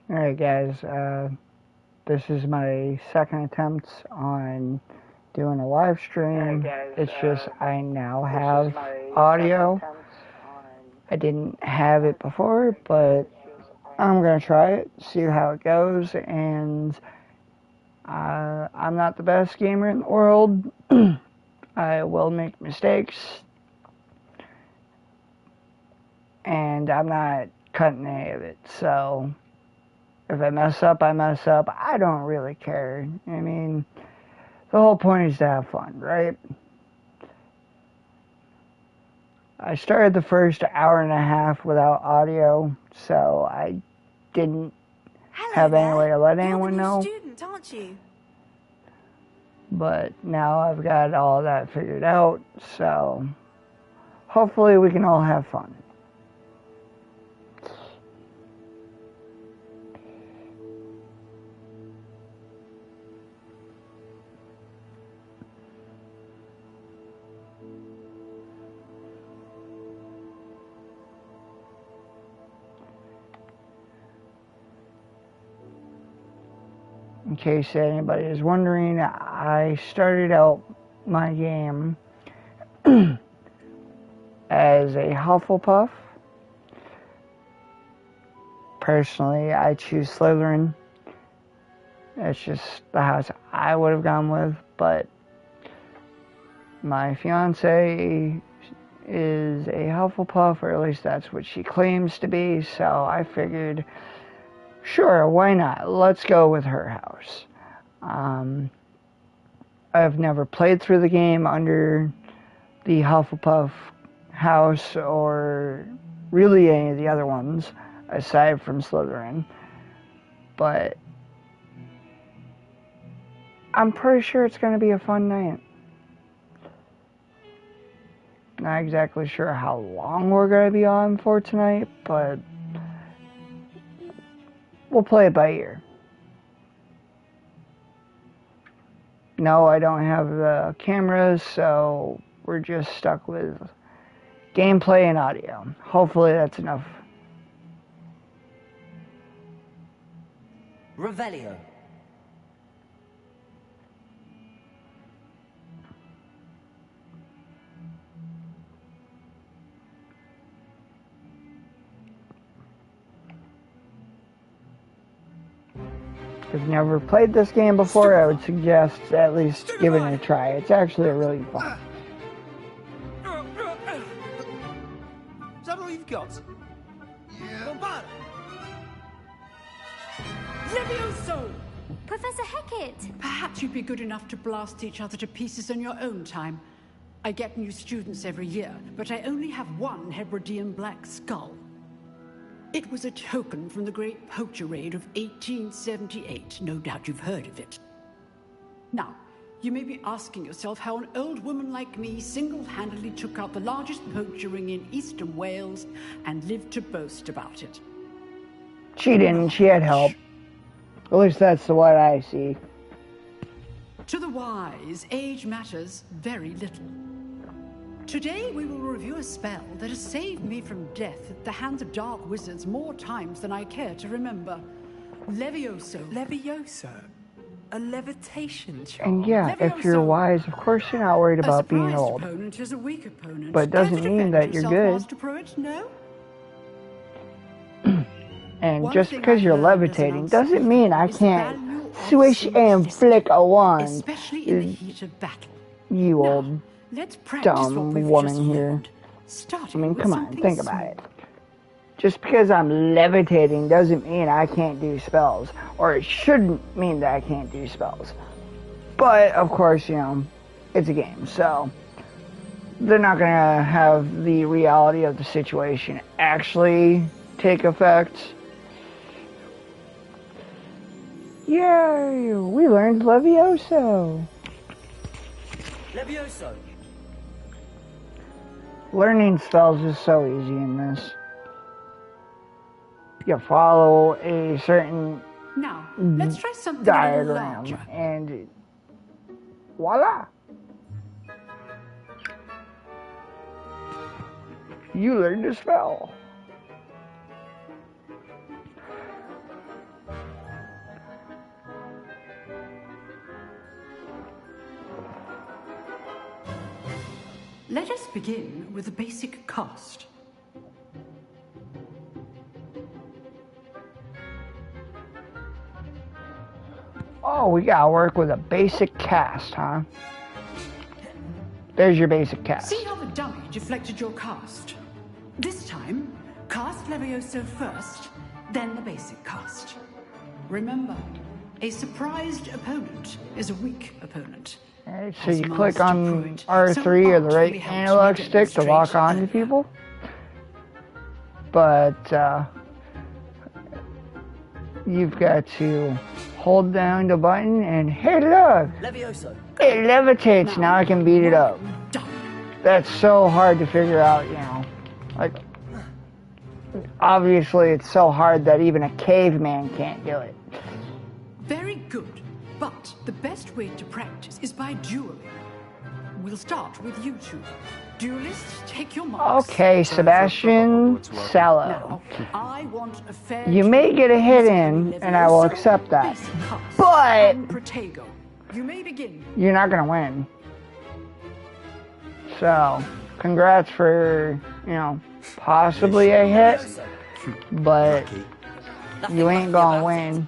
Alright guys, this is my second attempt on doing a live stream. It's just I now have audio. I didn't have it before, but I'm gonna try it, see how it goes, and I'm not the best gamer in the world. I will make mistakes, and I'm not cutting any of it, so if I mess up, I mess up. I don't really care. I mean, the whole point is to have fun, right? I started the first hour and a half without audio, so I didn't have any way to let anyone know. Student, aren't you? But now I've got all that figured out, so hopefully we can all have fun. In case anybody is wondering, I started out my game as a Hufflepuff. Personally, I choose Slytherin. It's just the house I would have gone with, but my fiance is a Hufflepuff, or at least that's what she claims to be, so I figured, sure, why not? Let's go with her house. I've never played through the game under the Hufflepuff house or really any of the other ones aside from Slytherin, but I'm pretty sure it's going to be a fun night. Not exactly sure how long we're going to be on for tonight, but we'll play it by ear. No, I don't have the cameras, so we're just stuck with gameplay and audio. Hopefully that's enough. Revelio. If you've never played this game before, I would suggest at least giving it a try. It's actually really fun. Is that all you've got? Yeah. Levioso! Professor Hecat! Perhaps you'd be good enough to blast each other to pieces on your own time. I get new students every year, but I only have one Hebridean black skull. It was a token from the Great Poacher Raid of 1878. No doubt you've heard of it. Now, you may be asking yourself how an old woman like me single-handedly took out the largest poacher ring in eastern Wales and lived to boast about it. She didn't. She had help. At least that's the way I see. To the wise, age matters very little. Today we will review a spell that has saved me from death at the hands of dark wizards more times than I care to remember. Levioso. Levioso? A levitation charm? And yeah, if you're wise, of course you're not worried about being old. Opponent is a weak opponent. But it doesn't mean that you're good. No? And just because you're levitating doesn't mean I can't swish and flick a wand. Especially in the heat of battle. You old Let's practice dumb what we've woman just here. learned. I mean, come on, think about it. Just because I'm levitating doesn't mean I can't do spells. Or it shouldn't mean that I can't do spells. But, of course, you know, it's a game, so they're not going to have the reality of the situation actually take effect. Yay! We learned Levioso! Levioso. Learning spells is so easy in this. You follow a certain Now, let's try something a little diagram, larger. and voila! You learned a spell. Let us begin with the basic cast. Oh, we gotta work with a basic cast, huh? There's your basic cast. See how the dummy deflected your cast? This time, cast Levioso first, then the basic cast. Remember, a surprised opponent is a weak opponent. Alright, so you click on R3 or the right analog stick to lock on to people. But, you've got to hold down the button and hit it up. Levioso. It levitates, now I can beat it up. That's so hard to figure out, you know. Like, obviously it's so hard that even a caveman can't do it. Very good, but the best way to practice is by dueling. We'll start with you two. Duelists, take your marks. Okay, Sebastian Sallow. Now, I want a fair You may get a hit in, and I will accept that. But Protego. You may begin. you're not gonna win. So, congrats for, you know, possibly a hit, but you ain't gonna win.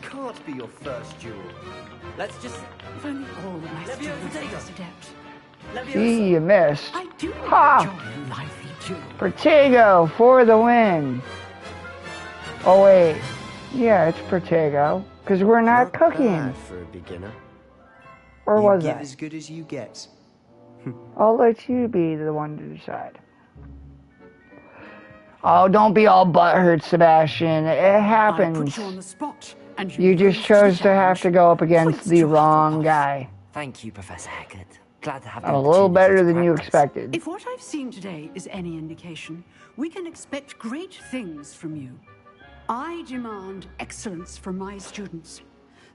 Can't be your first duel. Let's just... If only all of my students were this adept. See, you missed. I do Ha! enjoy a lively duel. Protego for the win. Oh wait, yeah, it's Protego, because we're not cooking. bad for a beginner. Or You was give I? as good as you get. I'll let you be the one to decide. Oh, don't be all butthurt, Sebastian. It I happens. put you on the spot, and You just chose to have to go up against the wrong guy. Thank you, Professor Hackett. Glad to have I'm a little better than you practice. expected. If what I've seen today is any indication, we can expect great things from you. I demand excellence from my students.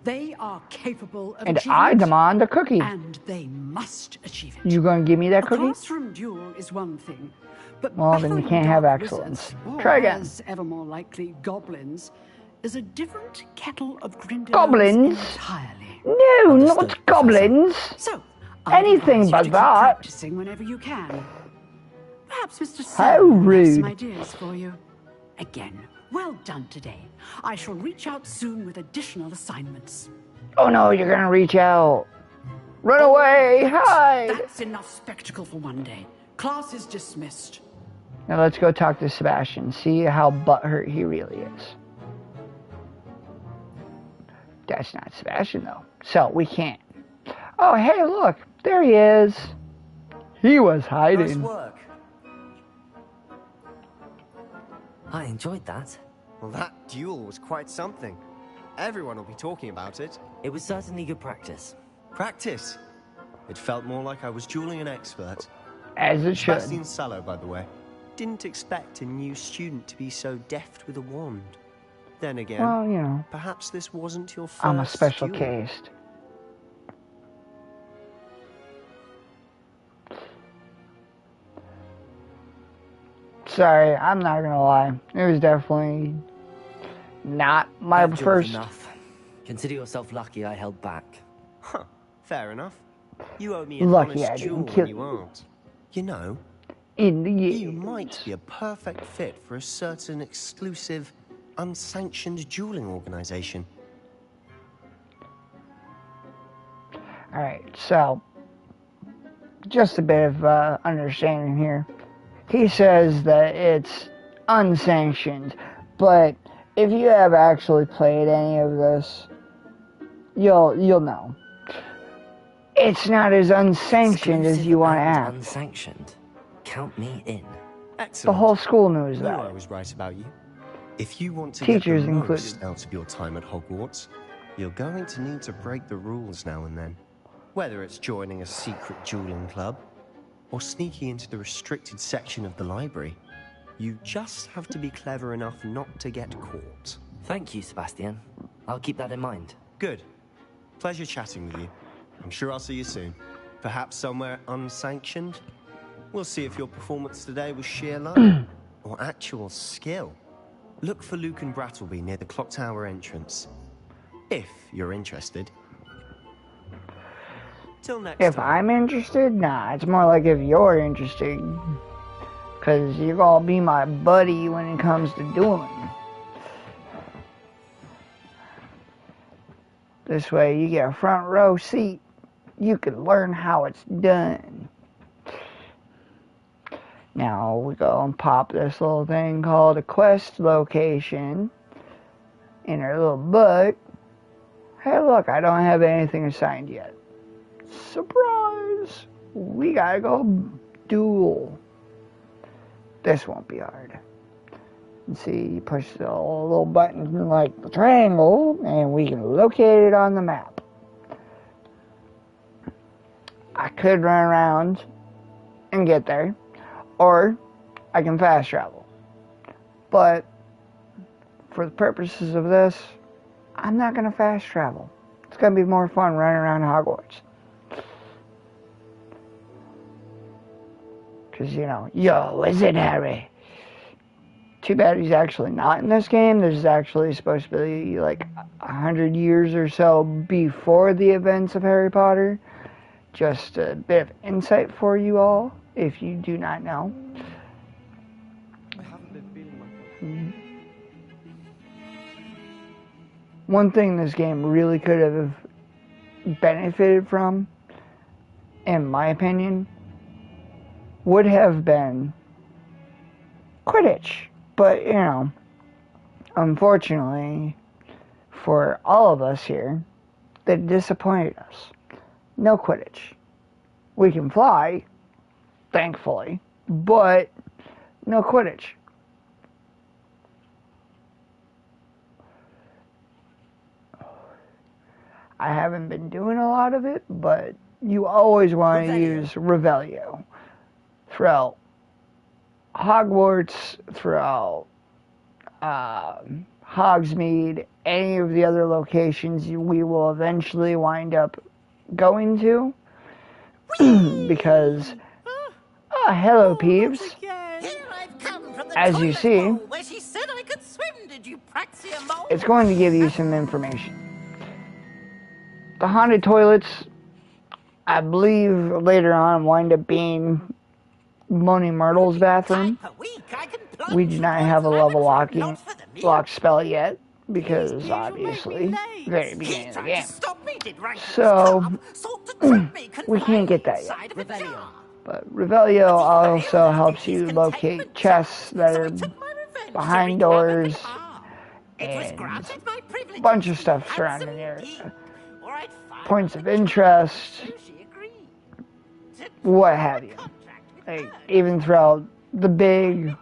They are capable of And achieving I it, demand a cookie. and they must achieve it. You gonna give me that A cookie? classroom duel is one thing, but Well, then you battling can't have dark excellence. wizards, Try or, again. as ever more likely, goblins, is a different kettle of Grindelwald's Goblins? entirely. No, Understood, not goblins. So, I Anything advise you but to keep that. practicing whenever you can. Perhaps Mr. How Sam has rude. some ideas for you. Again, well done today. I shall reach out soon with additional assignments. Oh no, you're gonna reach out. Run away, hide. That's enough spectacle for one day. Class is dismissed. Now let's go talk to Sebastian, see how butthurt he really is. That's not Sebastian though, so we can't. Oh hey, look, there he is. He was Nice hiding. work. I enjoyed that. Well, that duel was quite something. Everyone will be talking about it. It was certainly good practice. Practice. It felt more like I was dueling an expert. As it should. Sebastian Sallow, by the way. Didn't expect a new student to be so deft with a wand. Then again, Well, you know, perhaps this wasn't your first I'm a special duel. case. Sorry, I'm not gonna lie. It was definitely not my That job was first. enough. Consider yourself lucky I held back. Huh, fair enough. You owe me an Lucky honest I didn't duel kill when you aren't. You know, In the you years. might be a perfect fit for a certain exclusive, unsanctioned dueling organization. Alright, so just a bit of understanding here. He says that it's unsanctioned, but if you have actually played any of this, you'll know. It's not as unsanctioned as you want to Exclusive and act. Unsanctioned. Count me in. Excellent. The whole school knows Knew I that. was right about you. If you want to Teachers get the included. most out of your time at Hogwarts, you're going to need to break the rules now and then. Whether it's joining a secret dueling club, or sneaking into the restricted section of the library, you just have to be clever enough not to get caught. Thank you, Sebastian. I'll keep that in mind. Good. Pleasure chatting with you. I'm sure I'll see you soon. Perhaps somewhere unsanctioned? We'll see if your performance today was sheer luck or actual skill. Look for Luke and Brattleby near the clock tower entrance. If you're interested. Till next If time. I'm interested, nah, it's more like if you're interested. Because you're gonna be my buddy when it comes to dueling. This way you get a front row seat. You can learn how it's done. Now we go and pop this little thing called a quest location in our little book. Hey look, I don't have anything assigned yet. Surprise! We gotta go duel. This won't be hard. You see, you push the little button like the triangle, and we can locate it on the map. I could run around and get there, or I can fast travel. But for the purposes of this, I'm not going to fast travel. It's going to be more fun running around Hogwarts. Because, you know, yo, is it Harry? Too bad he's actually not in this game. This is actually supposed to be like 100 years or so before the events of Harry Potter. Just a bit of insight for you all, if you do not know. I haven't been feeling myself. One thing this game really could have benefited from, in my opinion, would have been Quidditch. But, you know, unfortunately, for all of us here, they disappointed us. No Quidditch. We can fly, thankfully, but no Quidditch. I haven't been doing a lot of it, but you always want to use Revelio throughout Hogwarts, throughout Hogsmeade, any of the other locations we will eventually wind up going to. Because, hello Peeves. As you see, where she said I could swim. Did you praxia mole? it's going to give you some information. The haunted toilets, I believe later on, wind up being Moaning Myrtle's bathroom. We do not have a level lock spell yet, because obviously, very beginning of the game. So, we can't get that yet. But Revelio also helps you locate chests that are behind doors and a bunch of stuff surrounding the area. Points of interest, what have you. Like, even throughout the big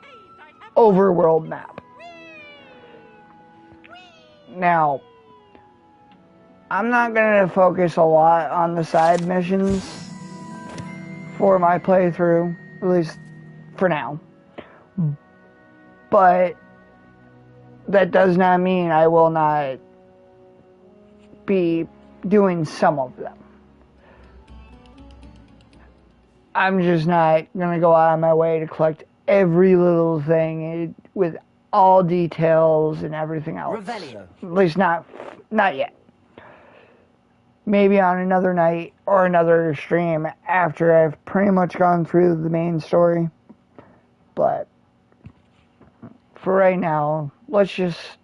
overworld map. Now, I'm not going to focus a lot on the side missions for my playthrough, at least for now. But that does not mean I will not be doing some of them. I'm just not going to go out of my way to collect every little thing with all details and everything else. Revelio. At least not yet. Maybe on another night or another stream after I've pretty much gone through the main story. But for right now, let's just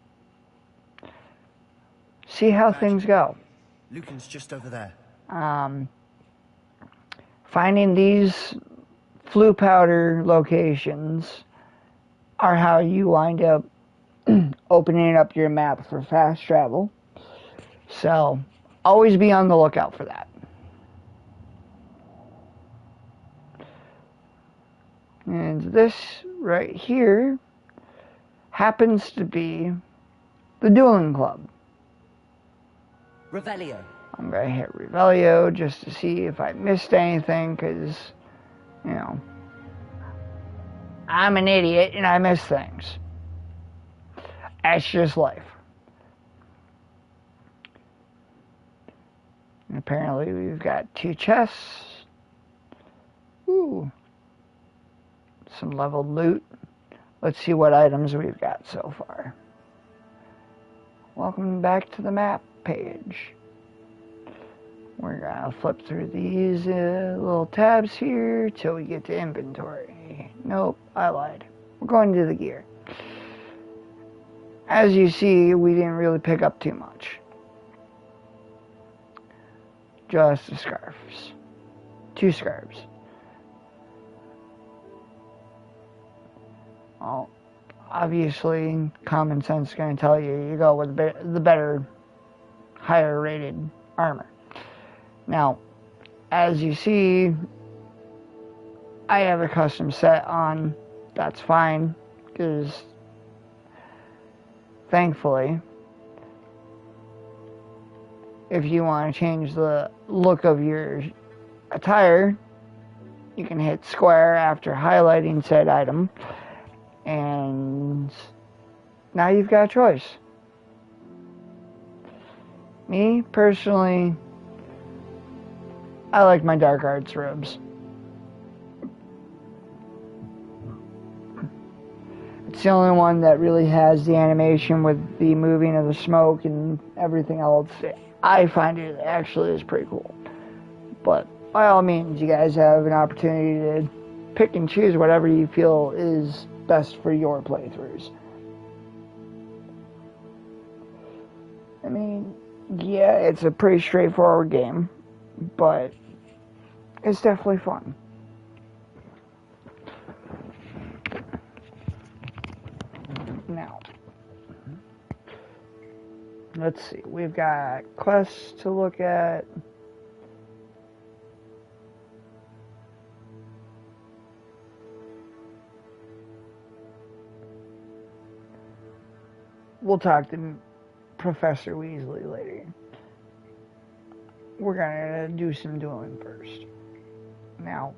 see how things go. Lucan's just over there. Finding these flue powder locations are how you wind up opening up your map for fast travel. So, always be on the lookout for that. And this right here happens to be the dueling club. Revelio. I'm going to hit Revelio just to see if I missed anything, because, you know, I'm an idiot and I miss things. That's just life. And apparently we've got 2 chests. Ooh. Some leveled loot. Let's see what items we've got so far. Welcome back to the map page. We're gonna flip through these little tabs here till we get to inventory. Nope, I lied. We're going to the gear. As you see, we didn't really pick up too much. Just the scarves. 2 scarves. Well, obviously, common sense is going to tell you go with the better, higher rated armor. Now, as you see, I have a custom set on. That's fine, because thankfully, if you want to change the look of your attire, you can hit square after highlighting said item, and now you've got a choice. Me, personally, I like my dark arts robes. It's the only one that really has the animation with the moving of the smoke and everything else. I find it actually is pretty cool. But by all means, you guys have an opportunity to pick and choose whatever you feel is best for your playthroughs. I mean, yeah, it's a pretty straightforward game, but it's definitely fun. Now, let's see, we've got quests to look at. We'll talk to Professor Weasley later. We're gonna do some dueling first. Now,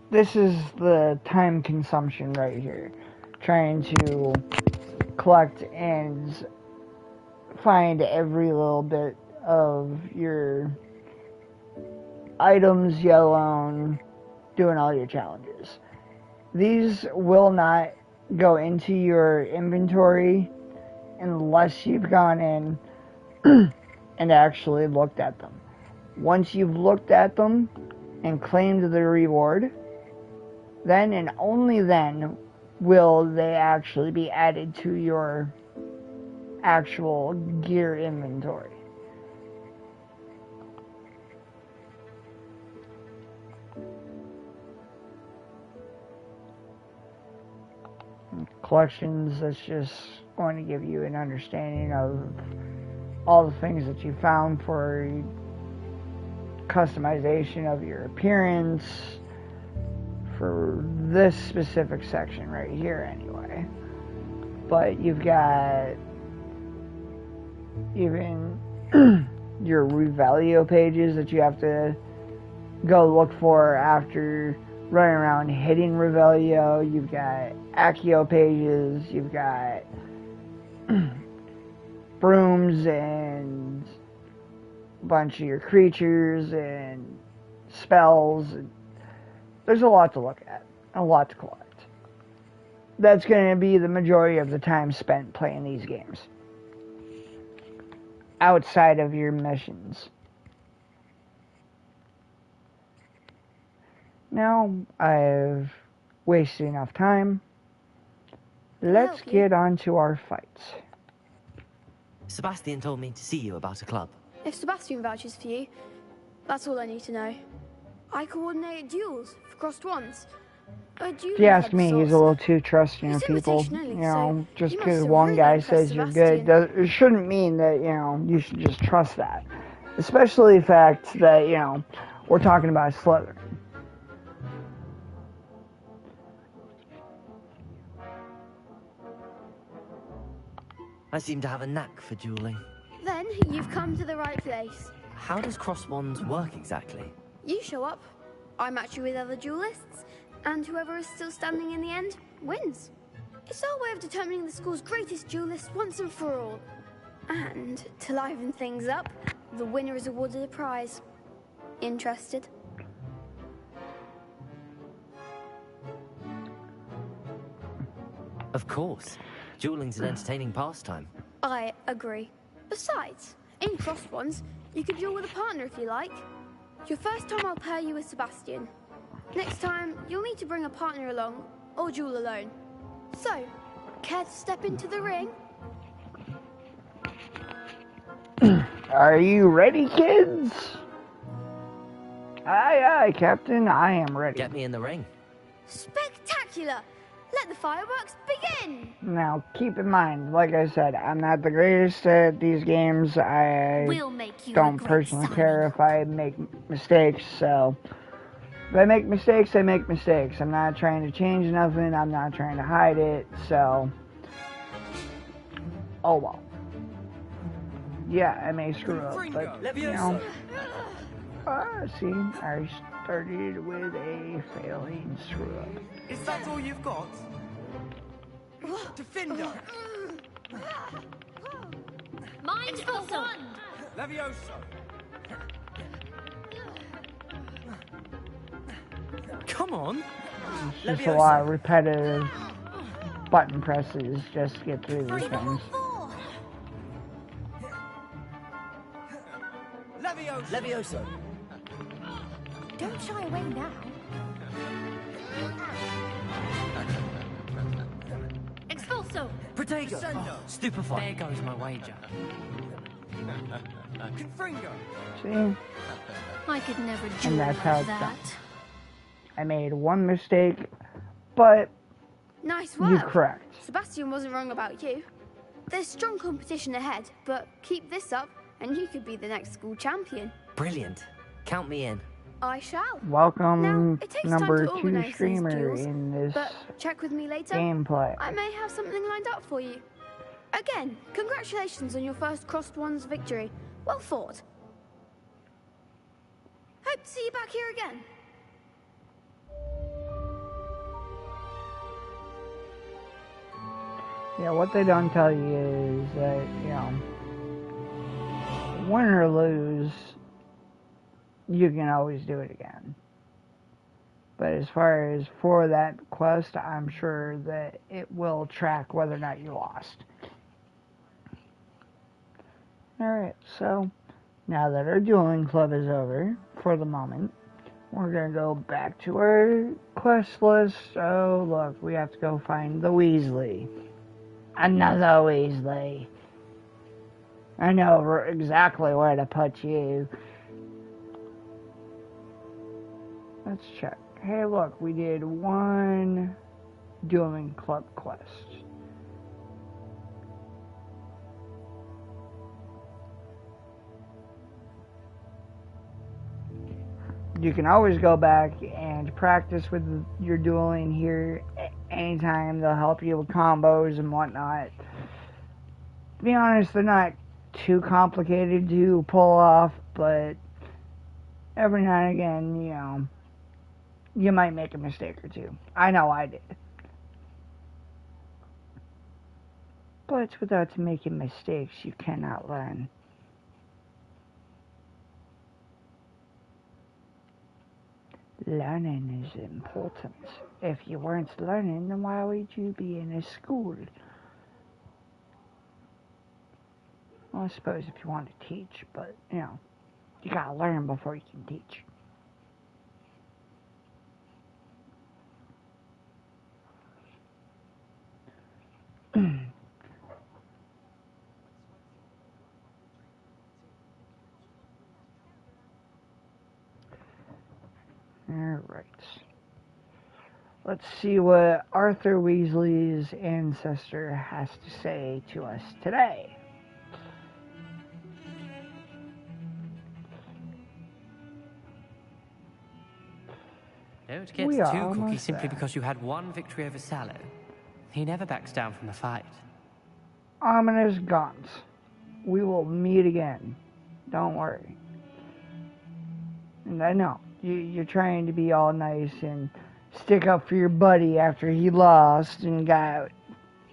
this is the time consumption right here. Trying to collect and find every little bit of your items, yellow, doing all your challenges. These will not go into your inventory unless you've gone in and actually looked at them. Once you've looked at them and claimed the reward, then and only then will they actually be added to your actual gear inventory. Collections, that's just going to give you an understanding of all the things that you found for customization of your appearance for this specific section right here anyway. But you've got even your Revelio pages that you have to go look for after running around hitting Revelio. You've got Accio pages, you've got brooms and a bunch of your creatures and spells. There's a lot to look at, a lot to collect. That's going to be the majority of the time spent playing these games, outside of your missions. Now, I've wasted enough time. Let's get on to our fights. Sebastian told me to see you about a club. If Sebastian vouches for you, that's all I need to know. I coordinate duels for crossed ones. If you ask me, he's a little too trusting of people. You know, just because one guy says you're good, it shouldn't mean that, you know, you should just trust that. Especially the fact that, you know, we're talking about Slytherin. I seem to have a knack for dueling. Then you've come to the right place. How does cross wands work exactly? You show up, I match you with other duelists, and whoever is still standing in the end wins. It's our way of determining the school's greatest duelist once and for all. And to liven things up, the winner is awarded a prize. Interested? Of course. Dueling's an entertaining pastime. I agree. Besides, in crossed ones, You can duel with a partner if you like. Your first time I'll pair you with Sebastian. Next time, you'll need to bring a partner along, or duel alone. So, care to step into the ring? Are you ready, kids? Aye, aye, Captain, I am ready. Get me in the ring. Spectacular! Let the fireworks begin! Now, keep in mind, like I said, I'm not the greatest at these games. I We'll make you don't personally care if I make mistakes, so if I make mistakes, I make mistakes. I'm not trying to change nothing. I'm not trying to hide it, so oh well. Yeah, I may screw up, but you know. See, I started with a failing screw up. Is that all you've got? Defender! Mindful one! Levioso! Come on! It's just a lot of repetitive button presses just to get through these things. Levioso! Don't shy away now. Expulso! Protego! Oh, stupefy. There goes my wager. Confringo! See? I could never do And that's how it's done. that. I made one mistake, but Nice work. you're correct. Sebastian wasn't wrong about you. There's strong competition ahead, but keep this up and you could be the next school champion. Brilliant. Count me in. I shall. Welcome, Now, it takes number time to 2 organise these streamer duels, in this but check with me later. gameplay. I may have something lined up for you. Again, congratulations on your first Crossed Ones victory. Well fought. Hope to see you back here again. Yeah, what they don't tell you is that, you know, win or lose, you can always do it again. But as far as for that quest, I'm sure that it will track whether or not you lost. Alright, so now that our dueling club is over, for the moment, we're going to go back to our quest list. Oh, look, we have to go find the Weasley. Another Weasley. I know exactly where to put you. Let's check. Hey, look, we did one dueling club quest. You can always go back and practice with your dueling here anytime. They'll help you with combos and whatnot. To be honest, they're not too complicated to pull off, but every now and again, you know, you might make a mistake or two. I know I did. But without making mistakes, you cannot learn. Learning is important. If you weren't learning, then why would you be in a school? Well, I suppose if you want to teach, but, you know, you gotta learn before you can teach. Alright. Let's see what Arthur Weasley's ancestor has to say to us today. Don't get We too are cocky almost simply there. because you had one victory over Sallow. He never backs down from the fight. Ominous Gaunt. We will meet again. Don't worry. And I know, you're trying to be all nice and stick up for your buddy after he lost and got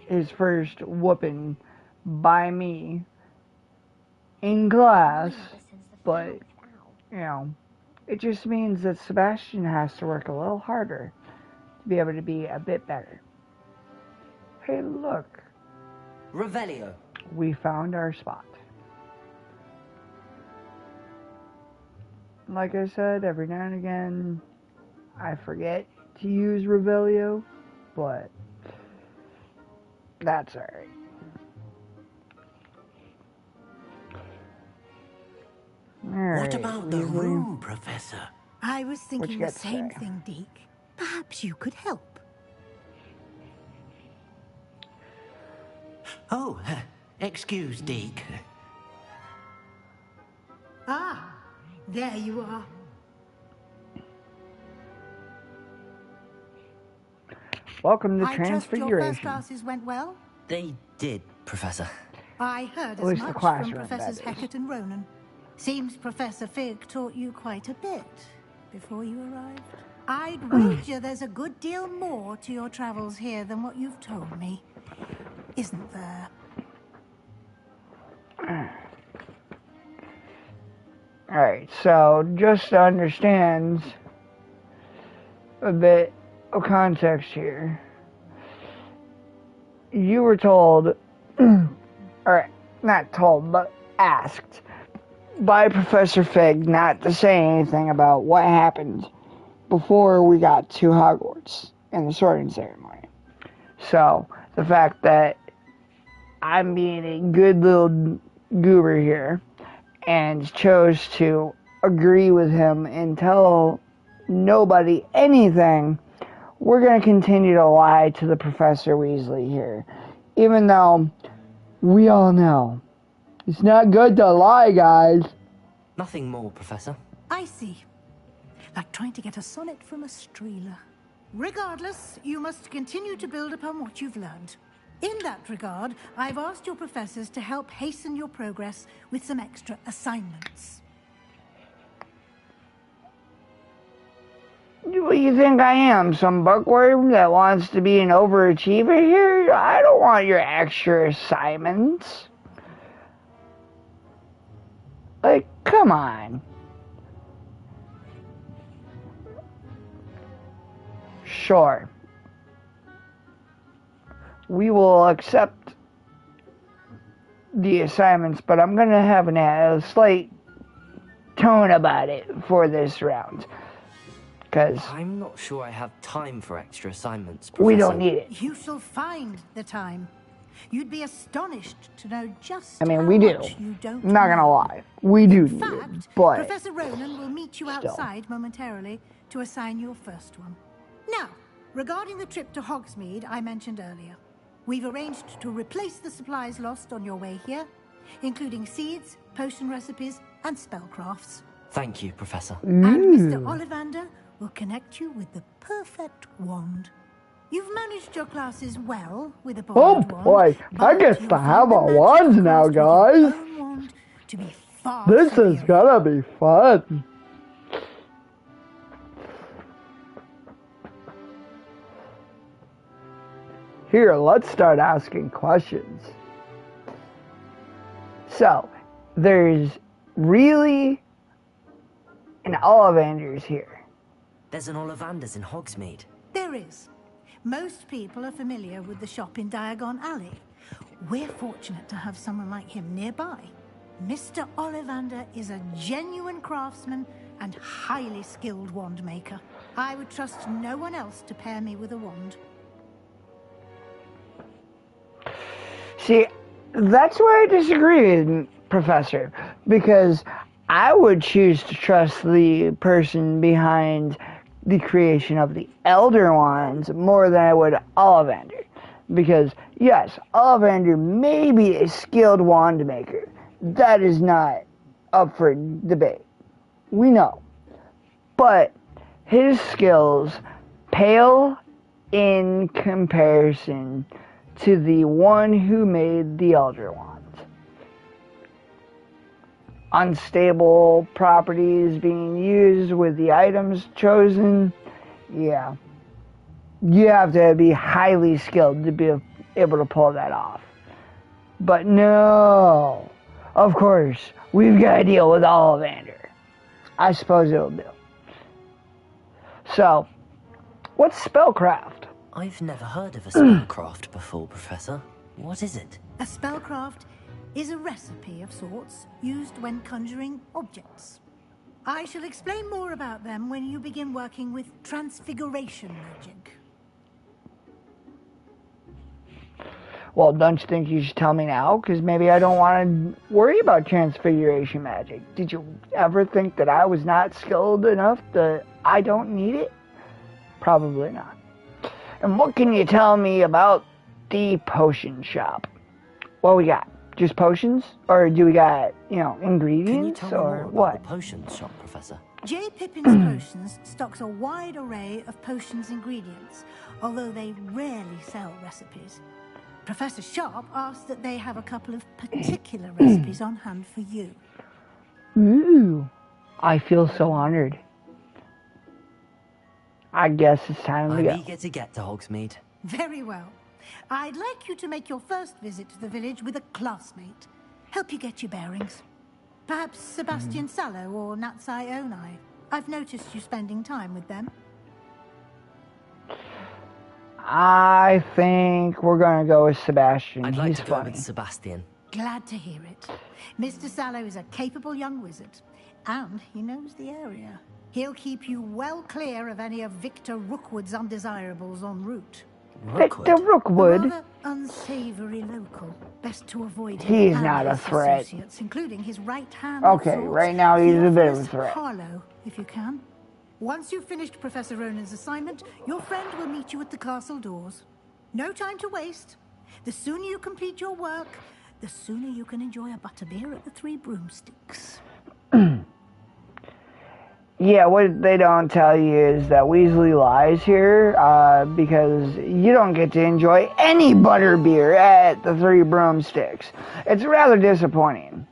his first whooping by me in class, but, you know, it just means that Sebastian has to work a little harder to be able to be a bit better. Hey, look. Revelio. We found our spot. like I said, every now and again, I forget to use Revelio, but that's alright. What about the room, Professor? I was thinking the same thing, Deke. Perhaps you could help. Oh, excuse, Deke. Ah, there you are. Welcome to I trust Transfiguration. your first classes went well? They did, Professor. I heard At as least the much from classroom, Professors that is. Hecat and Ronan. Seems Professor Fig taught you quite a bit before you arrived. I'd wager there's a good deal more to your travels here than what you've told me. Isn't there? Alright, so just to understand a bit of context here. You were told, or not told, but asked by Professor Fig not to say anything about what happened before we got to Hogwarts and the sorting ceremony. So, the fact that I'm being a good little goober here and chose to agree with him and tell nobody anything, we're going to continue to lie to the Professor Weasley here. Even though we all know it's not good to lie, guys. Nothing more, Professor. I see. Like trying to get a sonnet from a streeler. Regardless, you must continue to build upon what you've learned. In that regard, I've asked your professors to help hasten your progress with some extra assignments. What do you think I am? Some bookworm that wants to be an overachiever here? I don't want your extra assignments. Like, come on. Sure. We will accept the assignments, but I'm going to have a slight tone about it for this round. Because I'm not sure I have time for extra assignments, Professor. We don't need it. You shall find the time. You'd be astonished to know just we how do. much you don't I'm not going to know. lie. We do In need fact, it, but Professor Ronan will meet you still. outside momentarily to assign your first one. Now, regarding the trip to Hogsmeade I mentioned earlier, we've arranged to replace the supplies lost on your way here, including seeds, potion recipes, and spellcrafts. Thank you, Professor. And Mr. Ollivander will connect you with the perfect wand. You've managed your classes well with a borrowed wand. Boy, I but get you'll to find have the a magic wand of now, crossed with your guys. own wand to be far This is superior. gonna be fun. Here, let's start asking questions. So, there's really an Ollivander's here. There's an Ollivander's in Hogsmeade. There is. Most people are familiar with the shop in Diagon Alley. We're fortunate to have someone like him nearby. Mr. Ollivander is a genuine craftsman and highly skilled wand maker. I would trust no one else to pair me with a wand. See, that's where I disagree with Professor, because I would choose to trust the person behind the creation of the Elder Wands more than I would Ollivander. Because, yes, Ollivander may be a skilled wand maker. That is not up for debate. We know. But his skills pale in comparison to the one who made the Elder Wands. Unstable properties being used with the items chosen, yeah. You have to be highly skilled to be able to pull that off. But no, of course, we've got to deal with Ollivander. I suppose it'll do. So, what's spellcraft? I've never heard of a spellcraft before, Professor. What is it? A spellcraft is a recipe of sorts used when conjuring objects. I shall explain more about them when you begin working with transfiguration magic. Well, don't you think you should tell me now? Because maybe I don't want to worry about transfiguration magic. Did you ever think that I was not skilled enough that I don't need it? Probably not. And what can you tell me about the potion shop? What we got? Just potions? Or do we got, ingredients? Can you tell me or more about what? the potion shop, Professor? J. Pippin's Potions stocks a wide array of potions ingredients, although they rarely sell recipes. Professor Sharp asked that they have a couple of particular recipes on hand for you. Ooh, I feel so honored. I guess it's time to I'm go. eager to get to Hogsmeade. Very well. I'd like you to make your first visit to the village with a classmate. Help you get your bearings. Perhaps Sebastian Sallow or Natsai Onai. I've noticed you spending time with them. I think we're going to go with Sebastian. I'd like He's to go funny. with Sebastian. Glad to hear it. Mr. Sallow is a capable young wizard, and he knows the area. He'll keep you well clear of any of Victor Rookwood's undesirables en route. Victor Rookwood? A rather unsavory local. Best to avoid him. He's and not a his threat. associates, including his right hand. Okay, right now he's a bit of a threat. Harlow, if you can. Once you've finished Professor Ronan's assignment, your friend will meet you at the castle doors. No time to waste. The sooner you complete your work, the sooner you can enjoy a butterbeer at the Three Broomsticks. Yeah, what they don't tell you is that Weasley lies here because you don't get to enjoy any butterbeer at the Three Broomsticks. It's rather disappointing.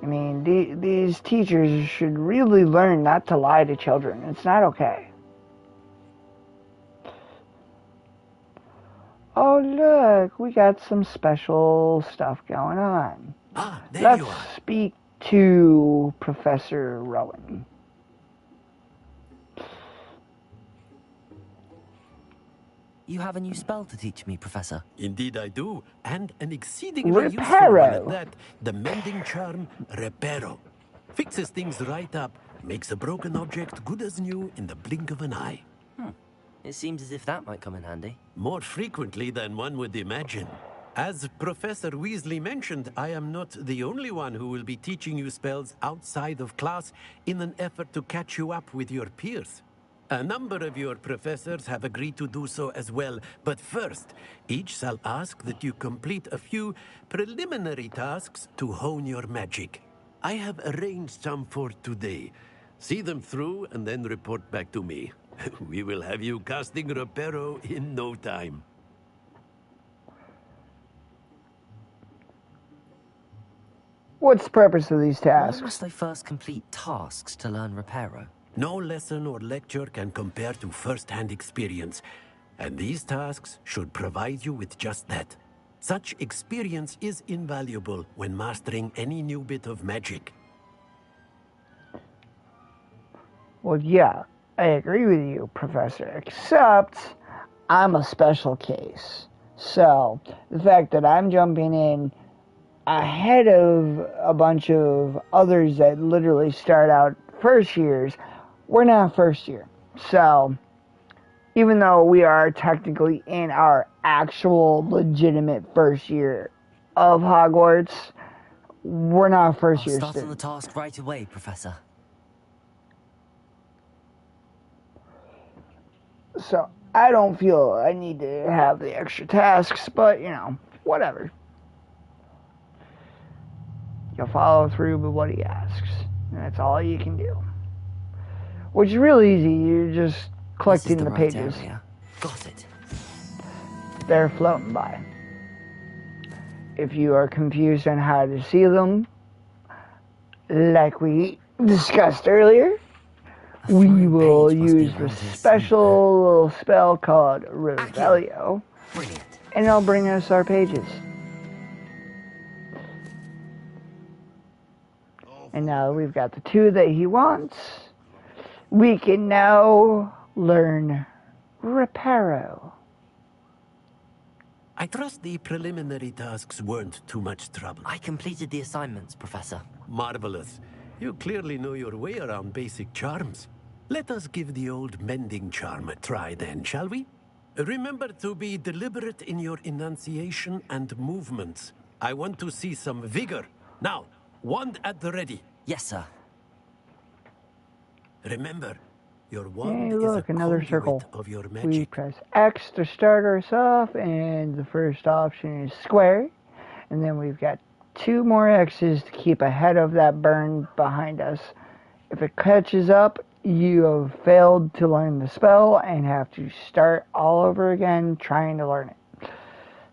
I mean, these teachers should really learn not to lie to children. It's not okay. Oh, look, we got some special stuff going on. Ah, there Let's you are. speak to Professor Rowan. You have a new spell to teach me, Professor. Indeed I do, and an exceedingly useful one Reparo. at that. The mending charm, Reparo. Fixes things right up, makes a broken object good as new in the blink of an eye. It seems as if that might come in handy. More frequently than one would imagine. As Professor Weasley mentioned, I am not the only one who will be teaching you spells outside of class in an effort to catch you up with your peers. A number of your professors have agreed to do so as well, but first, each shall ask that you complete a few preliminary tasks to hone your magic. I have arranged some for today. See them through and then report back to me. We will have you casting Reparo in no time. What's the purpose of these Why tasks? must I first complete tasks to learn Reparo? No lesson or lecture can compare to first-hand experience, and these tasks should provide you with just that. Such experience is invaluable when mastering any new bit of magic. Well, yeah, I agree with you, Professor, except I'm a special case. So, the fact that I'm jumping in ahead of a bunch of others that literally start out first years, we're not first year. So, even though we are technically in our actual legitimate first year of Hogwarts, we're not first year Start on the students. task right away, Professor. So, I don't feel I need to have the extra tasks, but, whatever. You'll follow through with what he asks. And that's all you can do. Which is really easy. You're just collecting This is the right pages. area. Got it. They're floating by. If you are confused on how to see them, like we discussed earlier, we flying will page must be use the around here special little spell called Revelio, Brilliant. and it'll bring us our pages. And now that we've got the two that he wants, we can now learn Reparo. I trust the preliminary tasks weren't too much trouble. I completed the assignments, Professor. Marvelous. You clearly know your way around basic charms. Let us give the old mending charm a try then, shall we? Remember to be deliberate in your enunciation and movements. I want to see some vigor. Now, wand at the ready. Yes, sir. Remember, your wand Hey, look, is a another conduit circle. of your We magic. press X to start us off, and the first option is square. And then we've got 2 more X's to keep ahead of that burn behind us. If it catches up, you have failed to learn the spell and have to start all over again trying to learn it.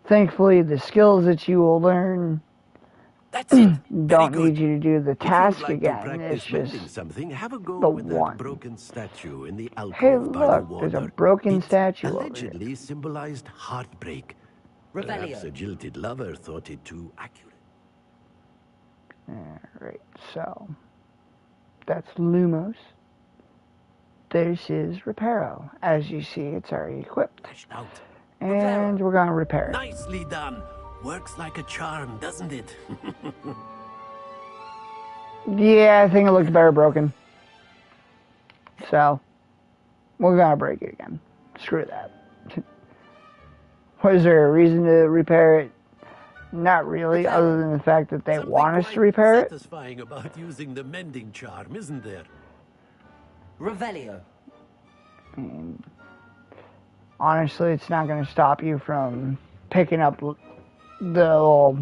Thankfully, the skills that you will learn That's it. Very don't good. need you to do the If you'd task like to again. practice It's mending just something, have a go the with one. that broken statue in the alcove Hey, by the look, there's water. a broken It statue over here. allegedly symbolized heartbreak. Perhaps a jilted lover thought it too accurate. Alright, so that's Lumos. This is Reparo. As you see, it's already equipped. Lashed out. And we're going to repair it. Nicely done. Works like a charm, doesn't it? Yeah, I think it looks better broken. So, we're going to break it again. Screw that. Was there a reason to repair it? Not really, other than the fact that they Something want us quite to repair it. satisfying about using the mending charm, isn't there? Revelio. And honestly, it's not going to stop you from picking up the little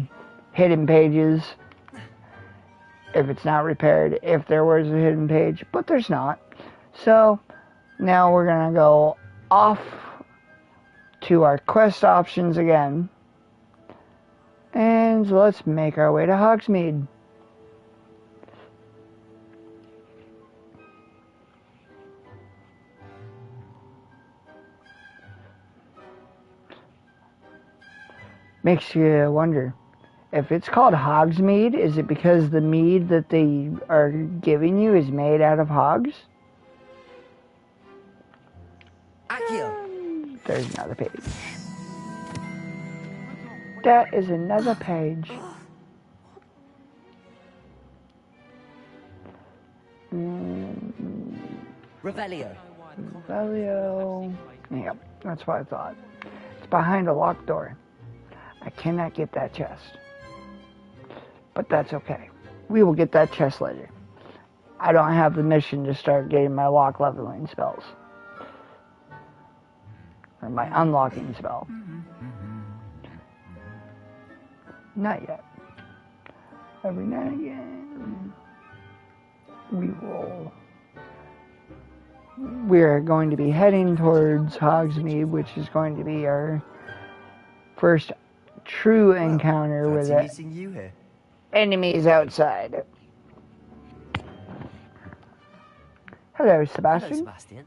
hidden pages if it's not repaired, if there was a hidden page, but there's not. So now we're going to go off to our quest options again, and let's make our way to Hogsmeade. Makes you wonder, if it's called Hogsmeade, is it because the mead that they are giving you is made out of hogs? Accio. There's another page. That is another page. Revelio. Valio. Yep, that's what I thought. It's behind a locked door. I cannot get that chest. But that's okay. We will get that chest later. I don't have the mission to start getting my lock leveling spells. Or my unlocking spell. Not yet. Every now and again, we are going to be heading towards Hogsmeade, which is going to be our first true encounter with it. Meeting you here. Enemies outside. Hello, Sebastian. Hello, Sebastian.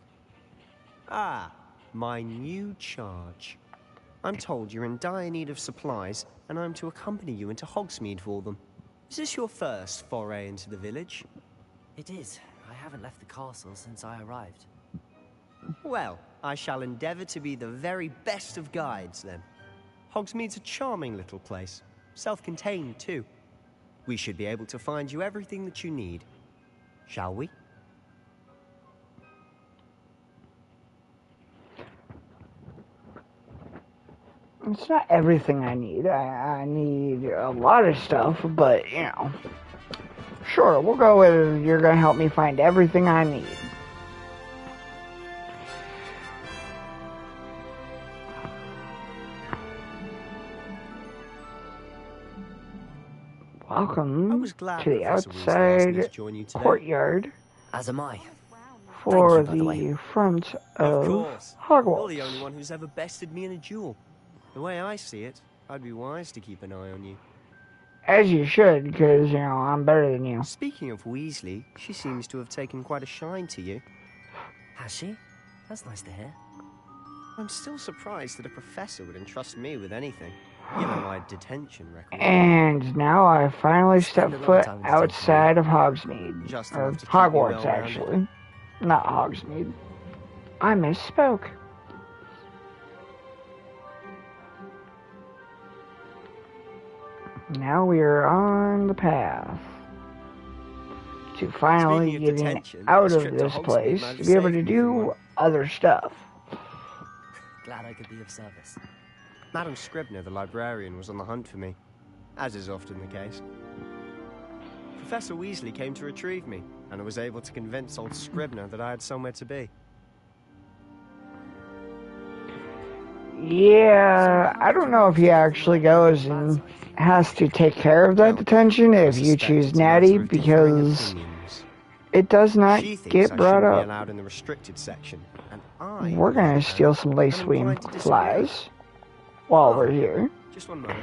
Ah, my new charge. I'm told you're in dire need of supplies, and I'm to accompany you into Hogsmeade for them. Is this your first foray into the village? It is. I haven't left the castle since I arrived. Well, I shall endeavour to be the very best of guides, then. Hogsmeade's a charming little place. Self-contained, too. We should be able to find you everything that you need. Shall we? It's not everything I need. I need a lot of stuff, but, you know. Sure, we'll go with you're going to help me find everything I need. Welcome to the outside courtyard As am I. for you, by the way. the front of course. Hogwarts. You're the only one who's ever bested me in a duel. The way I see it, I'd be wise to keep an eye on you. As you should, because, you know, I'm better than you. Speaking of Weasley, she seems to have taken quite a shine to you. Has she? That's nice to hear. I'm still surprised that a professor would entrust me with anything, given my detention record. And now I finally step foot outside of Hogsmeade. Just Or enough to keep you Hogwarts, well-rounded. actually. Not Hogsmeade. I misspoke. Now we are on the path to finally Speaking of getting detention, out this of trip to this Hogsmeade place might have to be able to saved me from do one. other stuff. Glad I could be of service. Madam Scribner, the librarian, was on the hunt for me, as is often the case. Professor Weasley came to retrieve me, and I was able to convince old Scribner that I had somewhere to be. Yeah, I don't know if he actually goes and has to take care of that detention if you choose Natty, because it does not She thinks get I brought shouldn't be up. allowed in the restricted section, and I, We're on the gonna other steal hand, some am lacewing inclined to disagree. flies while we're Oh. here. Just one moment.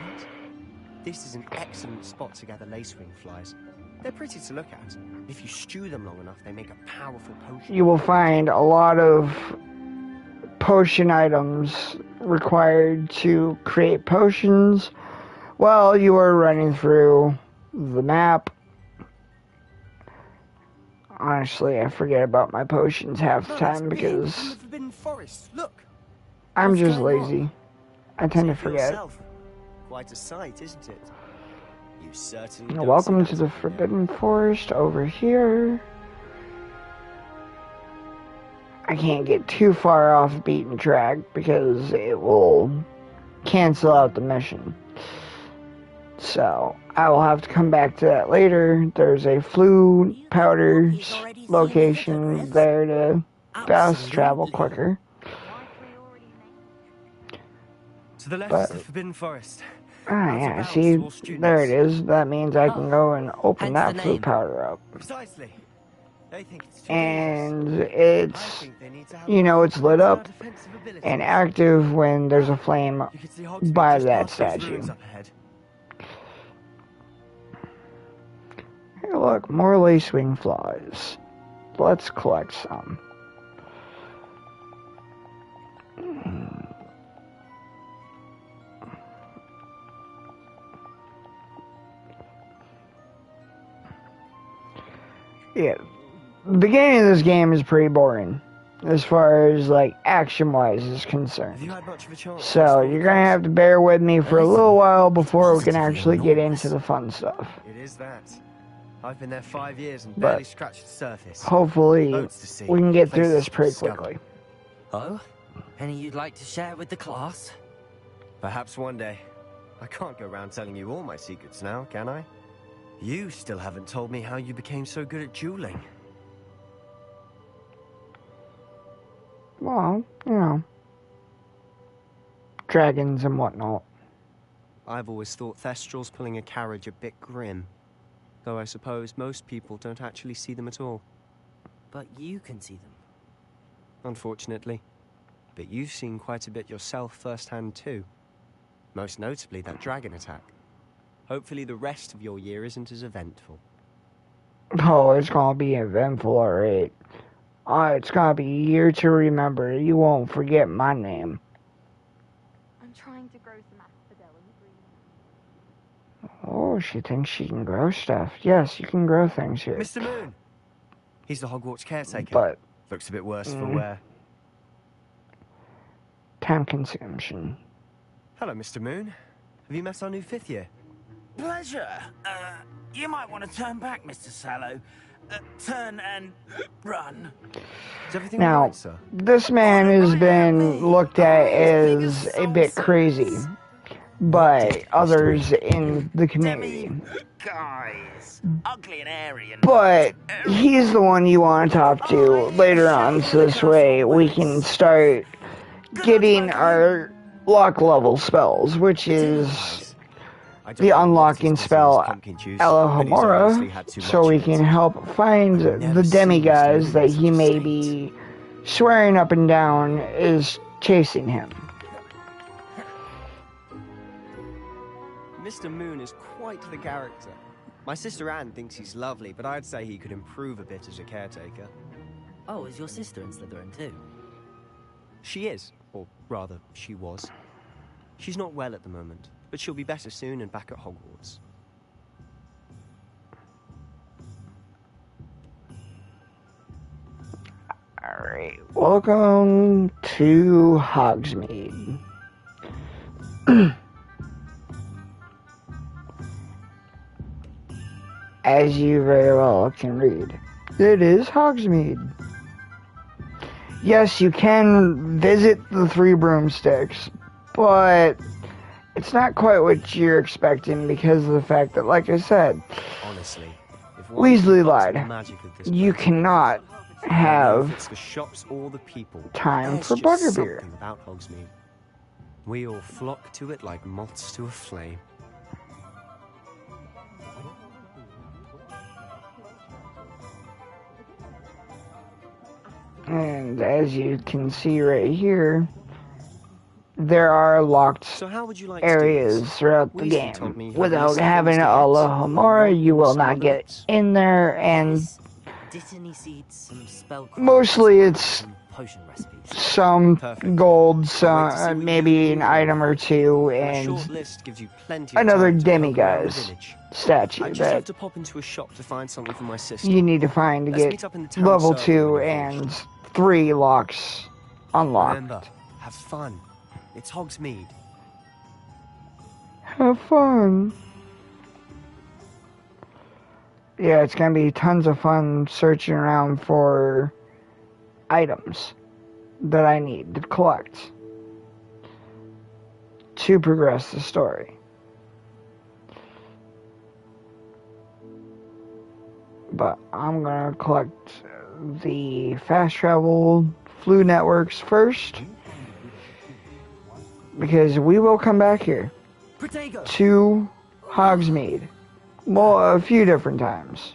This is an excellent spot to gather lacewing flies. They're pretty to look at. If you stew them long enough, they make a powerful potion. You will find a lot of potion items required to create potions while you are running through the map. Honestly, I forget about my potions half the time because From the Forbidden Forest. Look. I'm What's just going on? lazy. I tend See to for forget. yourself. Quite a sight, isn't it? You certainly Now, don't welcome see to that the every day. Forbidden Forest over here. I can't get too far off beaten track because it will cancel out the mission. So, I will have to come back to that later. There's a flu powders location there to fast travel quicker. To the left But- is the Forbidden Forest. Ah, Out of yeah, bounds see, to all students. there it is. That means I can go and open hence that the flu name. powder up. Precisely. They think it's too And dangerous. I it's, think they need to have you know, more it's lit influence on up our defensive abilities. and active when there's a flame You can see Hogsmeade by just that past those statue. ruins up ahead. Hey, look, more lacewing flies. Let's collect some. Yeah, the beginning of this game is pretty boring as far as like action-wise is Have you concerned. had much of a chance? to So explore you're the gonna castle? have to bear with me for a little while before we can positively actually get enormous. into the fun stuff. It is that. I've been there 5 years and But barely scratched the surface. Hopefully Loads to see. we can get through Places this to pretty discover. quickly. Oh? Any you'd like to share with the class? Perhaps one day. I can't go around telling you all my secrets now, can I? You still haven't told me how you became so good at dueling. Well, you know, dragons and whatnot. I've always thought Thestrals pulling a carriage a bit grim. Though I suppose most people don't actually see them at all. But you can see them. Unfortunately. But you've seen quite a bit yourself firsthand too. Most notably that dragon attack. Hopefully the rest of your year isn't as eventful. Oh, it's gonna be eventful, alright. It's gonna be a year to remember. You won't forget my name. I'm trying to grow some asphodel in the green. Oh, she thinks she can grow stuff. Yes, you can grow things here. Mr. Moon! He's the Hogwarts caretaker. But Looks a bit worse for wear. time consumption. Hello, Mr. Moon. Have you met our new 5th year? Pleasure. You might want to turn back, Mr. Sallow. Turn and run. Is everything Now, alright, sir? this man has been looked at as a bit crazy by others in the community. Guys, ugly and airy and... But he's the one you want to talk to later on, so this way we can start getting our lock level spells, which is the unlocking spell Alohomora, so we can help find the demigods that he may be swearing up and down is chasing him. Mr. Moon is quite the character. My sister Anne thinks he's lovely, but I'd say he could improve a bit as a caretaker. Oh, is your sister in Slytherin too? She is, or rather, she was. She's not well at the moment, but she'll be better soon and back at Hogwarts. Alright, welcome to Hogsmeade. as you very well can read. It is Hogsmeade. Yes, you can visit the Three Broomsticks, but it's not quite what you're expecting because of the fact that, like I said, Honestly, if Weasley one lied. the magic of this You place, cannot I don't know if have it's the shops or the people. time There's for just Butterbeer. something about Hogsmeade. We all flock to it like moths to a flame. And as you can see right here, there are locked So how would you like areas to do this? throughout the Weasley told me game. you have a Without list of having things to Alohomora, get. you will Some not of get it. in there, and Dittany seeds, some spellcraft, mostly it's some potion recipes. some Perfect. gold, Can't wait to see some, what maybe you an do. item or two, A and short list gives you plenty of another time to poke around the demiguise village. statue I just have that to pop into a shop to find something for my sister. you need to find to Let's get meet up in the town level server 2 when you're and finished. 3 locks unlocked. Remember, have fun. It's Hogsmeade. Have fun. Yeah, it's gonna be tons of fun searching around for items that I need to collect to progress the story. But I'm gonna collect the fast travel flu networks first, because we will come back here to Hogsmeade. Well, a few different times.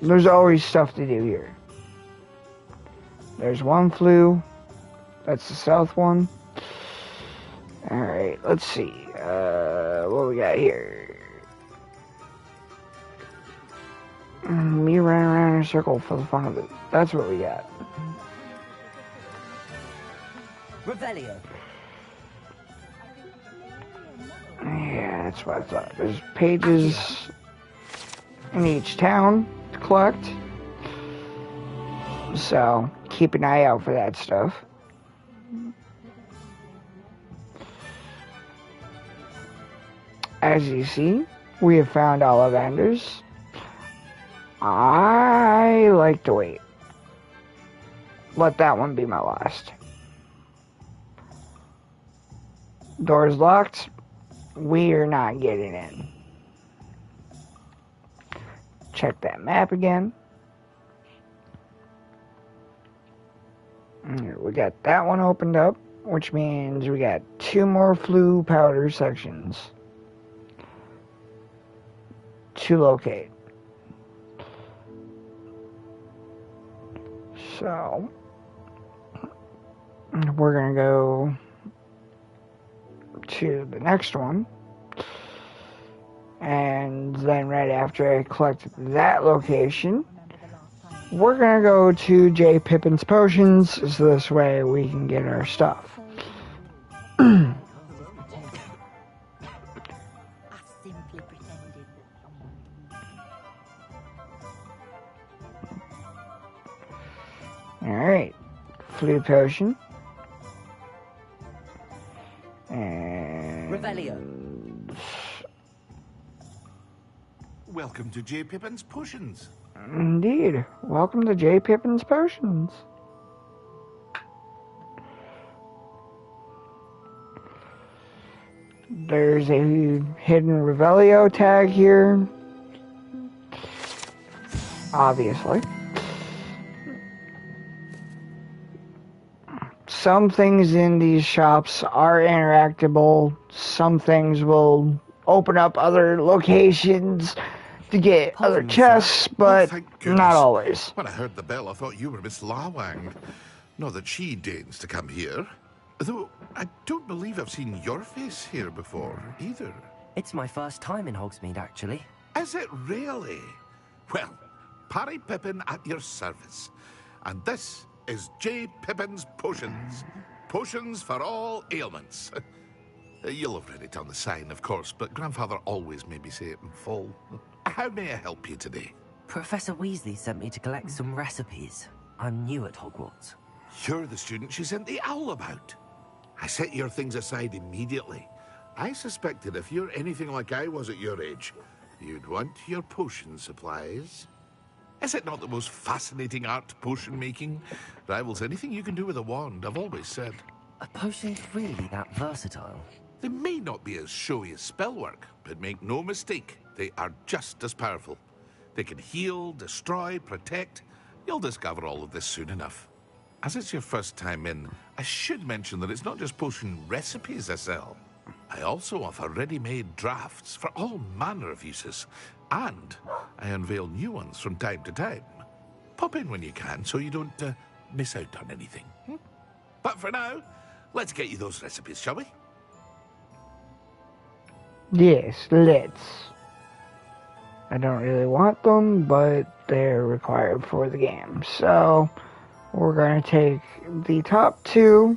There's always stuff to do here. There's one flu. That's the south one. Alright, let's see. What we got here? Me running around in a circle for the fun of it. That's what we got. Revelio. Yeah, that's what I thought. There's pages in each town to collect. So, keep an eye out for that stuff. As you see, we have found Ollivanders. I like to wait. Let that one be my last. Doors locked. We're not getting in. Check that map again. We got that one opened up, which means we got 2 more flu powder sections to locate. So, we're gonna go to the next one, and then right after I collect that location, we're gonna go to J. Pippin's Potions, so this way we can get our stuff. Alright, flu potion. And Revelio. Welcome to J. Pippin's Potions. Indeed. Welcome to J. Pippin's Potions. There's a hidden Revelio tag here. Obviously. Some things in these shops are interactable. Some things will open up other locations to get other chests, but thank goodness. not always. When I heard the bell, I thought you were Miss Lawang. Not that she deigns to come here. Though, I don't believe I've seen your face here before, either. It's my first time in Hogsmeade, actually. Is it really? Well, Parry Pippin at your service. And this is J. Pippin's Potions. Potions for all ailments. You'll have read it on the sign, of course, but Grandfather always made me say it in full. How may I help you today? Professor Weasley sent me to collect some recipes. I'm new at Hogwarts. You're the student she sent the owl about. I set your things aside immediately. I suspected if you're anything like I was at your age, you'd want your potion supplies. Is it not the most fascinating art, potion making? Rivals anything you can do with a wand, I've always said. Are potions really that versatile? They may not be as showy as spellwork, but make no mistake, they are just as powerful. They can heal, destroy, protect. You'll discover all of this soon enough. As it's your first time in, I should mention that it's not just potion recipes I sell. I also offer ready-made drafts for all manner of uses, and I unveil new ones from time to time. Pop in when you can so you don't miss out on anything. But for now, let's get you those recipes, shall we? Yes, let's. I don't really want them, but they're required for the game. So, we're going to take the top 2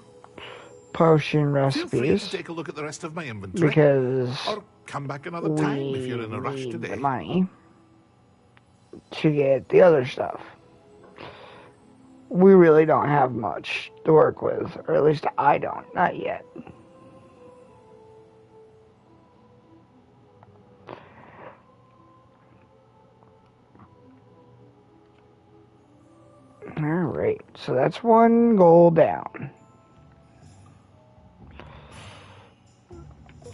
potion recipes. Feel free to take a look at the rest of my inventory. Because or come back another time if you're in a rush today. The money to get the other stuff. We really don't have much to work with, or at least I don't, not yet. Alright, so that's 1 goal down.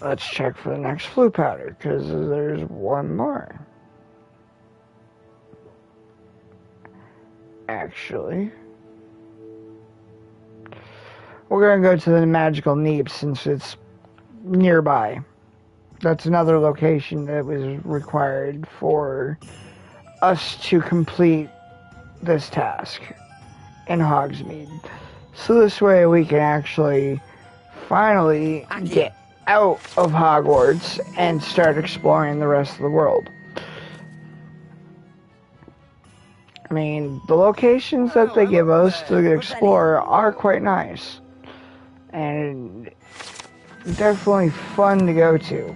Let's check for the next flue powder, because there's 1 more. Actually, we're going to go to the magical Neep since it's nearby. That's another location that was required for us to complete this task in Hogsmeade. So this way we can actually finally get out of Hogwarts and start exploring the rest of the world. I mean, the locations that they give us to explore are quite nice. And definitely fun to go to.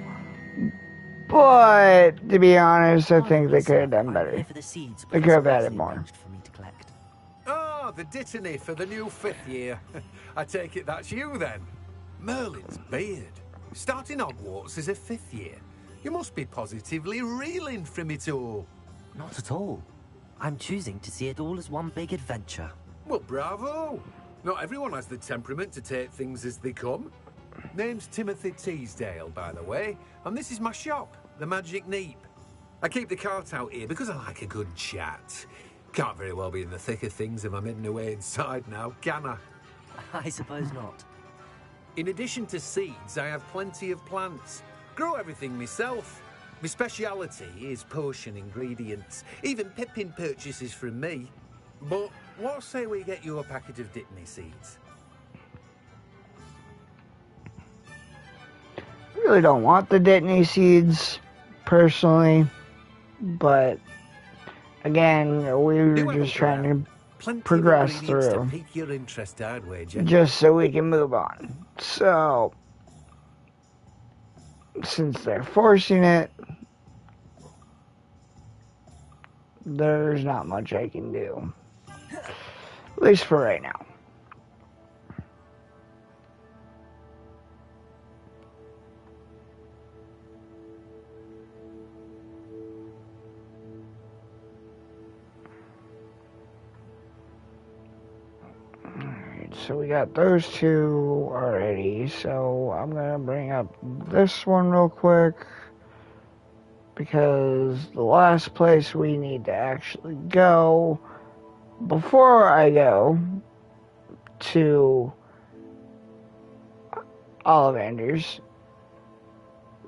But, to be honest, I think they could have done better. They could have added more. Oh, the dittany for the new 5th year. I take it that's you then. Merlin's beard. Starting Hogwarts as a 5th year. You must be positively reeling from it all. Not at all. I'm choosing to see it all as one big adventure. Well, bravo! Not everyone has the temperament to take things as they come. Name's Timothy Teasdale, by the way, and this is my shop, the Magic Neep. I keep the cart out here because I like a good chat. Can't very well be in the thick of things if I'm hidden away inside now, can I? I suppose not. In addition to seeds, I have plenty of plants. Grow everything myself. My speciality is potion ingredients. Even Pippin purchases from me. But what say we get you a packet of Dittany seeds? I really don't want the Dittany seeds, personally. But, again, we were just trying to progress through. To pique your interest, I'd wager. Just so we can move on. So, since they're forcing it, there's not much I can do. At least for right now. Alright, so we got those 2 already, so I'm gonna bring up this one real quick. Because the last place we need to actually go before I go to Ollivanders,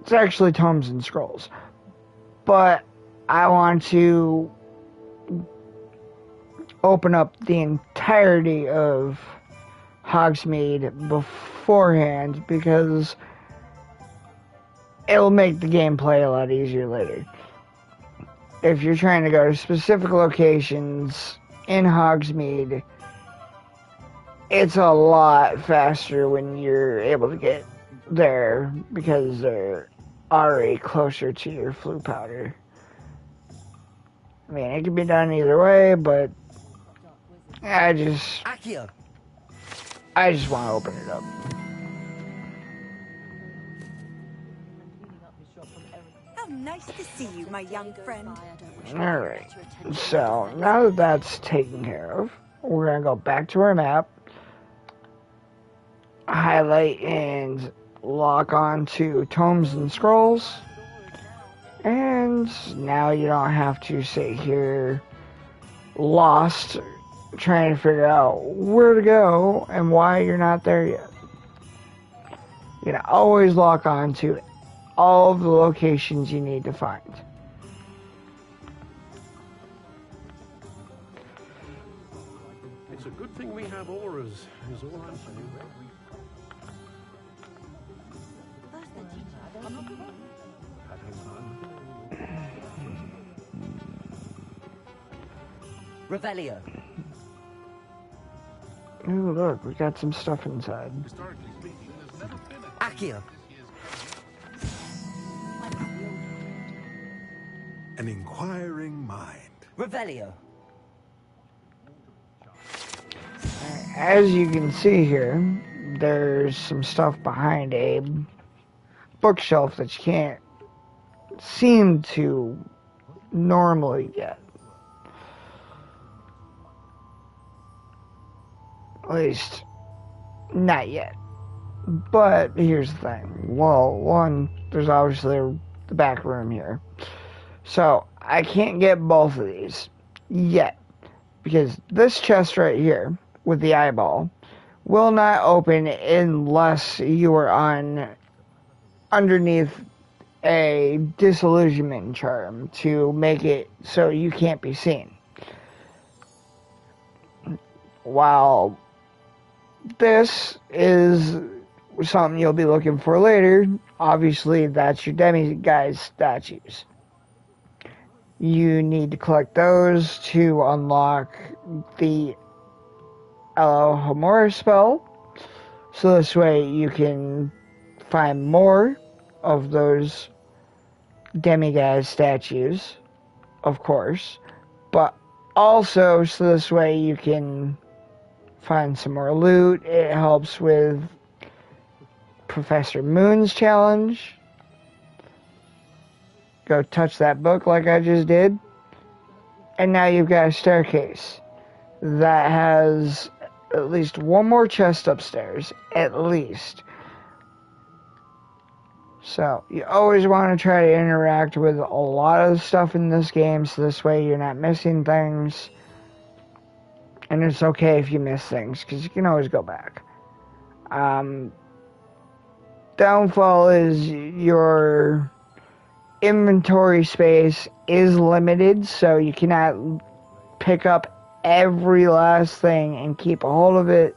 it's actually Tomes and Scrolls. But I want to open up the entirety of Hogsmeade beforehand because it'll make the gameplay a lot easier later. If you're trying to go to specific locations in Hogsmeade, it's a lot faster when you're able to get there because they're already closer to your flue powder. I mean, it can be done either way, but I just want to open it up. Nice to see you, my young friend. Alright, so now that that's taken care of, we're going to go back to our map, highlight and lock on to Tomes and Scrolls, and now you don't have to sit here lost trying to figure out where to go and why you're not there yet. You can always lock on to all of the locations you need to find. It's a good thing we have auras, is all I'm saying. Revelio. Ooh, look, we got some stuff inside. Accio. An inquiring mind. Revelio. As you can see here, there's some stuff behind a bookshelf that you can't seem to normally get. At least, not yet. But here's the thing. Well, one, there's obviously the back room here. So, I can't get both of these yet. Because this chest right here, with the eyeball, will not open unless you are underneath a disillusionment charm to make it so you can't be seen. While this is something you'll be looking for later, obviously that's your demiguise statues. You need to collect those to unlock the Elohomora spell, so this way you can find more of those demiguise statues, of course, but also so this way you can find some more loot. It helps with Professor Moon's challenge. Go touch that book like I just did. And now you've got a staircase that has at least one more chest upstairs, at least. So, you always want to try to interact with a lot of the stuff in this game, so this way you're not missing things. And it's okay if you miss things, because you can always go back. Downfall is your inventory space is limited, so you cannot pick up every last thing and keep a hold of it.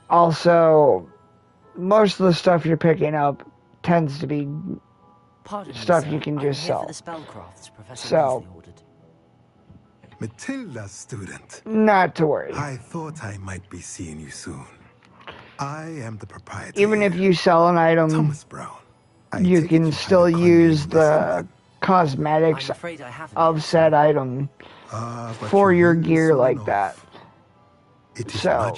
Also, most of the stuff you're picking up tends to be stuff you can just sell. So, Matilda, student. Not to worry. I thought I might be seeing you soon. I am the proprietor. Even if you sell an item, Thomas Brown. You can still use the cosmetics of said item for your gear like that. So,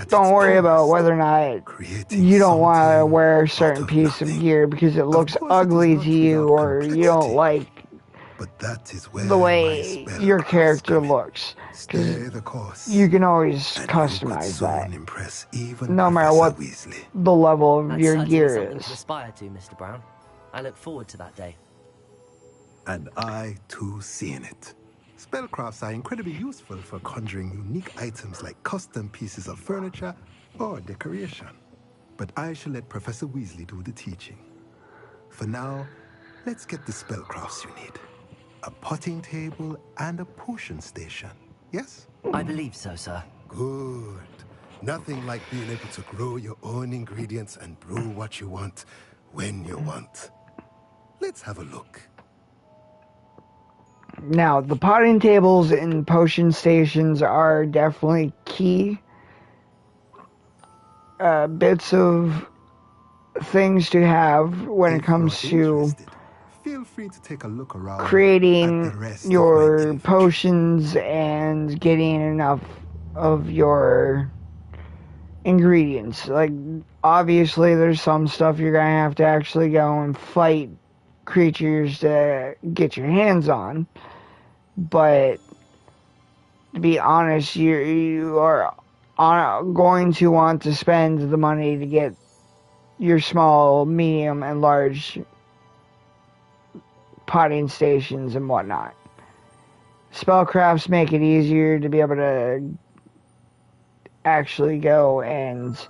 don't worry about whether or not you don't want to wear a certain piece of gear because it looks ugly to you or you don't like the way your character looks. Because you can always customize that, no matter what the level of your gear is. Aspire to, Mr. Brown. I look forward to that day. And I, too, seeing it. Spellcrafts are incredibly useful for conjuring unique items like custom pieces of furniture or decoration. But I shall let Professor Weasley do the teaching. For now, let's get the spellcrafts you need. A potting table and a potion station, yes? I believe so, sir. Good. Nothing like being able to grow your own ingredients and brew what you want when you want. Let's have a look. Now, the potting tables and potion stations are definitely key bits of things to have when it comes to feel free to take a look around creating your potions and getting enough of your ingredients. Like, obviously, there's some stuff you're going to have to actually go and fight creatures to get your hands on. But, to be honest, you are going to want to spend the money to get your small, medium, and large potting stations and whatnot. Spellcrafts make it easier to be able to actually go and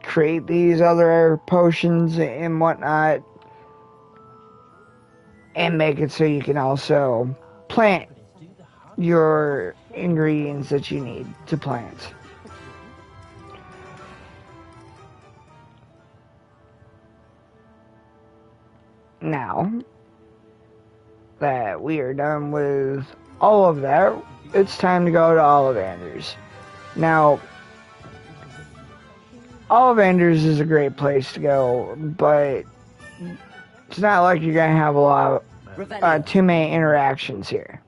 create these other potions and whatnot, and make it so you can also plant your ingredients that you need to plant. Now that we are done with all of that, it's time to go to Ollivander's. Now, Ollivander's is a great place to go, but it's not like you're going to have a lot of too many interactions here.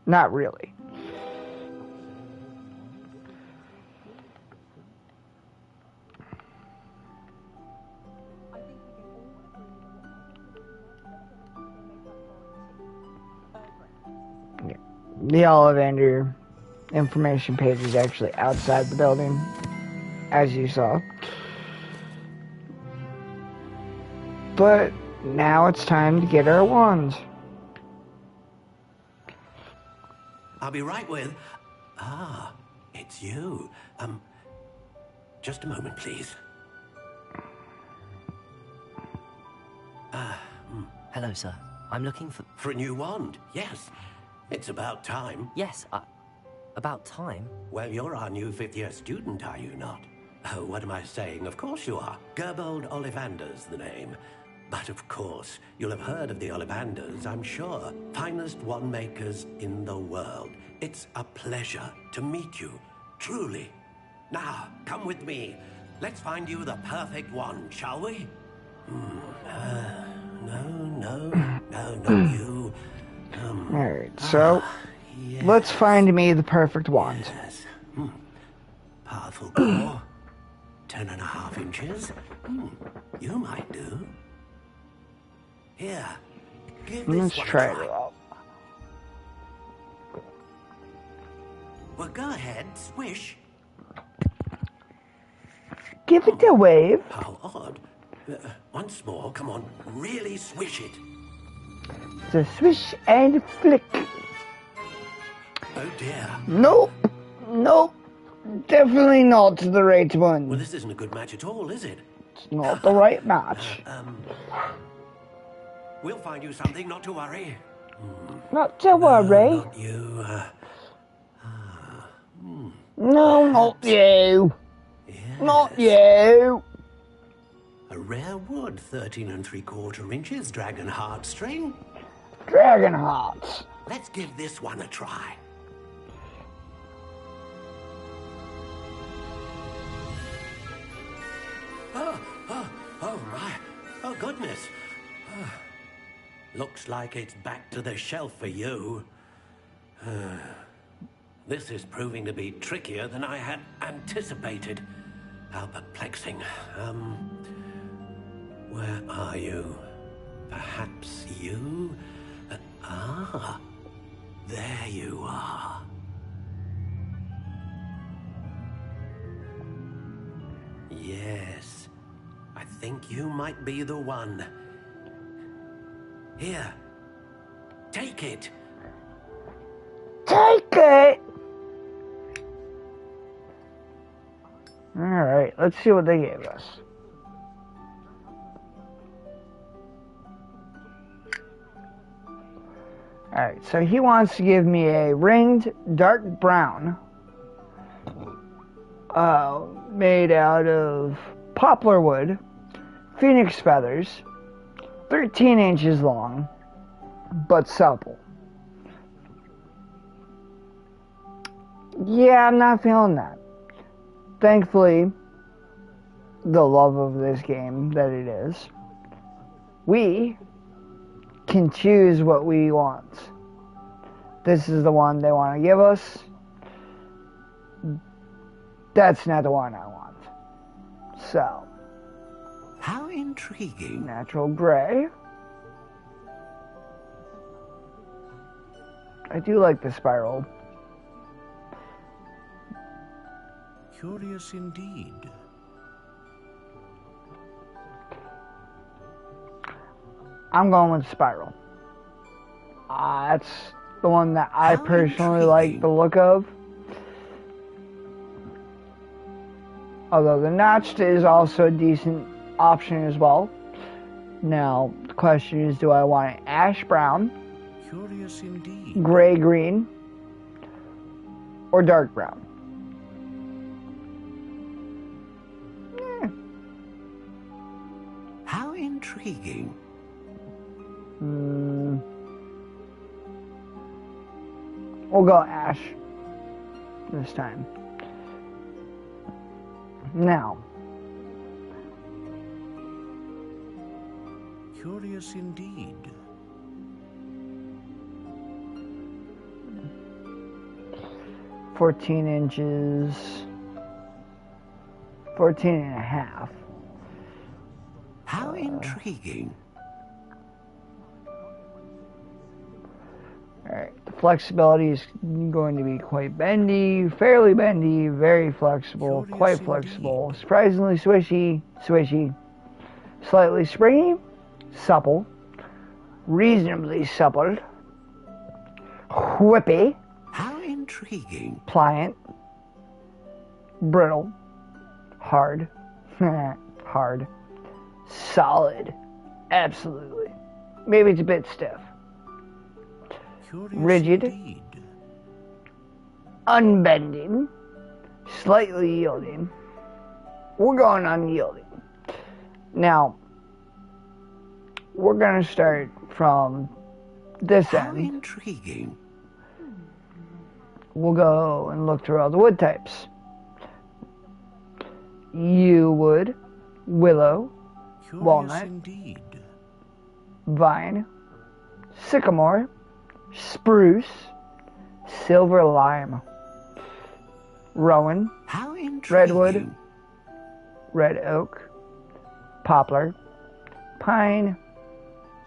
Not really. The Ollivander information page is actually outside the building, as you saw. But now it's time to get our wands. I'll be right with... Ah, it's you. Just a moment, please. Hello, sir. I'm looking for... For a new wand, yes. It's about time. Yes, about time? Well, you're our new fifth-year student, are you not? Oh, what am I saying? Of course you are. Gerbold Ollivander's the name. But of course, you'll have heard of the Ollivanders, I'm sure. Finest wand makers in the world. It's a pleasure to meet you, truly. Now, come with me. Let's find you the perfect wand, shall we? No, not you. Alright, so yes. Let's find me the perfect wand. Yes. Powerful core. 10.5 inches. You might do. Here, give this Let's one try a it out. Well, go ahead, swish. Give it a wave. How odd. Once more, come on, really swish it. It's a swish and flick. Oh dear. Nope. Definitely not the right one. Well, this isn't a good match at all, is it? It's not the right match. We'll find you something, not to worry. Not to worry. Not you. No, not you. Yes. Not you. A rare wood, 13 3/4 inches, dragon heartstring. Dragon hearts. Let's give this one a try. Oh my. Oh, goodness. Looks like it's back to the shelf for you. This is proving to be trickier than I had anticipated. How perplexing. Where are you? Perhaps you? There you are. Yes, I think you might be the one. Here, take it. Take it. Alright, let's see what they gave us. Alright, so he wants to give me a ringed dark brown made out of poplar wood, phoenix feathers, 13 inches long, but supple. Yeah, I'm not feeling that. Thankfully, the love of this game that it is, we can choose what we want. This is the one they want to give us. That's not the one I want. So. How intriguing. Natural gray. I do like the spiral. Curious indeed. I'm going with spiral. That's the one that I personally like the look of. Although the notched is also a decent option as well. Now, the question is, do I want it ash brown, Curious indeed. gray green, or dark brown? How intriguing. We'll go ash this time. Now, Curious indeed. $14 inches, 14 and a half. How intriguing. Alright, the flexibility is going to be quite bendy, fairly bendy, very flexible, quite flexible, surprisingly swishy, slightly springy, supple, reasonably supple, whippy, how intriguing, pliant, brittle, hard, hard, solid, absolutely. Maybe it's a bit stiff. Rigid, unbending, slightly yielding. We're going unyielding. Now, we're going to start from this end. How intriguing. We'll go and look through all the wood types. Yew wood, willow, walnut, indeed. vine, sycamore, spruce, silver lime, rowan, redwood, red oak, poplar, pine,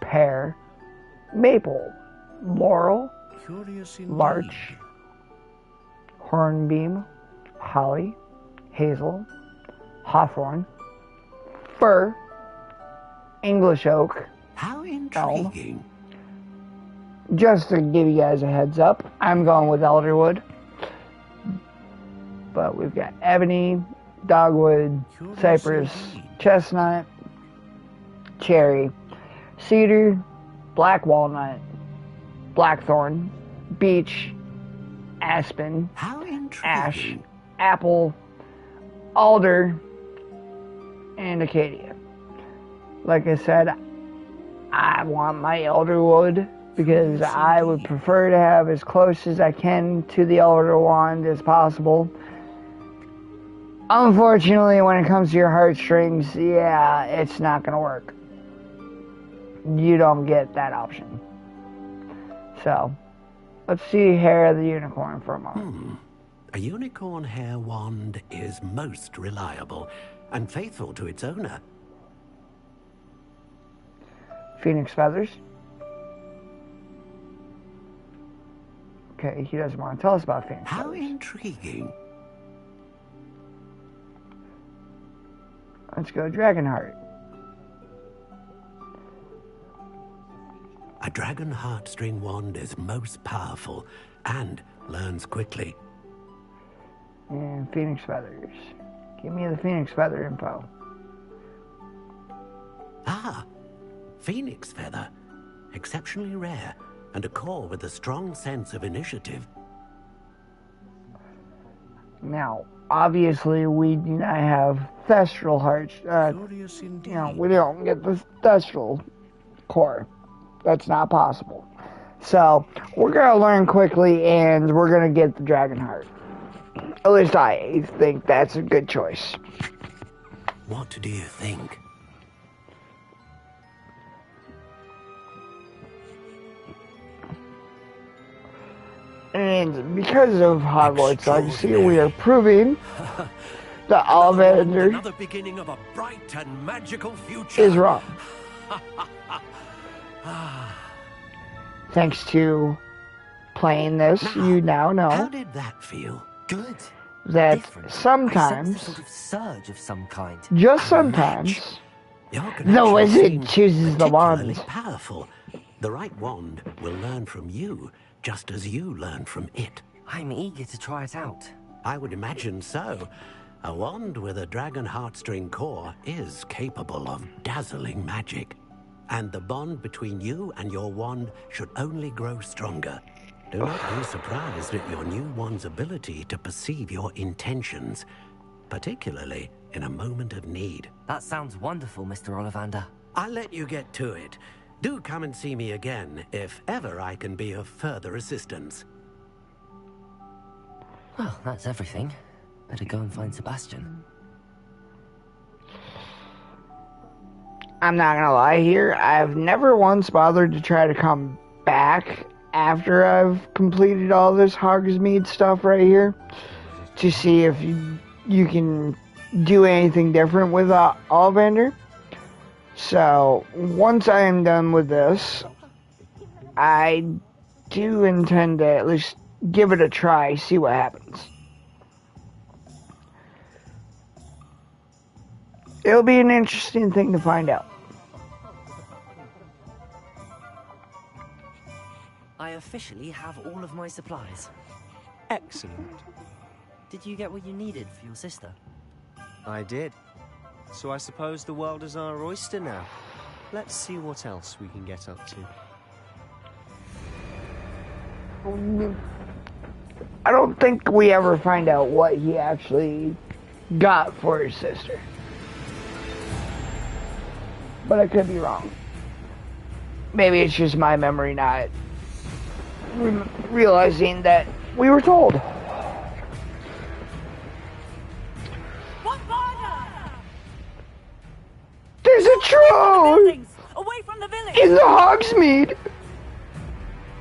pear, maple, laurel, larch, hornbeam, holly, hazel, hawthorn, fir, English oak, elm. Just to give you guys a heads up, I'm going with elderwood. But we've got ebony, dogwood, cypress, chestnut, cherry, cedar, black walnut, blackthorn, beech, aspen, ash, apple, alder, and acacia. Like I said, I want my elderwood because I would prefer to have as close as I can to the elder wand as possible. Unfortunately, when it comes to your heartstrings, yeah, it's not going to work. You don't get that option. So, let's see Hair of the Unicorn for a moment. A unicorn hair wand is most reliable and faithful to its owner. Phoenix feathers. Okay, he doesn't want to tell us about Phoenix feathers. How intriguing. Let's go Dragonheart. A dragon heartstring wand is most powerful and learns quickly. And Phoenix feathers. Give me the Phoenix feather info. Ah, Phoenix feather. Exceptionally rare, and a core with a strong sense of initiative. Now, obviously, we do not have thestral hearts. You know, we don't get the thestral core. That's not possible. So, we're going to learn quickly, and we're going to get the Dragonheart. At least I think that's a good choice. What do you think? And because of Hogwarts Legacy, we are proving that Ollivander Another beginning of a bright and magical future. is wrong. Thanks to playing this, you now know. How did that feel? Good. That Different. sometimes, I sensed a sort of surge of some kind. just sometimes, Your the connection wizard seemed chooses the particularly wand. powerful. The right wand will learn from you, just as you learn from it. I'm eager to try it out. I would imagine so. A wand with a dragon heartstring core is capable of dazzling magic. And the bond between you and your wand should only grow stronger. Do not be surprised at your new wand's ability to perceive your intentions, particularly in a moment of need. That sounds wonderful, Mr. Ollivander. I'll let you get to it. Do come and see me again if ever I can be of further assistance. Well, that's everything. Better go and find Sebastian. I'm not gonna lie here, I've never once bothered to try to come back after I've completed all this Hogsmeade stuff right here to see if you can do anything different with Ollivander. So, once I am done with this, I do intend to at least give it a try, see what happens. It'll be an interesting thing to find out. I officially have all of my supplies. Excellent. Did you get what you needed for your sister? I did. So I suppose the world is our oyster now. Let's see what else we can get up to. I don't think we ever find out what he actually got for his sister. But I could be wrong. Maybe it's just my memory not realizing that we were told. There's a troll Away from the village! in the Hogsmeade.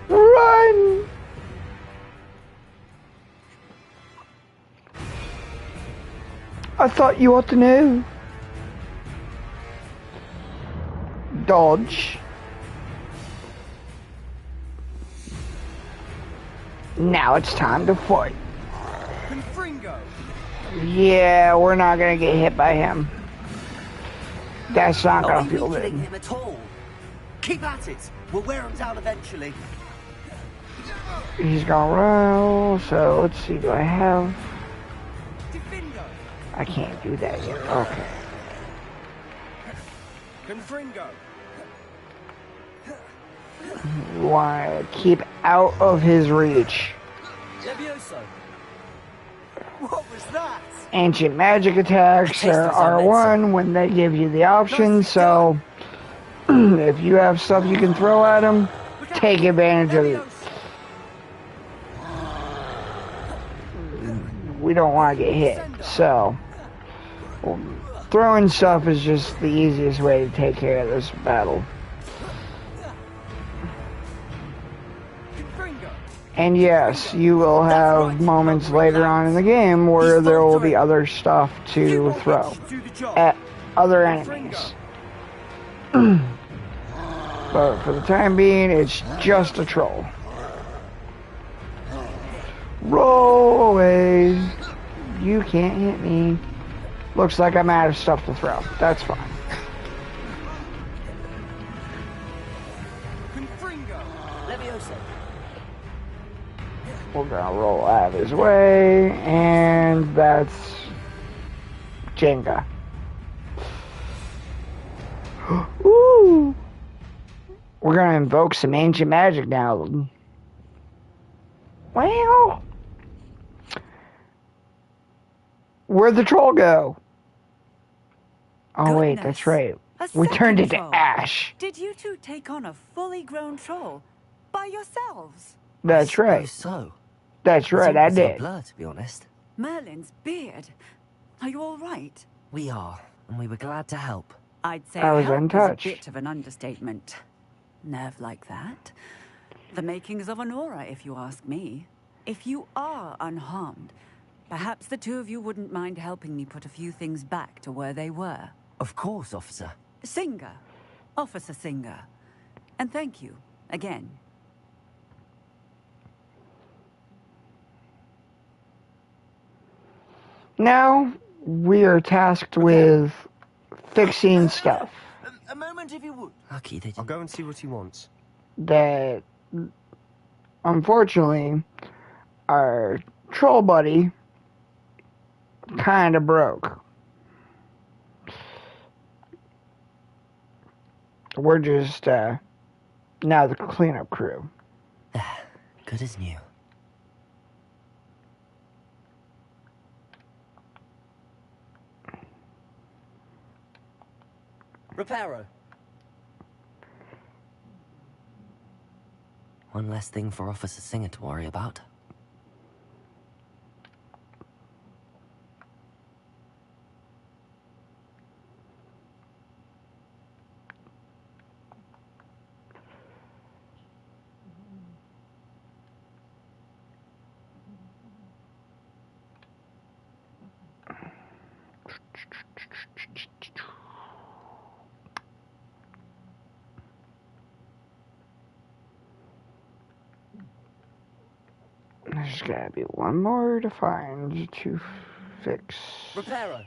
Run! I thought you ought to know. Dodge. Now it's time to fight. Confringo. Yeah, we're not gonna get hit by him. That's not gonna feel good. Him at all. Keep at it. We'll wear him down eventually. He's gonna roll, so let's see, do I have... I can't do that yet, okay. Confringo. You wanna keep out of his reach. Levioso. What was that? Ancient magic attacks are R1 when they give you the option, so if you have stuff you can throw at him, take advantage of it. We don't want to get hit, so throwing stuff is just the easiest way to take care of this battle. And yes, you will have moments later on in the game where there will be other stuff to throw at other enemies. But for the time being, it's just a troll. Roll away. You can't hit me. Looks like I'm out of stuff to throw. That's fine. We're gonna roll out of his way, and that's Jenga. Ooh! We're gonna invoke some ancient magic now. Well, where'd the troll go? Oh wait, that's right. We turned it to ash. Did you two take on a fully grown troll by yourselves? That's right. So. That's right, I did. A blur, to be honest. Merlin's beard. Are you all right? We are, and we were glad to help. I'd say I was help untouched. is a bit of an understatement. Nerve like that. The makings of an aura, if you ask me. if you are unharmed, perhaps the two of you wouldn't mind helping me put a few things back to where they were. Of course, officer. Singer. Officer Singer. And thank you, again. Now, we are tasked with fixing stuff A moment, if you would. Lucky they I'll didn't. go and see what he wants. that, unfortunately, our troll buddy kind of broke. We're just, now the cleanup crew. Good as new. Reparo. One less thing for Officer Singer to worry about. There's gotta be one more to find to fix. Reparo.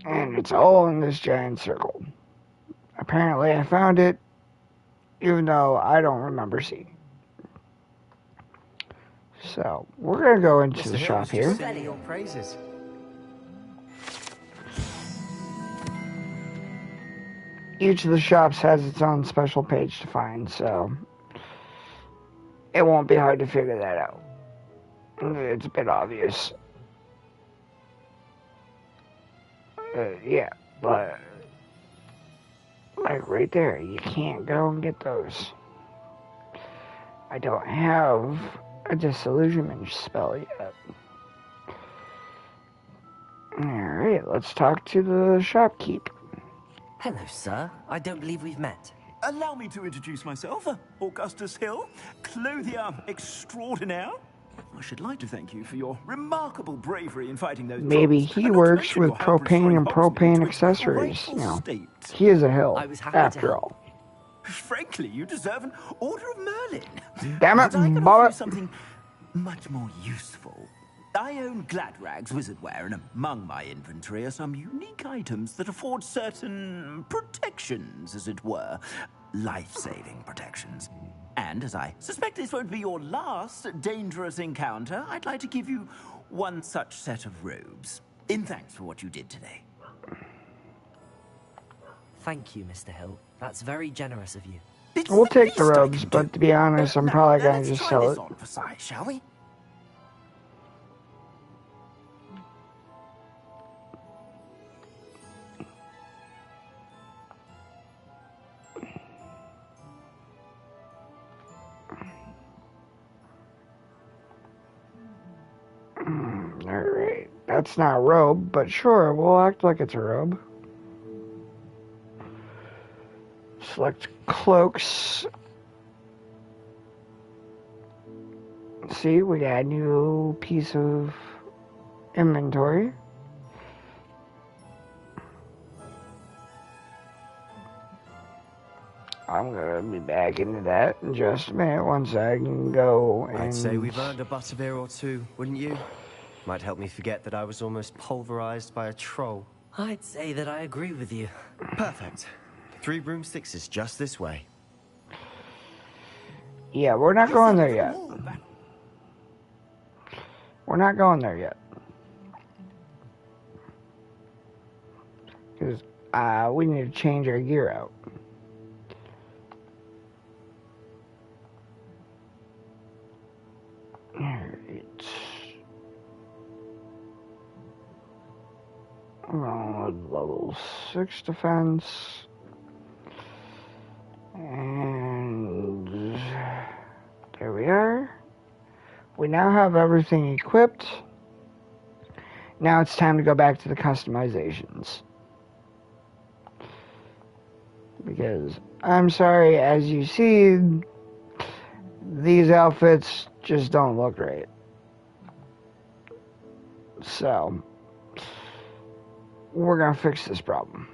And it's all in this giant circle. Apparently I found it, even though I don't remember seeing it. So, we're gonna go into the shop here. Singing your praises. Each of the shops has its own special page to find, so it won't be hard to figure that out. It's a bit obvious. Yeah, but like right there, you can't go and get those. I don't have a disillusionment spell yet. Alright, let's talk to the shopkeep. Hello, sir. I don't believe we've met. Allow me to introduce myself, Augustus Hill, clothier extraordinaire. I should like to thank you for your remarkable bravery in fighting those Maybe trolls, he and not to works mention with your help propane restoring and Hogsmeade propane to its accessories. rightful You know, state. he is a hill, I was happy to after help. all. Frankly, you deserve an Order of Merlin. Damn it, But I can Bob. offer you something much more useful. I own Gladrag's wizardware, and among my inventory are some unique items that afford certain protections, as it were. Life-saving protections. And as I suspect this won't be your last dangerous encounter, I'd like to give you one such set of robes, in thanks for what you did today. Thank you, Mr. Hill. That's very generous of you. It's We'll the take the least I robes, can but do. to be honest, I'm Now, probably gonna let's just try sell this it. on for size, shall we? Alright, that's not a robe, but sure, we'll act like it's a robe. Select cloaks. See, we got a new piece of inventory. I'm gonna be back into that in just a minute once I can go and... I'd say we've earned a butterbeer or two, wouldn't you? Might help me forget that I was almost pulverized by a troll. I'd say that I agree with you. Perfect. 3 broomsticks is just this way. Yeah, we're not going there yet. We're not going there yet. Because we need to change our gear out. Alright. Level 6 defense. And there we are. We now have everything equipped. Now it's time to go back to the customizations. Because, I'm sorry, as you see, these outfits just don't look right. So, we're gonna fix this problem.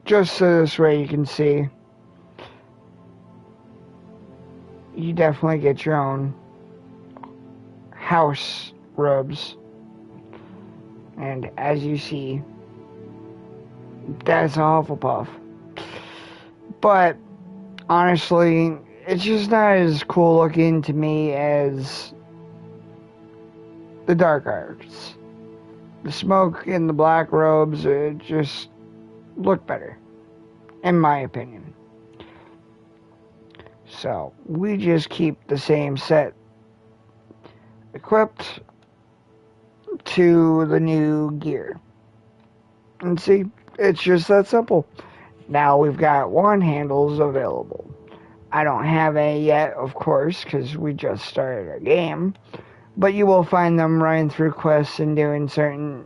Just so this way you can see, you definitely get your own house robes. And as you see, that's a Hufflepuff. But honestly, it's just not as cool looking to me as the dark arts. The smoke and the black robes just look better, in my opinion. So, we just keep the same set equipped to the new gear. And see, it's just that simple. Now we've got wand handles available. I don't have any yet, of course, because we just started our game. But you will find them running through quests and doing certain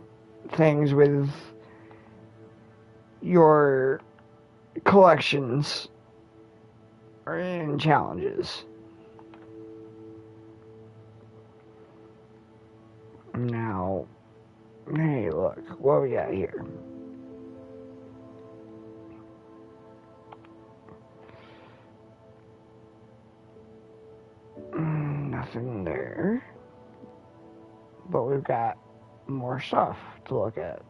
things with your collections or in challenges. Now, hey, look, what we got here? Nothing there. But we've got more stuff to look at.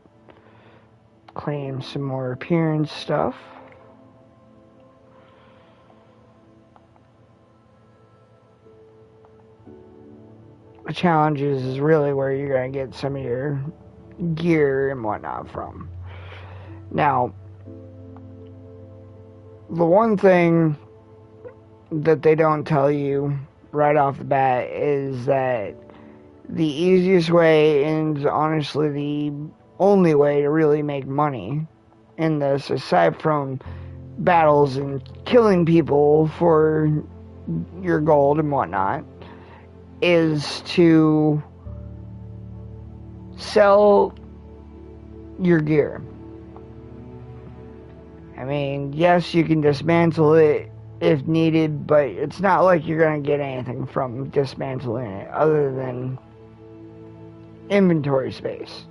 Claim some more appearance stuff. The challenges is really where you're going to get some of your gear and whatnot from. Now, the one thing that they don't tell you right off the bat is that the easiest way, and honestly the only way to really make money in this, aside from battles and killing people for your gold and whatnot, is to sell your gear. I mean, yes, you can dismantle it if needed, but it's not like you're going to get anything from dismantling it other than inventory space.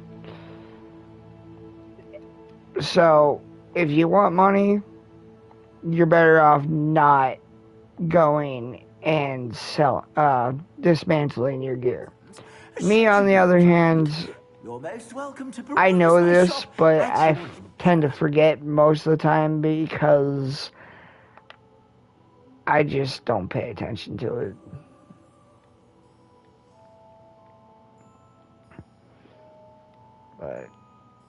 So, if you want money, you're better off not going and dismantling your gear. Me, on the other hand, I know this, but I tend to forget most of the time because I just don't pay attention to it. But,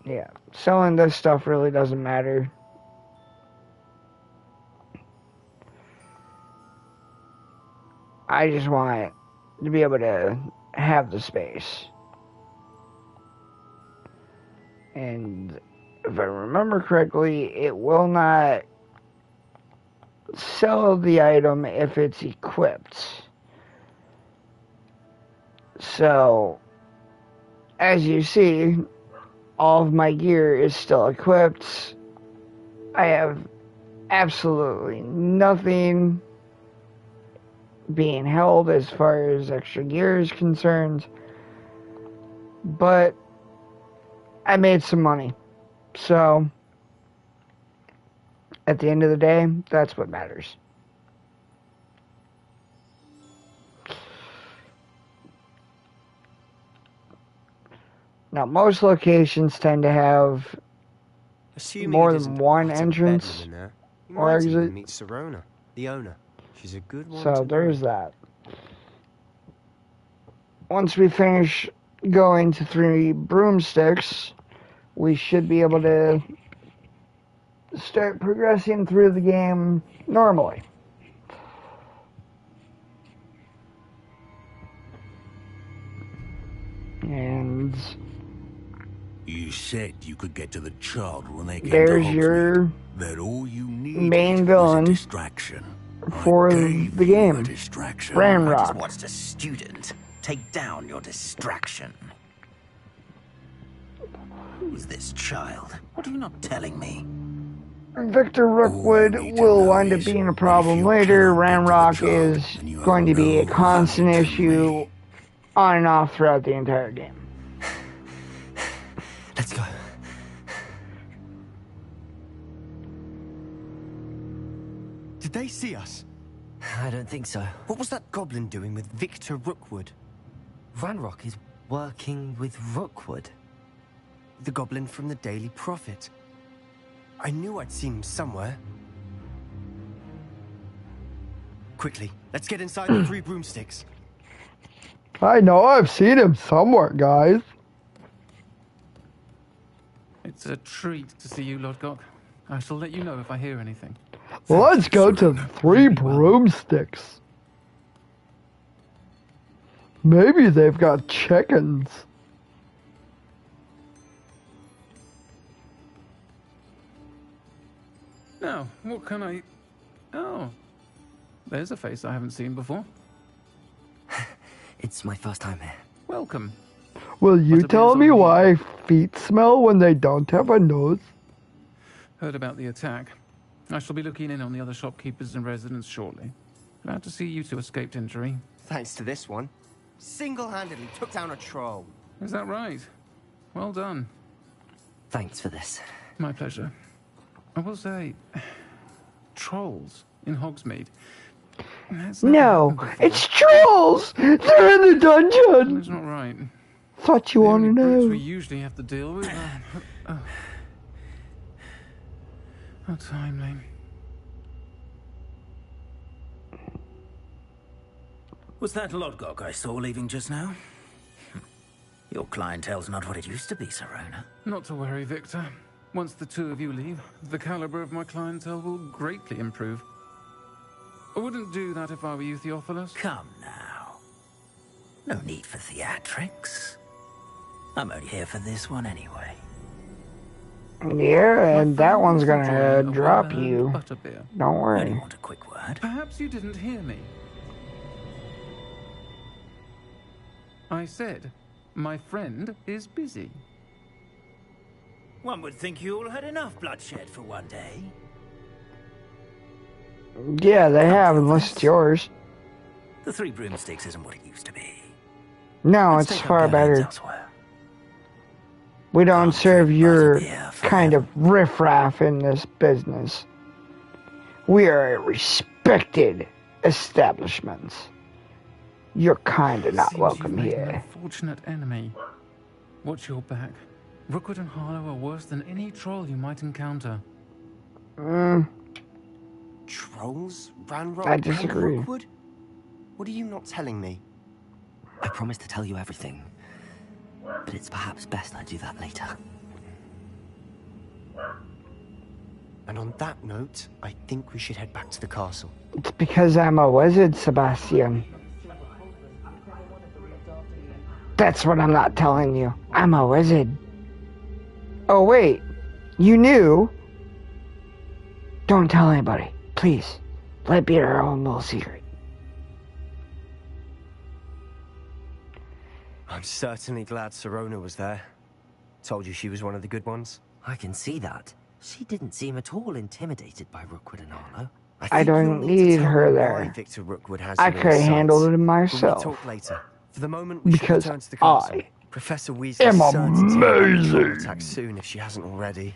yeah, selling this stuff really doesn't matter. I just want to be able to have the space. And if I remember correctly, it will not sell the item if it's equipped. So, as you see, all of my gear is still equipped. I have absolutely nothing being held as far as extra gear is concerned. But I made some money. So, at the end of the day, that's what matters. Now, most locations tend to have more than one entrance or exit. Meet Serona, the owner. She's a good one. So there's that. Once we finish going to 3 broomsticks, we should be able to start progressing through the game normally. And you said you could get to the child when they came there's to your that all you main villain for the game, Ramrock. What's a student? Take down your distraction. Who's this child? What are you not telling me? Victor Rookwood will wind up being a problem later. Ranrock is going to be a constant issue on and off throughout the entire game. Let's go. Did they see us? I don't think so. What was that goblin doing with Victor Rookwood? Ranrock is working with Rookwood. The goblin from the Daily Prophet. I knew I'd seen him somewhere. Quickly, let's get inside the 3 broomsticks. I know I've seen him somewhere, guys. It's a treat to see you, Lodgok. I shall let you know if I hear anything. Let's go to 3 broomsticks. Maybe they've got chickens. Now, what can I... Oh, there's a face I haven't seen before. It's my first time here. Welcome. Will you tell me why feet smell when they don't have a nose? Heard about the attack. I shall be looking in on the other shopkeepers and residents shortly. Glad to see you two escaped injury. Thanks to this one. Single-handedly took down a troll. Is that right? Well done. Thanks for this. My pleasure. I will say, trolls in Hogsmeade. No, it's trolls! They're in the dungeon! That's not right. Thought you want to know. We usually have to deal with. How timely. Was that Lodgok I saw leaving just now? Your clientele's not what it used to be, Serona. Not to worry, Victor. Once the 2 of you leave, the caliber of my clientele will greatly improve. I wouldn't do that if I were you, Theophilus. Come now. No need for theatrics. I'm only here for this one anyway. Yeah, and that one's gonna drop you. Don't worry. I want a quick word. Perhaps you didn't hear me. I said, my friend is busy. One would think you all had enough bloodshed for one day. Yeah, they have, unless it's yours. The 3 broomsticks isn't what it used to be. No, it's far better. We don't serve your kind of riffraff in this business. We are a respected establishment. You're kinda not welcome here. An unfortunate enemy. Watch your back. Rookwood and Harlow are worse than any troll you might encounter. Trolls? Ranrock? I disagree. Rookwood? What are you not telling me? I promised to tell you everything, but it's perhaps best I do that later. And on that note, I think we should head back to the castle. It's because I'm a wizard, Sebastian. That's what I'm not telling you. I'm a wizard. Oh, wait. You knew? Don't tell anybody. Please. Let it be our own little secret. I'm certainly glad Serona was there. Told you she was one of the good ones. I can see that. She didn't seem at all intimidated by Rookwood and Harlow. I don't need her there. Victor Rookwood has I could have handled it myself. We'll talk later. For the moment, we should Because return to the castle. Professor Weasley am amazing. amazing. Soon if she hasn't already.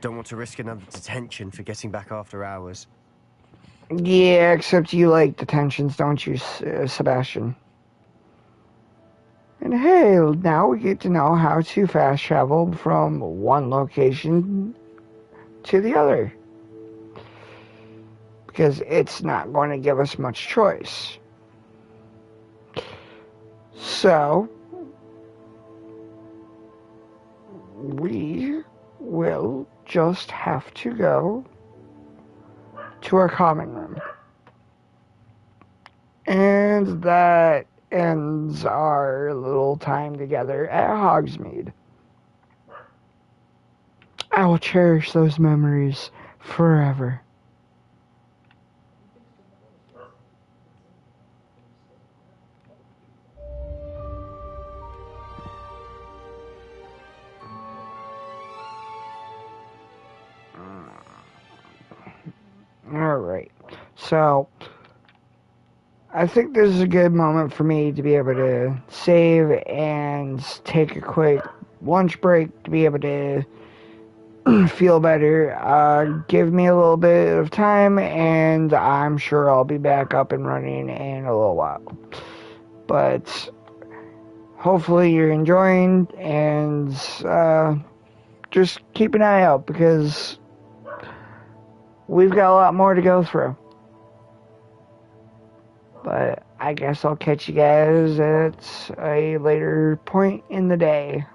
Don't want to risk another detention for getting back after hours. Yeah, except you like detentions, don't you, Sebastian? And hey, now we get to know how to fast travel from one location to the other. Because it's not going to give us much choice. So, we will just have to go to our common room. And that ends our little time together at Hogsmeade. I will cherish those memories forever. Alright. So, I think this is a good moment for me to be able to save and take a quick lunch break to be able to feel better. Give me a little bit of time, and I'm sure I'll be back up and running in a little while. But hopefully you're enjoying, and just keep an eye out because we've got a lot more to go through. But I guess I'll catch you guys at a later point in the day.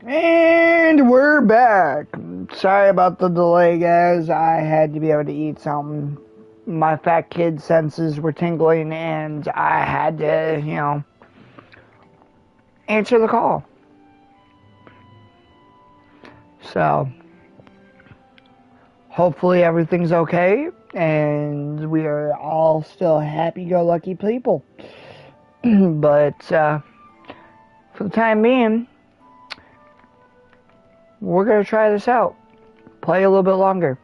And we're back. Sorry about the delay, guys. I had to be able to eat something. My fat kid senses were tingling, and I had to, answer the call. So, hopefully everything's okay, and we are all still happy-go-lucky people. But, for the time being, we're going to try this out. Play a little bit longer.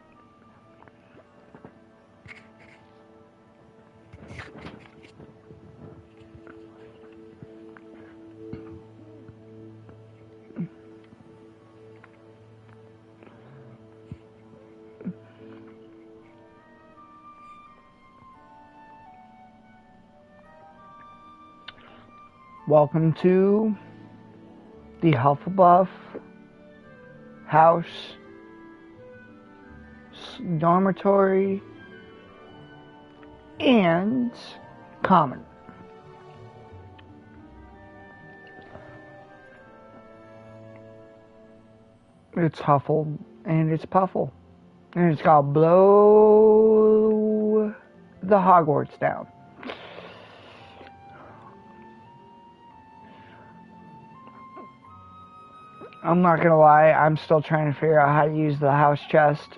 Welcome to the Hufflepuff House Dormitory and Common. It's Huffle and it's Puffle. And it's called Blow the Hogwarts Down. I'm not gonna lie, I'm still trying to figure out how to use the house chest.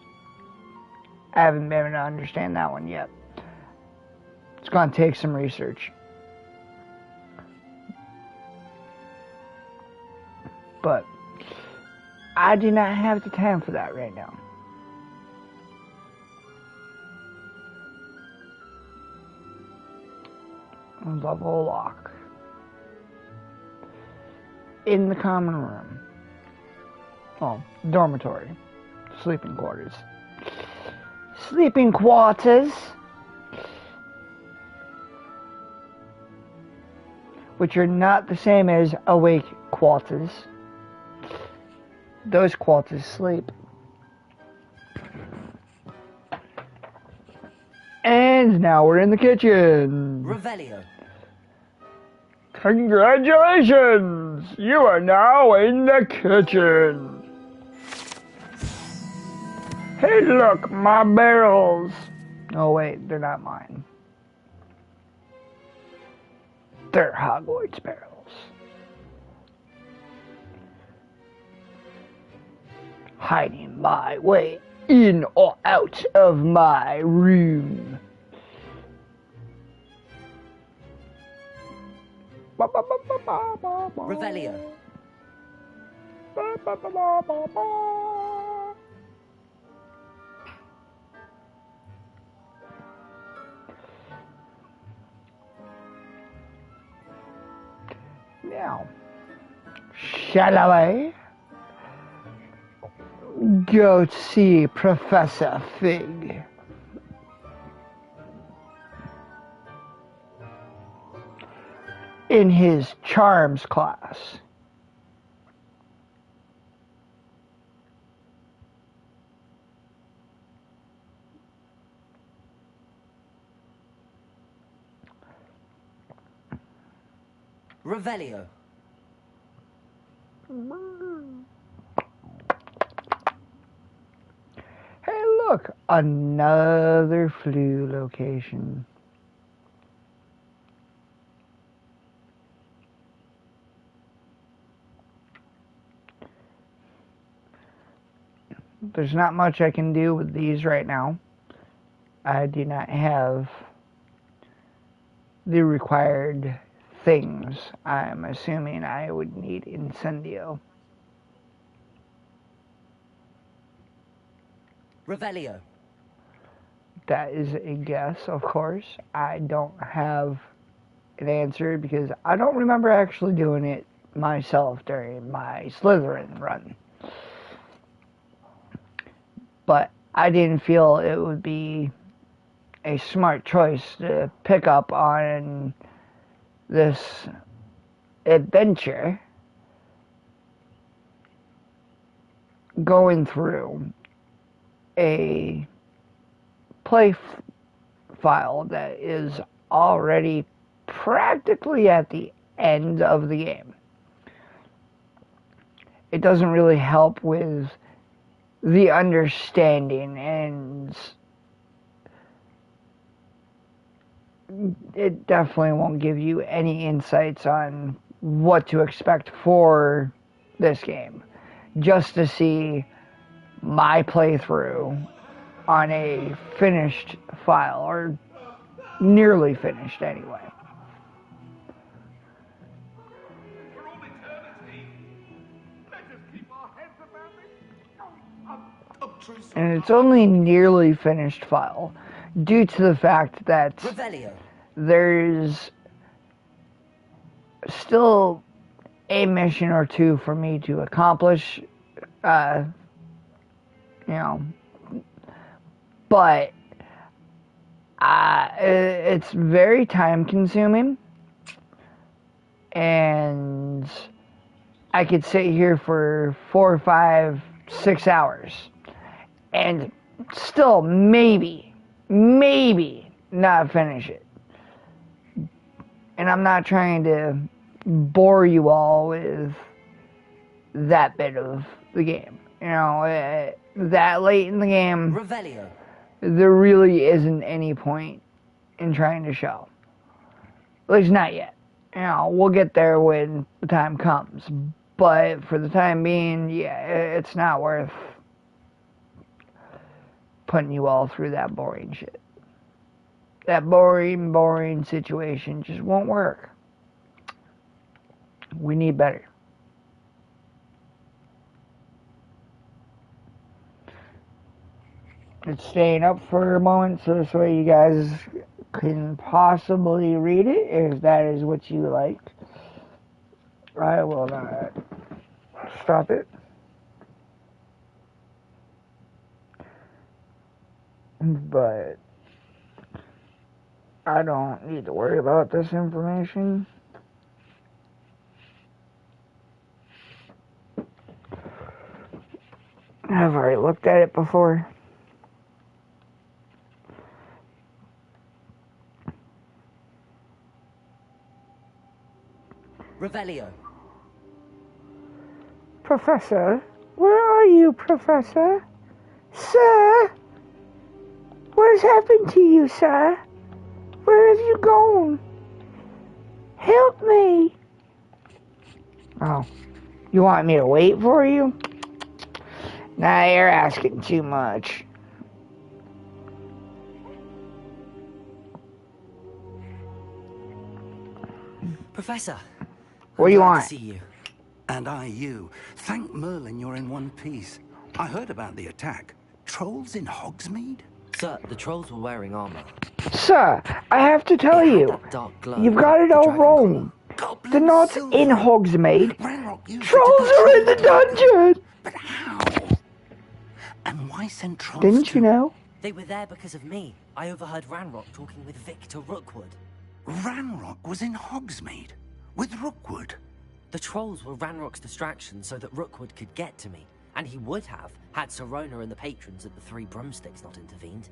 I haven't been able to understand that one yet. It's gonna take some research. But I do not have the time for that right now. Level lock. In the common room. Oh, dormitory. Sleeping quarters. Sleeping quarters. Which are not the same as awake quarters. Those quarters sleep. And now we're in the kitchen. Revelio. Congratulations! You are now in the kitchen. Hey, look, my barrels. Oh, wait, they're not mine. They're Hogwarts barrels. Hiding my way in or out of my room. Revelio. Now, shall I go see Professor Fig? In his charms class. Revelio. Hey, look, another flu location. There's not much I can do with these right now. I do not have the required things. I'm assuming I would need Incendio. Revelio. That is a guess, of course. I don't have an answer because I don't remember actually doing it myself during my Slytherin run. But I didn't feel it would be a smart choice to pick up on this adventure going through a play file that is already practically at the end of the game. it doesn't really help with the understanding, and it definitely won't give you any insights on what to expect for this game. Just to see my playthrough on a finished file, or nearly finished anyway. And it's only nearly finished file due to the fact that there's still a mission or two for me to accomplish, you know, but it's very time consuming, and I could sit here for 4, 5, 6 hours and still maybe not finish it. And I'm not trying to bore you all with that bit of the game. You know, that late in the game, Revelio. There really isn't any point in trying to show. At least not yet. You know, we'll get there when the time comes. But for the time being, yeah, it's not worth putting you all through that boring shit. That boring situation just won't work. We need better. It's staying up for a moment so this way you guys can possibly read it if that is what you like. I will not stop it. But I don't need to worry about this information. I've already looked at it before. Revelio. Professor? Where are you, Professor? Sir? What has happened to you, sir? Where have you gone? Help me! Oh, you want me to wait for you? Nah, you're asking too much. Professor. What do you want? To see you. And I you. Thank Merlin you're in one piece. I heard about the attack. Trolls in Hogsmeade? Sir, the trolls were wearing armor. Sir, I have to tell you, you've got it all wrong. They're not in Hogsmeade. Trolls are in the dungeon! But how? And why send trolls Didn't you know? They were there because of me. I overheard Ranrock talking with Victor Rookwood. Ranrock was in Hogsmeade? With Rookwood? The trolls were Ranrock's distraction so that Rookwood could get to me. And he would have, had Sirona and the patrons at the Three Broomsticks not intervened.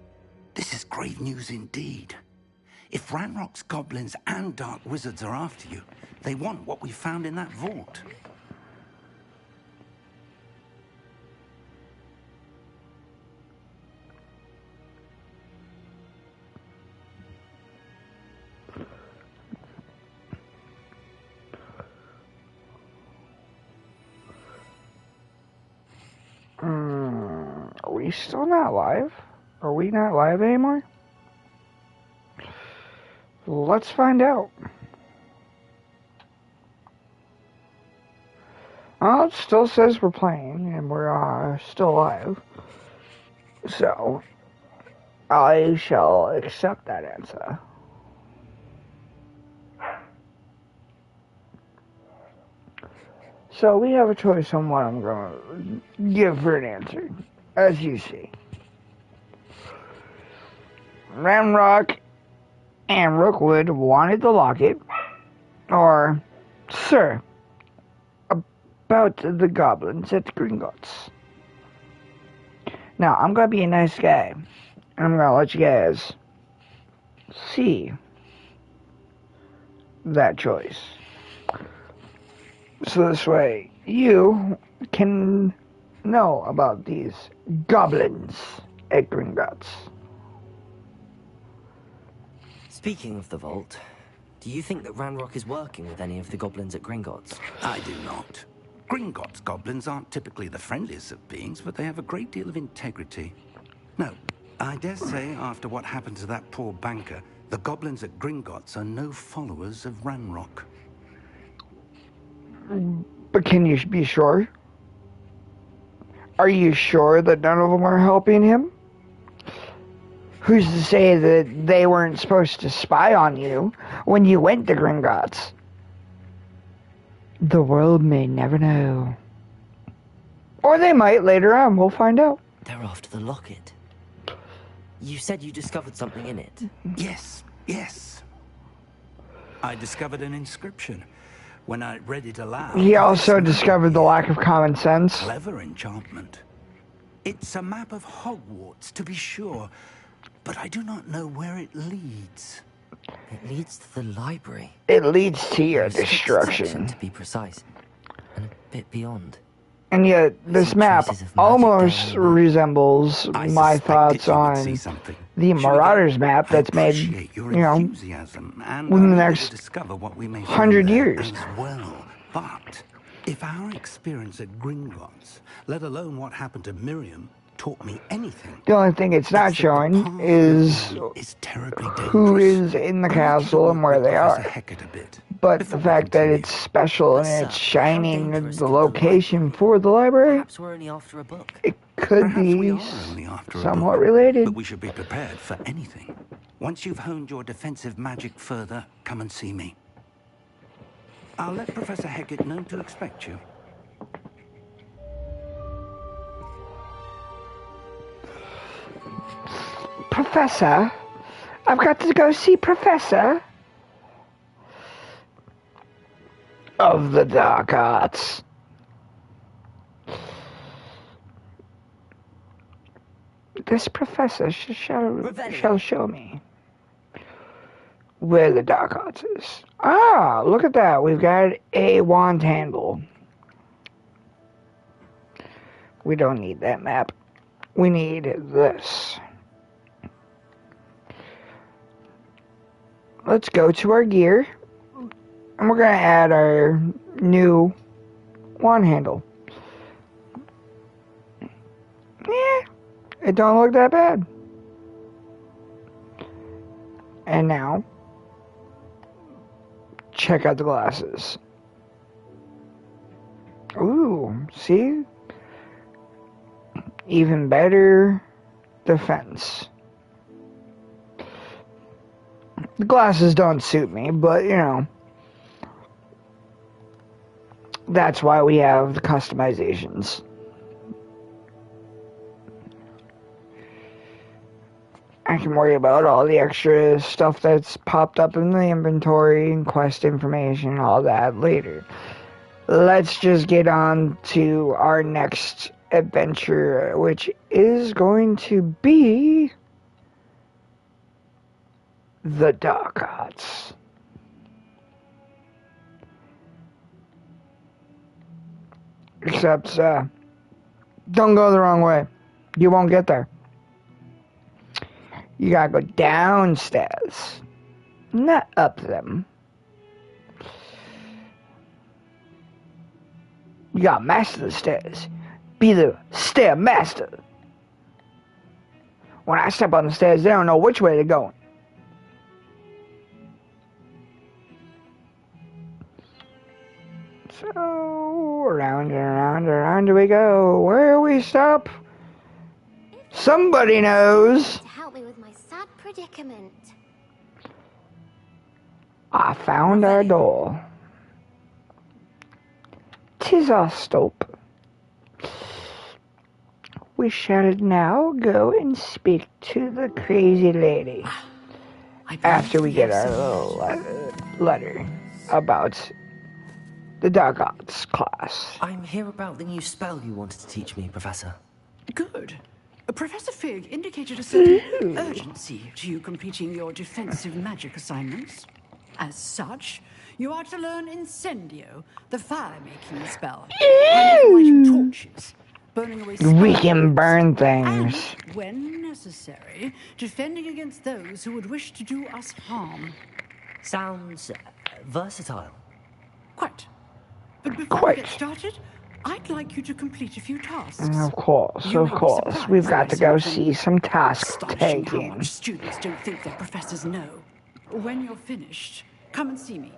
This is grave news indeed. If Ranrock's goblins and dark wizards are after you, they want what we found in that vault. Are we still not live? Are we not live anymore? Let's find out. Well, it still says we're playing and we're still live. So, I shall accept that answer. So we have a choice on what I'm going to give for an answer, as you see. Ranrock and Rookwood wanted the locket, or, sir, about the goblins at the Gringotts. Now, I'm going to be a nice guy, and I'm going to let you guys see that choice. So this way, you can know about these goblins at Gringotts. Speaking of the vault, do you think that Ranrock is working with any of the goblins at Gringotts? I do not. Gringotts goblins aren't typically the friendliest of beings, but they have a great deal of integrity. No, I dare say after what happened to that poor banker, the goblins at Gringotts are no followers of Ranrock. But can you be sure? Are you sure that none of them are helping him? Who's to say that they weren't supposed to spy on you when you went to Gringotts? The world may never know. Or they might later on, we'll find out. They're after the locket. You said you discovered something in it. Yes, yes. I discovered an inscription. When I read it aloud... He also discovered the lack of common sense. Clever enchantment. It's a map of Hogwarts, to be sure, but I do not know where it leads. It leads to the library. It leads to your destruction. To be precise, and a bit beyond. And yet, this map almost resembles my thoughts on the Marauders map that's made, you know, within the next 100 years. Well, but if our experience at Gringotts, let alone what happened to Miriam, taught me anything. The only thing it's not showing is who is in the castle and where they are. But the fact that it's special and it's shining the location for the library, Perhaps we're only after a book. it could be somewhat related. But we should be prepared for anything. Once you've honed your defensive magic further, come and see me. I'll let Professor Hecat know to expect you. Professor? I've got to go see Professor of the Dark Arts. This professor shall show me where the Dark Arts is. Ah, look at that. We've got a wand handle. We don't need that map. We need this. Let's go to our gear. And we're going to add our new wand handle. Yeah, it don't look that bad. And now, check out the glasses. Ooh, see? Even better defense. The glasses don't suit me, but, you know, that's why we have the customizations. I can worry about all the extra stuff that's popped up in the inventory and quest information, all that later. Let's just get on to our next adventure, which is going to be the Dark Arts. Except, don't go the wrong way. You won't get there. You gotta go downstairs, not up them. You gotta master the stairs. Be the stair master. When I step on the stairs, they don't know which way they're going. So, around and around and around we go. Where we stop? Somebody knows. To help me with my sad predicament. I found our door. 'Tis our stop. We shall now go and speak to the crazy lady. After we get our little letter about the Dark Arts class. I'm here about the new spell you wanted to teach me, Professor. Good. Professor Fig indicated a certain urgency to you completing your defensive magic assignments. As such, you are to learn Incendio, the fire-making spell, and lighting torches, burning away We can sparks, burn things. and, when necessary, defending against those who would wish to do us harm. Sounds versatile. Quite. But before we get started, I'd like you to complete a few tasks. Of course. We've got to go see some task Astonishing how taking. much students don't think their professors know. When you're finished, come and see me.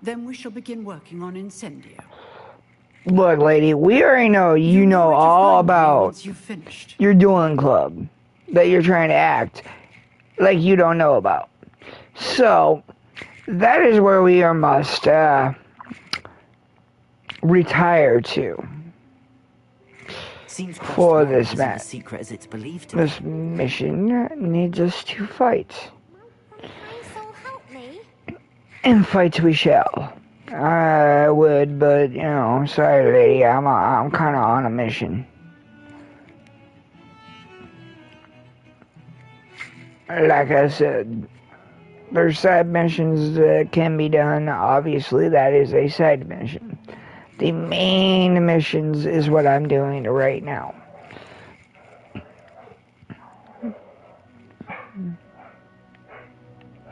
Then we shall begin working on Incendio. Look, lady, we already know you know all about your dueling club that you're trying to act like you don't know about. So, that is where we must retire to. Seems for this match. As secret as it's believed to this mission needs us to fight. And fight we shall. I would, but you know, sorry, lady, I'm kind of on a mission. Like I said, there's side missions that can be done. Obviously, that is a side mission. The main missions is what I'm doing right now.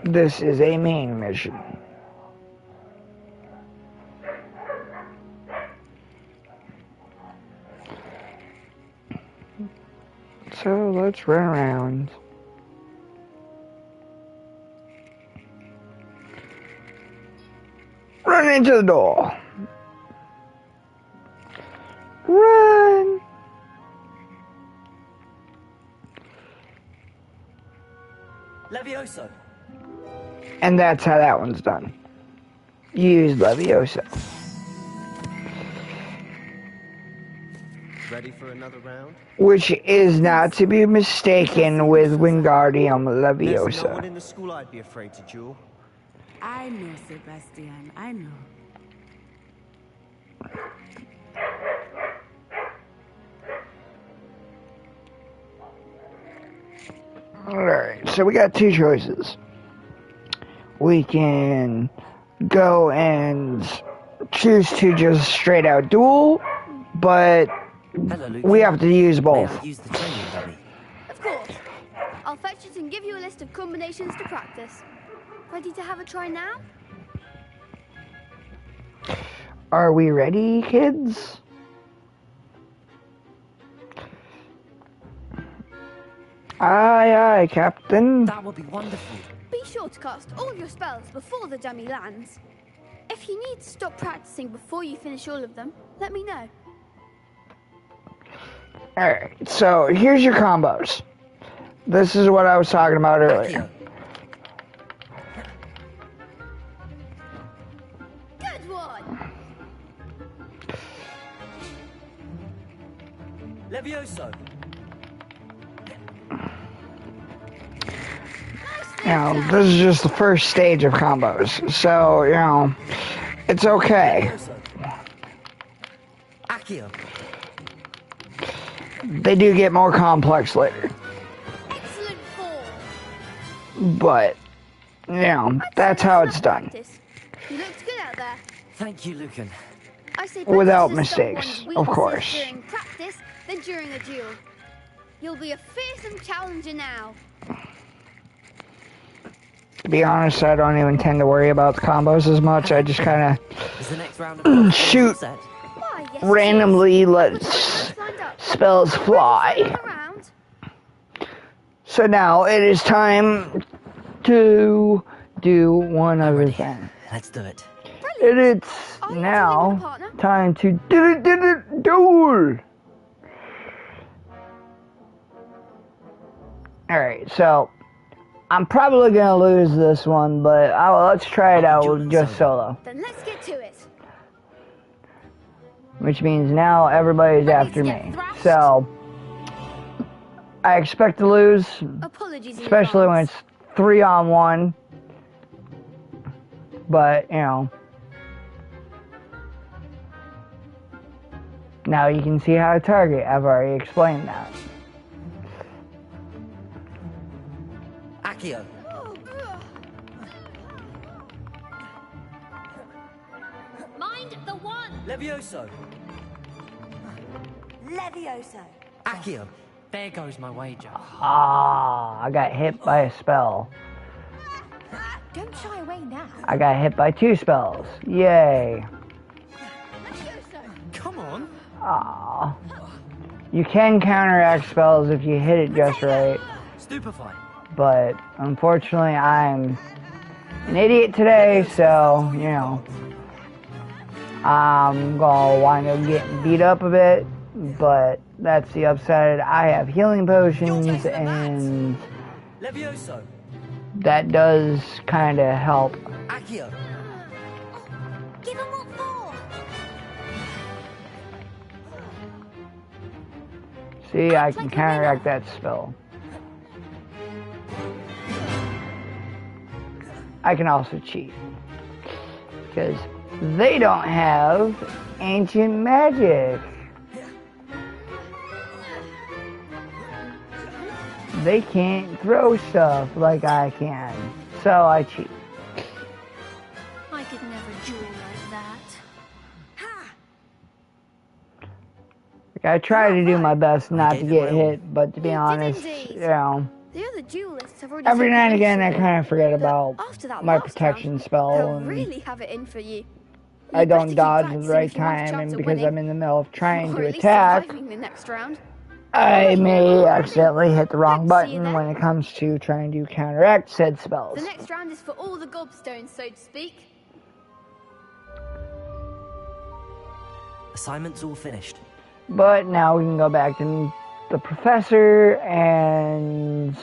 This is a main mission. So let's run around. Run into the door. Run. Levioso. And that's how that one's done. Use Levioso. Ready for another round? Which is not to be mistaken with Wingardium There's no one Leviosa. in the school I'd be afraid to duel. I know, Sebastian, I know. Alright, so we got two choices. We can go and choose to just straight out duel, but we have to use both. Use the training dummy. Of course. I'll fetch it and give you a list of combinations to practice. Ready to have a try now? Are we ready, kids? Aye, aye, Captain. That would be wonderful. Be sure to cast all your spells before the dummy lands. If you need to stop practicing before you finish all of them, let me know. Alright, so here's your combos. This is what I was talking about earlier. Good one! Levioso. You know, this is just the first stage of combos, so, you know, it's okay. Accio. They do get more complex later. Excellent form. But, you know, that's how it's done. Practice. You looked good out there. Thank you, Lucan. I say Without practice to stop mistakes, one's of weaknesses course. during practice than during a duel. You'll be a fearsome challenger now. To be honest, I don't even tend to worry about the combos as much. I just kind of shoot randomly, let spells fly. So now it is time to do one other thing. Let's do it. It's now time to duel. Alright, so I'm probably gonna lose this one, but let's try it out with just solo. Then let's get to it. Which means now everybody's after me. So I expect to lose, especially when it's 3-on-1. But, you know, now you can see how to target. I've already explained that. Accio. Find the one! Levioso! Levioso. Accio! There goes my wager. Ah, I got hit by a spell. Don't shy away now. I got hit by 2 spells. Yay. Come on. Ah. You can counteract spells if you hit it just right. Stupefy. But unfortunately, I'm an idiot today, so, you know, I'm gonna wind up getting beat up a bit, but that's the upside. I have healing potions, and Levioso. that does kind of help. Accio. Give him what for? See, I can counteract that spell. I can also cheat, because they don't have ancient magic. They can't throw stuff like I can, so I cheat. I could never duel like that. Like, I try to do my best not to get hit, but to be honest, you know, The other duelists have already every now and taken again I initiative, kind of forget but about after that my last protection round, spell, they'll and really have it in for you. I You'd better don't keep dodge at the practicing right if you want a time, chance and at because winning. I'm in the middle of trying Or to at least attack, surviving the next round. I may accidentally hit the wrong button when it comes to trying to counteract said spells. The next round is for all the gobstones, so to speak. Assignment's all finished. But now we can go back to the professor and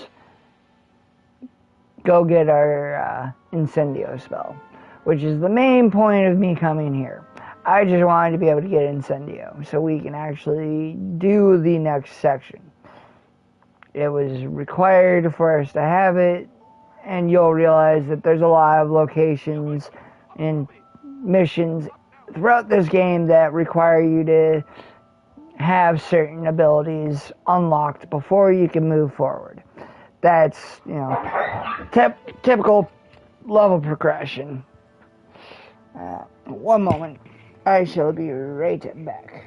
go get our Incendio spell, which is the main point of me coming here. I just wanted to be able to get Incendio so we can actually do the next section. It was required for us to have it, and you'll realize that there's a lot of locations and missions throughout this game that require you to have certain abilities unlocked before you can move forward. That's, you know, typical level progression. One moment. I shall be right back.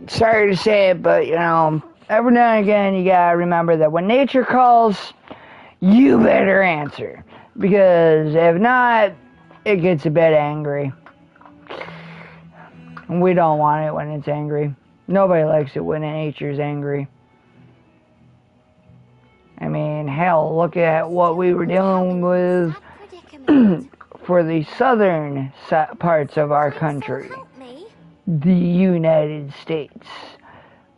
Sorry to say it, but, you know, every now and again you gotta remember that when nature calls, you better answer. Because if not, it gets a bit angry. And we don't want it when it's angry. Nobody likes it when nature's angry. I mean, hell, look at what we were dealing with for the southern parts of our country. The United States.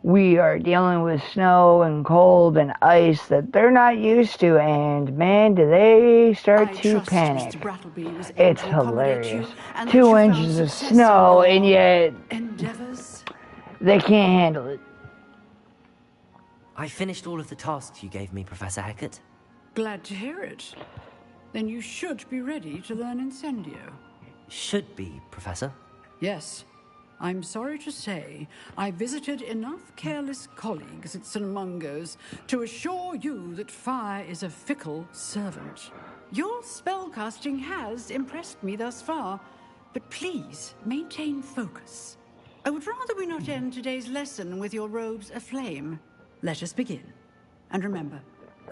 We are dealing with snow and cold and ice that they're not used to, and man, do they start to panic. It's hilarious. 2 inches of snow, and yet they can't handle it. I finished all of the tasks you gave me, Professor Hecat. Glad to hear it. Then you should be ready to learn Incendio. Should be, Professor. Yes. I'm sorry to say, I visited enough careless colleagues at St. Mungo's to assure you that fire is a fickle servant. Your spellcasting has impressed me thus far, but please maintain focus. I would rather we not end today's lesson with your robes aflame. Let us begin. And remember,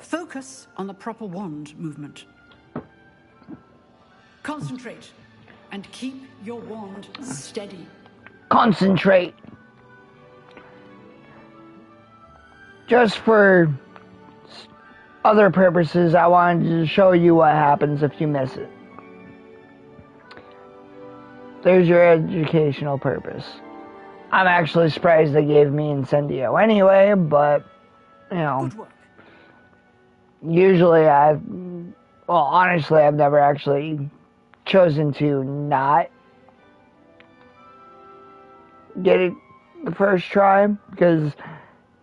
focus on the proper wand movement. Concentrate, and keep your wand steady. Concentrate. Just for other purposes, I wanted to show you what happens if you miss it. There's your educational purpose. I'm actually surprised they gave me Incendio anyway, but, you know, usually honestly, I've never actually chosen to not get it the first try, because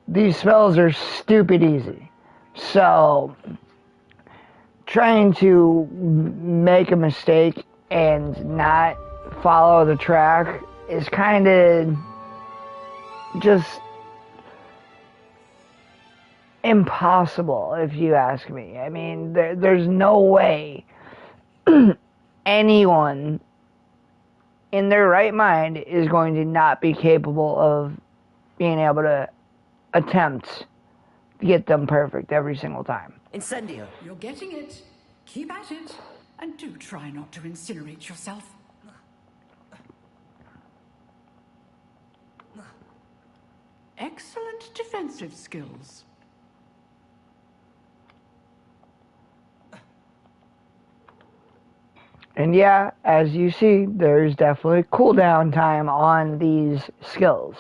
these spells are stupid easy. So, trying to make a mistake and not follow the track is kind of just impossible, if you ask me. I mean, there's no way anyone in their right mind is going to not be capable of being able to attempt to get them perfect every single time. Incendio. You're getting it. Keep at it. And do try not to incinerate yourself. Excellent defensive skills. And yeah, as you see, there's definitely cooldown time on these skills.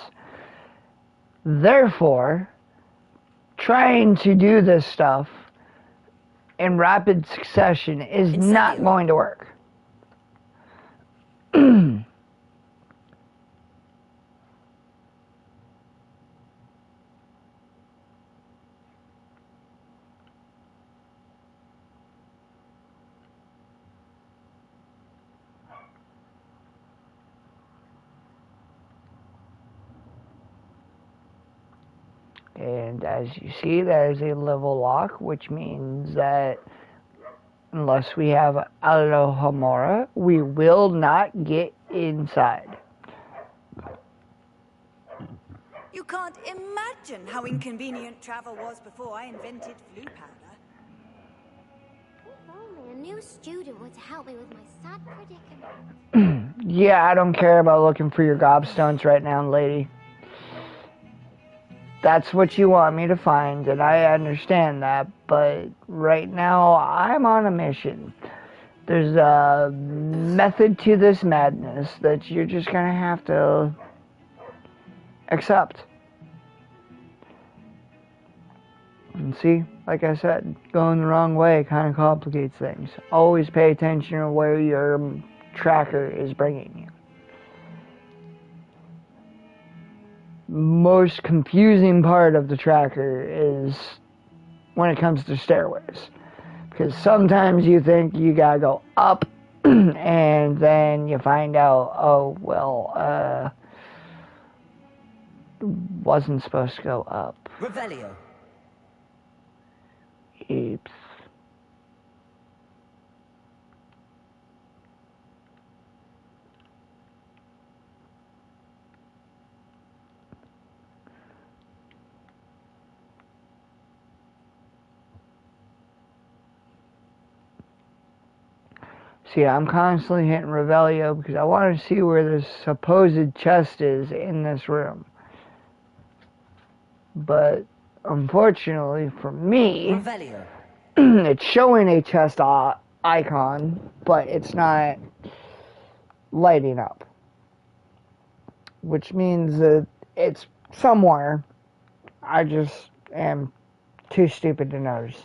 Therefore, trying to do this stuff in rapid succession is not going to work. And as you see, that is a level lock, which means that unless we have Alohomora, we will not get inside. You can't imagine how inconvenient travel was before I invented flu powder. If only a new student were to help me with my sad predicament. Yeah, I don't care about looking for your gobstones right now, lady. That's what you want me to find, and I understand that, but right now I'm on a mission. There's a method to this madness that you're just gonna have to accept. And see, like I said, going the wrong way kind of complicates things. Always pay attention to where your tracker is bringing you. Most confusing part of the tracker is when it comes to stairways, because sometimes you think you gotta go up and then you find out, oh well, wasn't supposed to go up. Revelio. Oops. See, I'm constantly hitting Revelio because I want to see where the supposed chest is in this room. But unfortunately for me, Revelio. It's showing a chest icon, but it's not lighting up. Which means that it's somewhere. I just am too stupid to notice.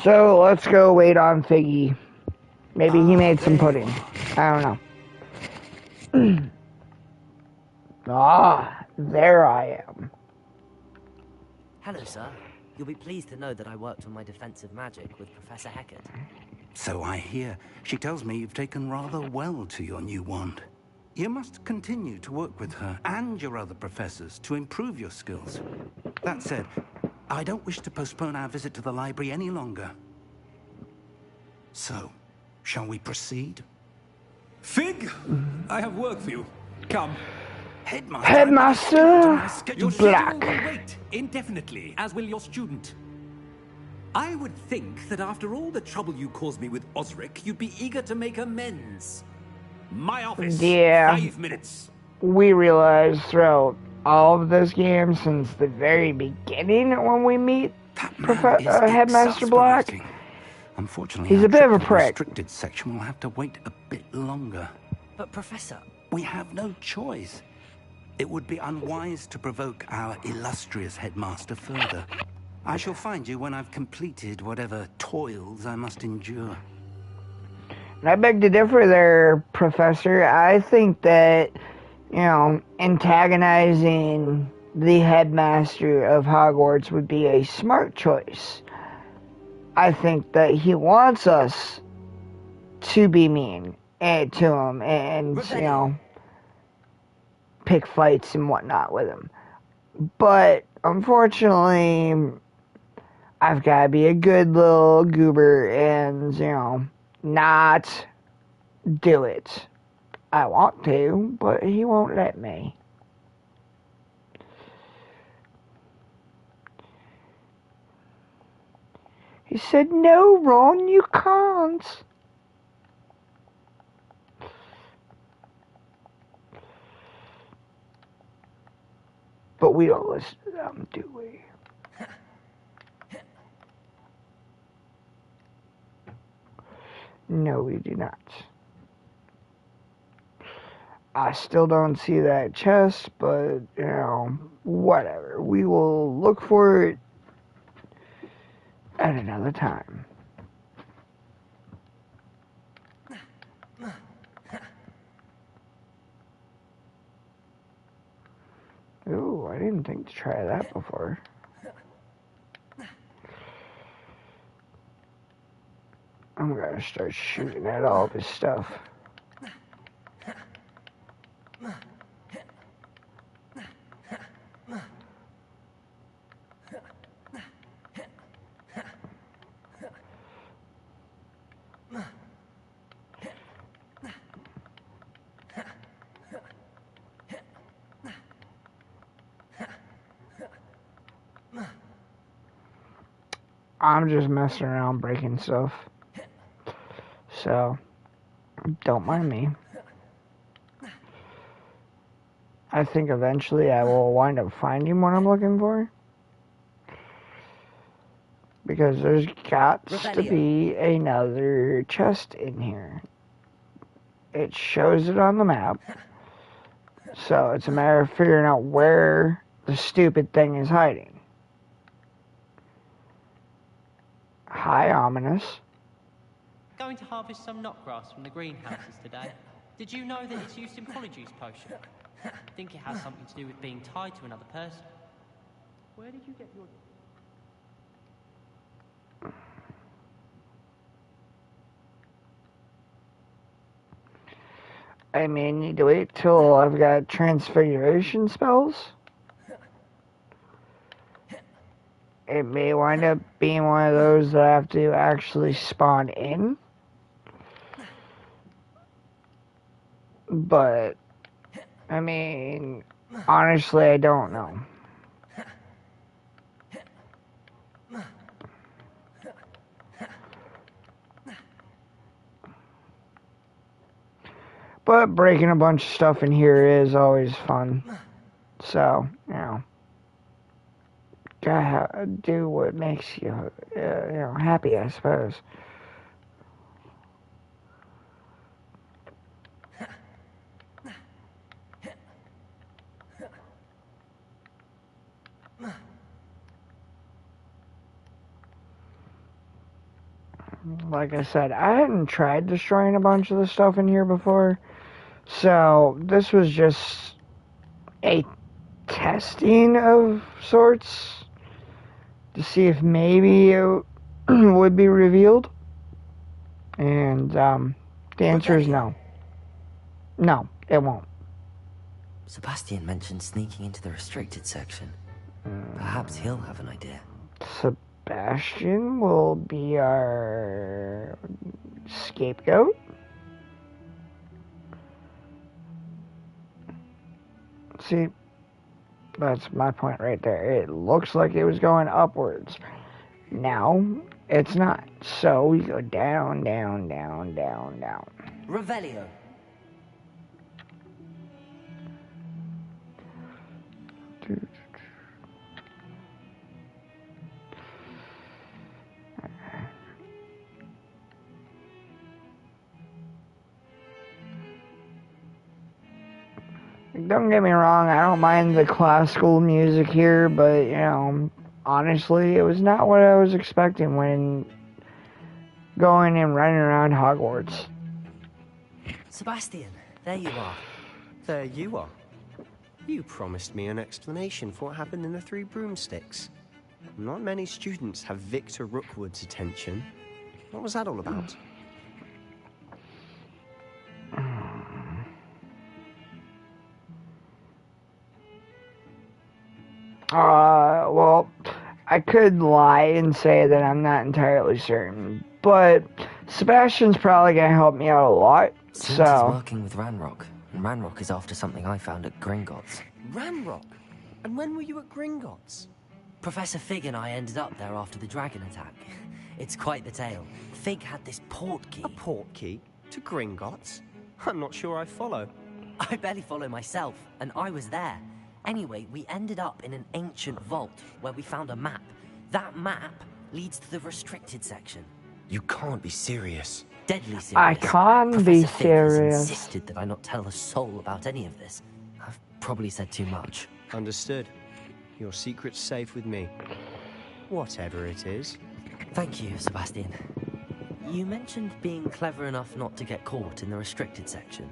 So let's go wait on Figgy. Maybe he made some pudding. I don't know. There I am. Hello, sir. You'll be pleased to know that I worked on my defensive magic with Professor Heckert. So I hear. She tells me you've taken rather well to your new wand. You must continue to work with her and your other professors to improve your skills. That said, I don't wish to postpone our visit to the library any longer. So, shall we proceed? Fig, I have work for you. Come. Headmaster Your Black. schedule will wait indefinitely, as will your student. I would think that after all the trouble you caused me with Osric, you'd be eager to make amends. My office. Yeah. 5 minutes. We realized throughout all of this game since the very beginning when we meet Man is Headmaster Black. exasperating. Unfortunately, He's our a bit trip of a to the prick. restricted section will have to wait a bit longer. But Professor... We have no choice. It would be unwise to provoke our illustrious headmaster further. I shall find you when I've completed whatever toils I must endure. And I beg to differ there, Professor. I think that, antagonizing the headmaster of Hogwarts would be a smart choice. I think that he wants us to be mean to him and, pick fights and whatnot with him. But, unfortunately, I've got to be a good little goober and, not do it. I want to, but he won't let me. He said, "No, Ron, you can't." But we don't listen to them, do we? No, we do not. I still don't see that chest, but, whatever. We will look for it at another time. Ooh, I didn't think to try that before. I'm gonna start shooting at all this stuff. I'm just messing around breaking stuff. So, don't mind me. I think eventually I will wind up finding what I'm looking for. Because there's got to be another chest in here. It shows it on the map. So it's a matter of figuring out where the stupid thing is hiding. Hi, Ominous. Going to harvest some knotgrass from the greenhouses today. Did you know that it's used in Polyjuice potion? I think it has something to do with being tied to another person. Where did you get your... I may need to wait till I've got transfiguration spells. It may wind up being one of those that I have to actually spawn in. But, I mean, honestly, I don't know. But breaking a bunch of stuff in here is always fun. So, gotta do what makes you, happy, I suppose. Like I said, I hadn't tried destroying a bunch of the stuff in here before. So, this was just a testing of sorts to see if maybe it would be revealed. And the answer is no. No, it won't. Sebastian mentioned sneaking into the restricted section. Perhaps he'll have an idea. Sebastian will be our scapegoat. See, that's my point right there. It looks like it was going upwards. Now, it's not. So we go down, down, down, down, down. Revelio. Don't get me wrong, I don't mind the classical music here, but, you know, honestly, it was not what I was expecting when going and running around Hogwarts. Sebastian, there you are. There you are. You promised me an explanation for what happened in the Three Broomsticks. Not many students have Victor Rookwood's attention. What was that all about? Well, I could lie and say that I'm not entirely certain, but Sebastian's probably gonna help me out a lot, Seems so... he's working with Ranrock, and Ranrock is after something I found at Gringotts. Ranrock? And when were you at Gringotts? Professor Fig and I ended up there after the dragon attack. It's quite the tale. Fig had this portkey. A portkey? To Gringotts? I'm not sure I follow. I barely follow myself, and I was there. Anyway, we ended up in an ancient vault where we found a map. That map leads to the restricted section. You can't be serious. Deadly serious. I can't Professor be Fig has serious. insisted that I not tell a soul about any of this. I've probably said too much. Understood. Your secret's safe with me. Whatever it is. Thank you, Sebastian. You mentioned being clever enough not to get caught in the restricted section.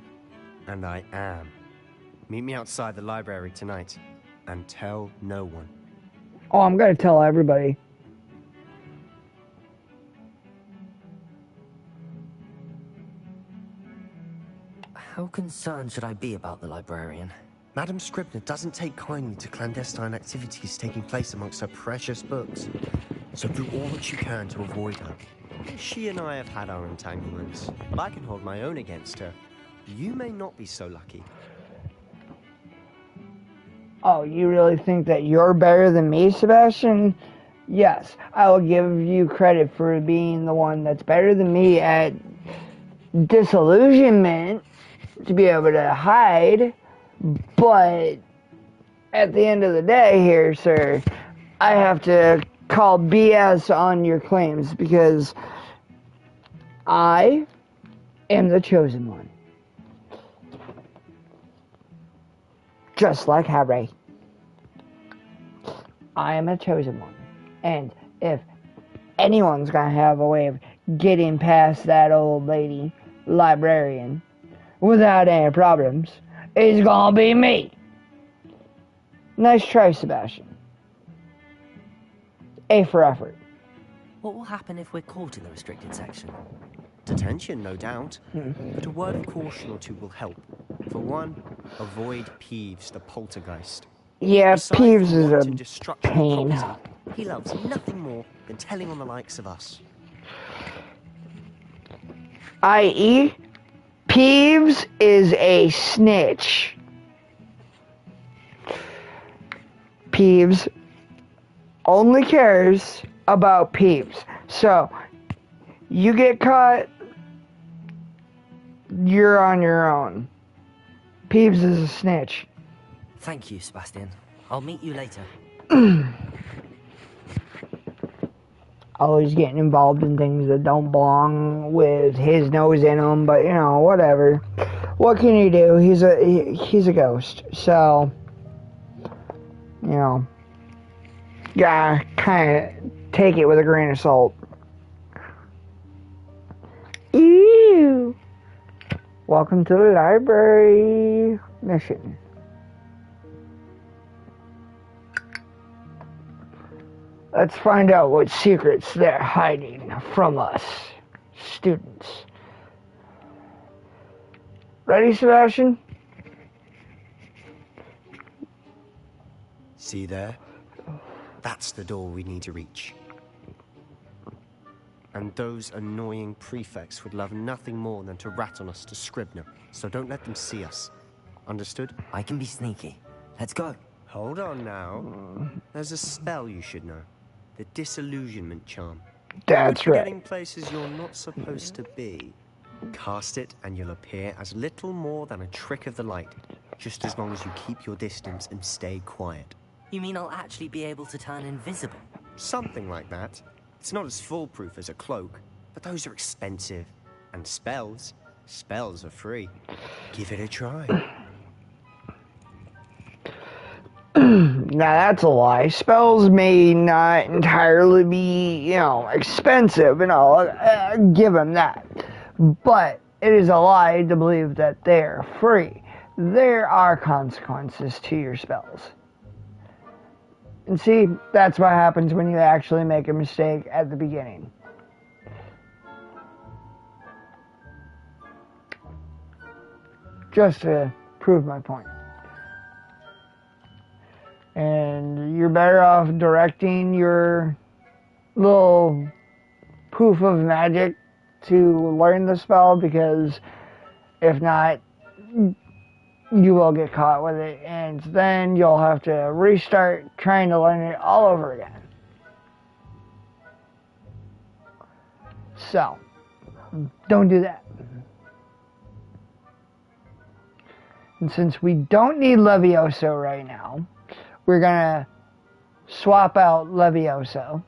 And I am. Meet me outside the library tonight, and tell no one. Oh, I'm gonna tell everybody. How concerned should I be about the librarian? Madam Scribner doesn't take kindly to clandestine activities taking place amongst her precious books, so do all that you can to avoid her. She and I have had our entanglements, but I can hold my own against her. You may not be so lucky. Oh, you really think that you're better than me, Sebastian? Yes, I will give you credit for being the one that's better than me at disillusionment, to be able to hide, but at the end of the day here, sir, I have to call BS on your claims because I am the chosen one. Just like Harry. I am a chosen one. And if anyone's gonna have a way of getting past that old lady librarian without any problems, it's gonna be me. Nice try, Sebastian. A for effort. What will happen if we're caught in the restricted section? Detention, no doubt. But a word of caution or two will help. For one, avoid Peeves, the poltergeist. Yeah, Aside Peeves from is wanton a destruction of pain. property, he loves nothing more than telling on the likes of us. I.e., Peeves is a snitch. Peeves only cares about Peeves. So, you get caught, you're on your own. Peeves is a snitch. Thank you, Sebastian. I'll meet you later. Always getting involved in things that don't belong with his nose in them, but you know, whatever. What can you do? He's a ghost, so you know, gotta kind of take it with a grain of salt. Ew. Welcome to the library mission. Let's find out what secrets they're hiding from us, students. Ready, Sebastian? See there? That's the door we need to reach. And those annoying prefects would love nothing more than to rat on us to Scribner, so don't let them see us. Understood? I can be sneaky. Let's go. Hold on now. There's a spell you should know. The disillusionment charm. That's You're right. getting places you're not supposed to be. Cast it and you'll appear as little more than a trick of the light, just as long as you keep your distance and stay quiet. You mean I'll actually be able to turn invisible? Something like that. It's not as foolproof as a cloak, but those are expensive. And spells are free. Give it a try. Now that's a lie. Spells may not entirely be, expensive, give them that. But it is a lie to believe that they're free. There are consequences to your spells. And see, that's what happens when you actually make a mistake at the beginning. Just to prove my point. And you're better off directing your little poof of magic to learn the spell, because if not, you will get caught with it, and then you'll have to restart trying to learn it all over again. So, don't do that. And since we don't need Levioso right now, we're gonna swap out Levioso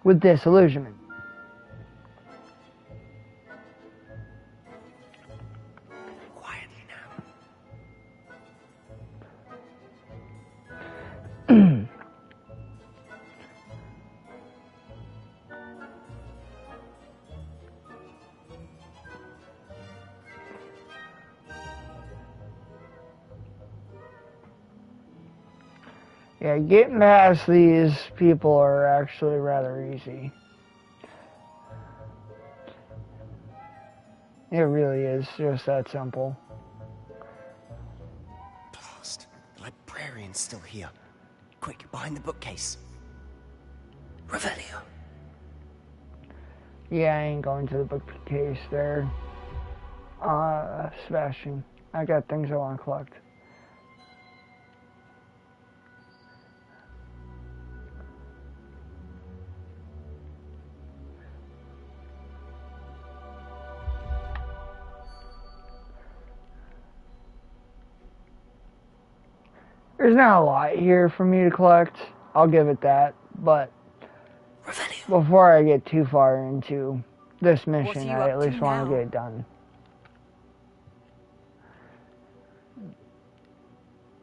with Disillusionment. Quietly now. Yeah, getting past these people are actually rather easy. It really is just that simple. Blast. The librarian's still here. Quick, behind the bookcase. Revelio. Yeah, I ain't going to the bookcase there. Sebastian. I got things I want to collect. There's not a lot here for me to collect, I'll give it that, but before I get too far into this mission, I at least want to get it done.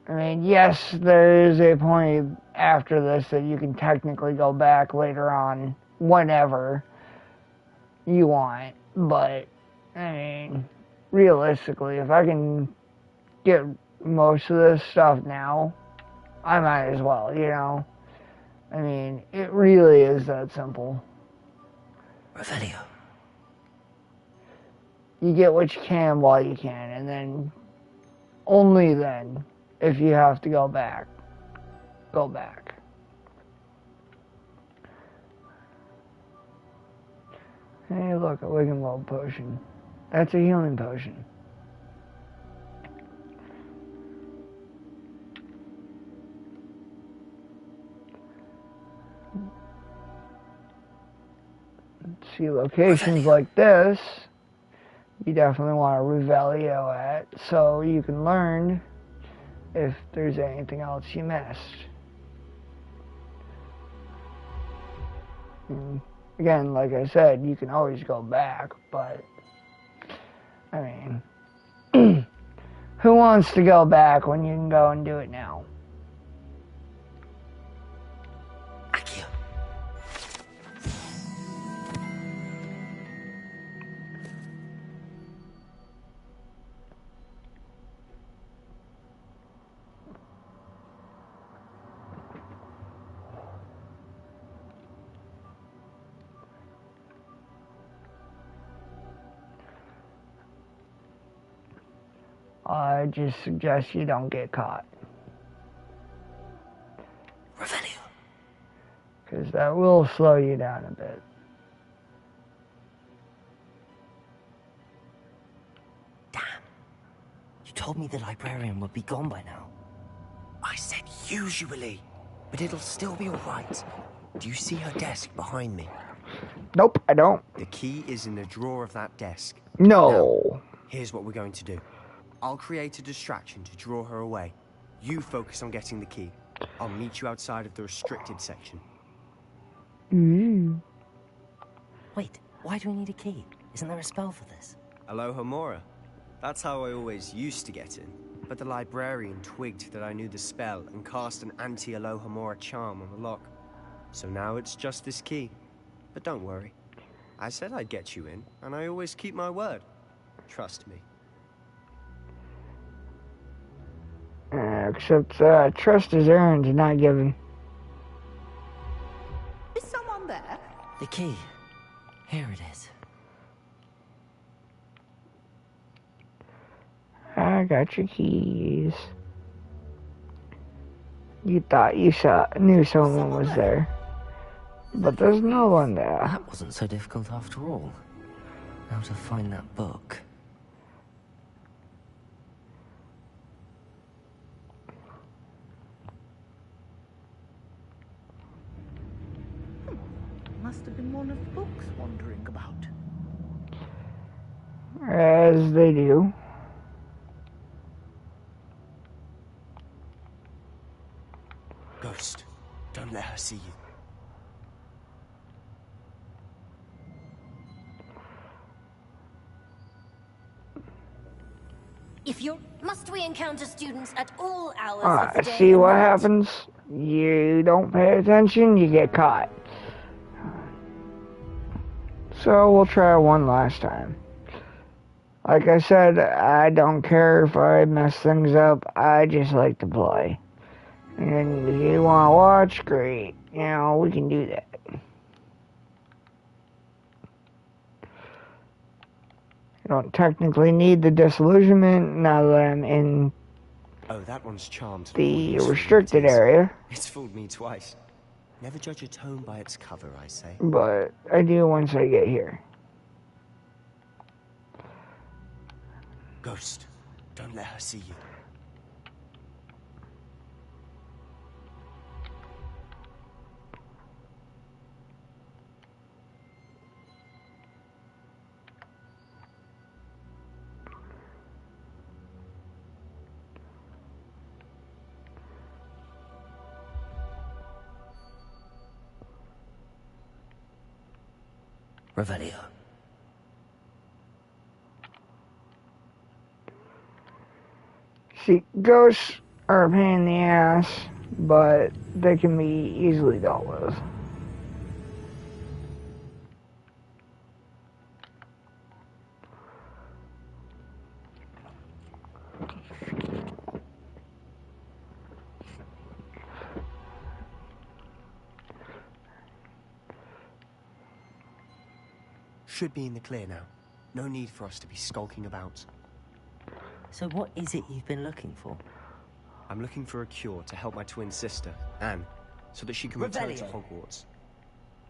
I mean, yes, there is a point after this that you can technically go back later on, whenever you want, but, I mean, realistically, if I can get most of this stuff now, I might as well, I mean, it really is that simple. Revelio. You get what you can while you can, and then, only then, if you have to go back, go back. Hey, look, a Wigan World potion. That's a healing potion. See locations like this, you definitely want a Revelio at, so you can learn if there's anything else you missed. And again, like I said, you can always go back, but, I mean, who wants to go back when you can go and do it now? I just suggest you don't get caught. Revelio. Because that will slow you down a bit. Damn. You told me the librarian would be gone by now. I said usually, but it'll still be alright. Do you see her desk behind me? Nope, I don't. The key is in the drawer of that desk. No. Now, here's what we're going to do. I'll create a distraction to draw her away. You focus on getting the key. I'll meet you outside of the restricted section. Wait, why do we need a key? Isn't there a spell for this? Alohomora. That's how I always used to get in. But the librarian twigged that I knew the spell and cast an anti-Alohomora charm on the lock. So now it's just this key. But don't worry. I said I'd get you in, and I always keep my word. Trust me. Except trust is earned, not given. Is someone there? The key. Here it is. I got your keys. You thought you knew someone was there. But there's no one there. That wasn't so difficult after all. How to find that book. Must have been one of the books wandering about. As they do. Ghost, don't let her see you. Must we encounter students at all hours of the day? See what happens? You don't pay attention, you get caught. So we'll try one last time. Like I said, I don't care if I mess things up. I just like to play. And if you want to watch, great. You know, we can do that. I don't technically need the disillusionment now that I'm in that one's charmed. The restricted area. It's fooled me twice. Never judge a tome by its cover, I say. But I do once I get here. Ghost, don't let her see you. Revelio. See, ghosts are a pain in the ass, but they can be easily dealt with. Should be in the clear now. No need for us to be skulking about. So what is it you've been looking for? I'm looking for a cure to help my twin sister, Anne, so that she can return to Hogwarts.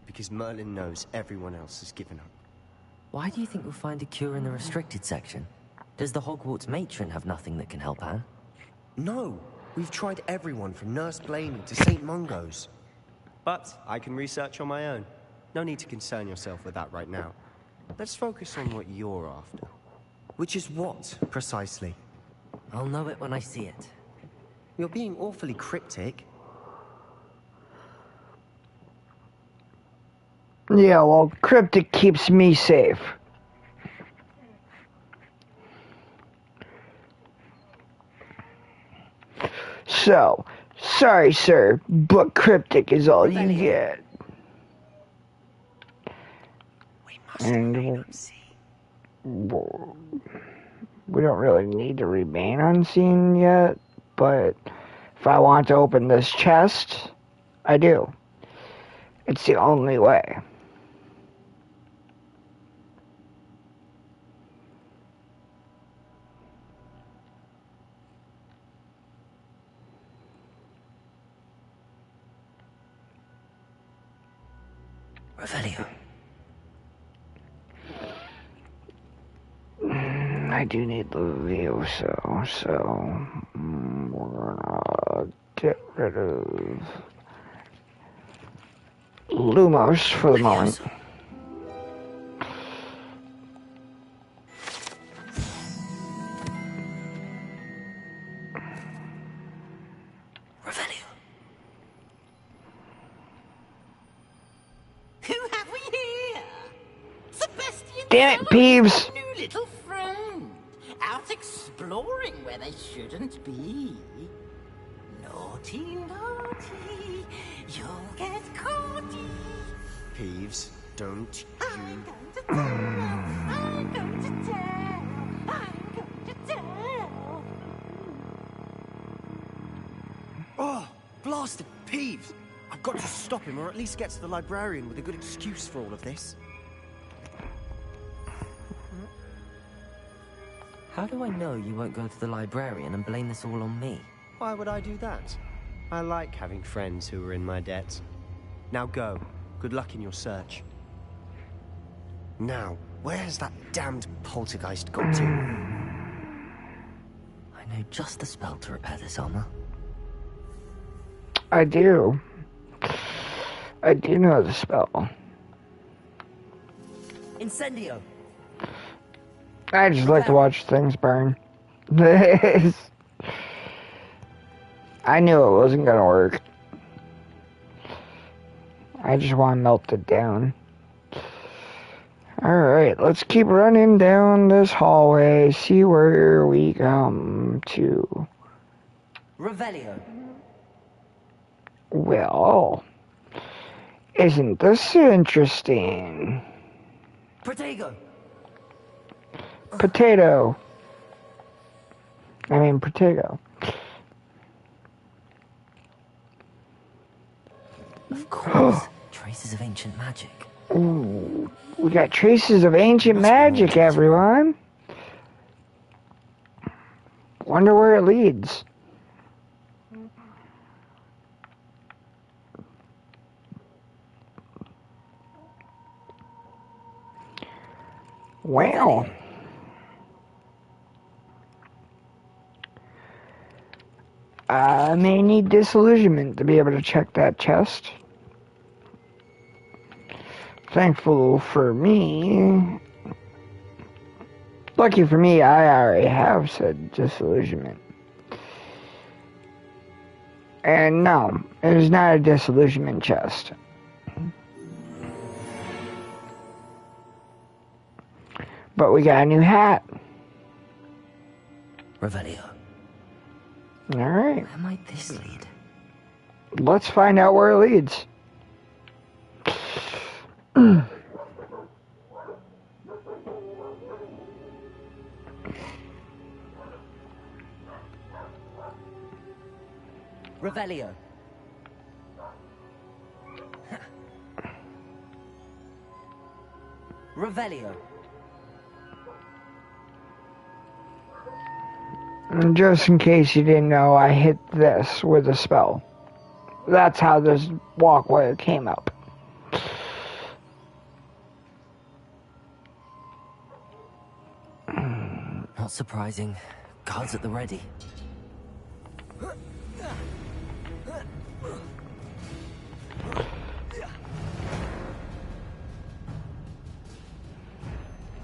Because Merlin knows everyone else has given up. Why do you think we'll find a cure in the restricted section? Does the Hogwarts matron have nothing that can help Anne? No! We've tried everyone from Nurse Blaney to St. Mungo's. But I can research on my own. No need to concern yourself with that right now. Let's focus on what you're after. Which is what, precisely? I'll know it when I see it. You're being awfully cryptic. Yeah, well, cryptic keeps me safe. So, sorry, sir, but cryptic is all you get. And we don't really need to remain unseen yet, but if I want to open this chest, I do. It's the only way. Revelio. I do need the view, so we're gonna get rid of Lumos for the moment. Damn it, Peeves! New little friend. Out exploring where they shouldn't be. Naughty, naughty. You'll get caughty. Peeves, don't you... I'm going to tell. I'm going to tell. Oh, blasted Peeves! I've got to stop him, or at least get to the librarian with a good excuse for all of this. How do I know you won't go to the librarian and blame this all on me? Why would I do that? I like having friends who are in my debt. Now go. Good luck in your search. Now, where has that damned poltergeist got to? I know just the spell to repair this armor. I do. I do know the spell. Incendio! I just like to watch things burn. I knew it wasn't gonna work. I just want to melt it down. Alright, let's keep running down this hallway, see where we come to. Revelio. Well, isn't this interesting? Protego. Potato. I mean, Protego. Of course. Traces of ancient magic. Ooh, we got traces of ancient magic, everyone. Wonder where it leads. Wow. I may need disillusionment to be able to check that chest. Thankful for me. Lucky for me, I already have said disillusionment. And no, it is not a disillusionment chest. But we got a new hat. Revelio. Alright. Where might this lead? Let's find out where it leads. Revelio. Revelio. Just in case you didn't know, I hit this with a spell. That's how this walkway came up. Not surprising. Guards at the ready.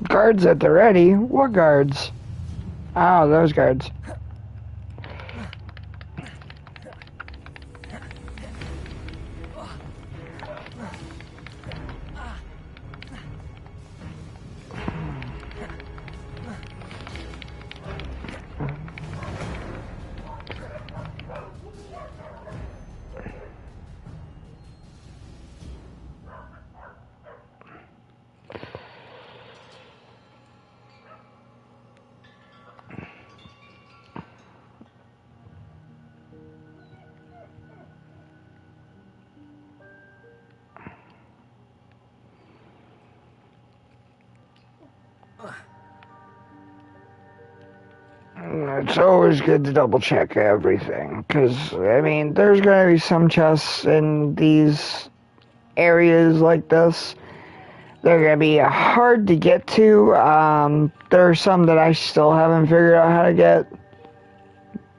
Guards at the ready? What guards? Oh, those guards. It's always good to double check everything, because, I mean, there's going to be some chests in these areas like this. They're going to be hard to get to. There are some that I still haven't figured out how to get,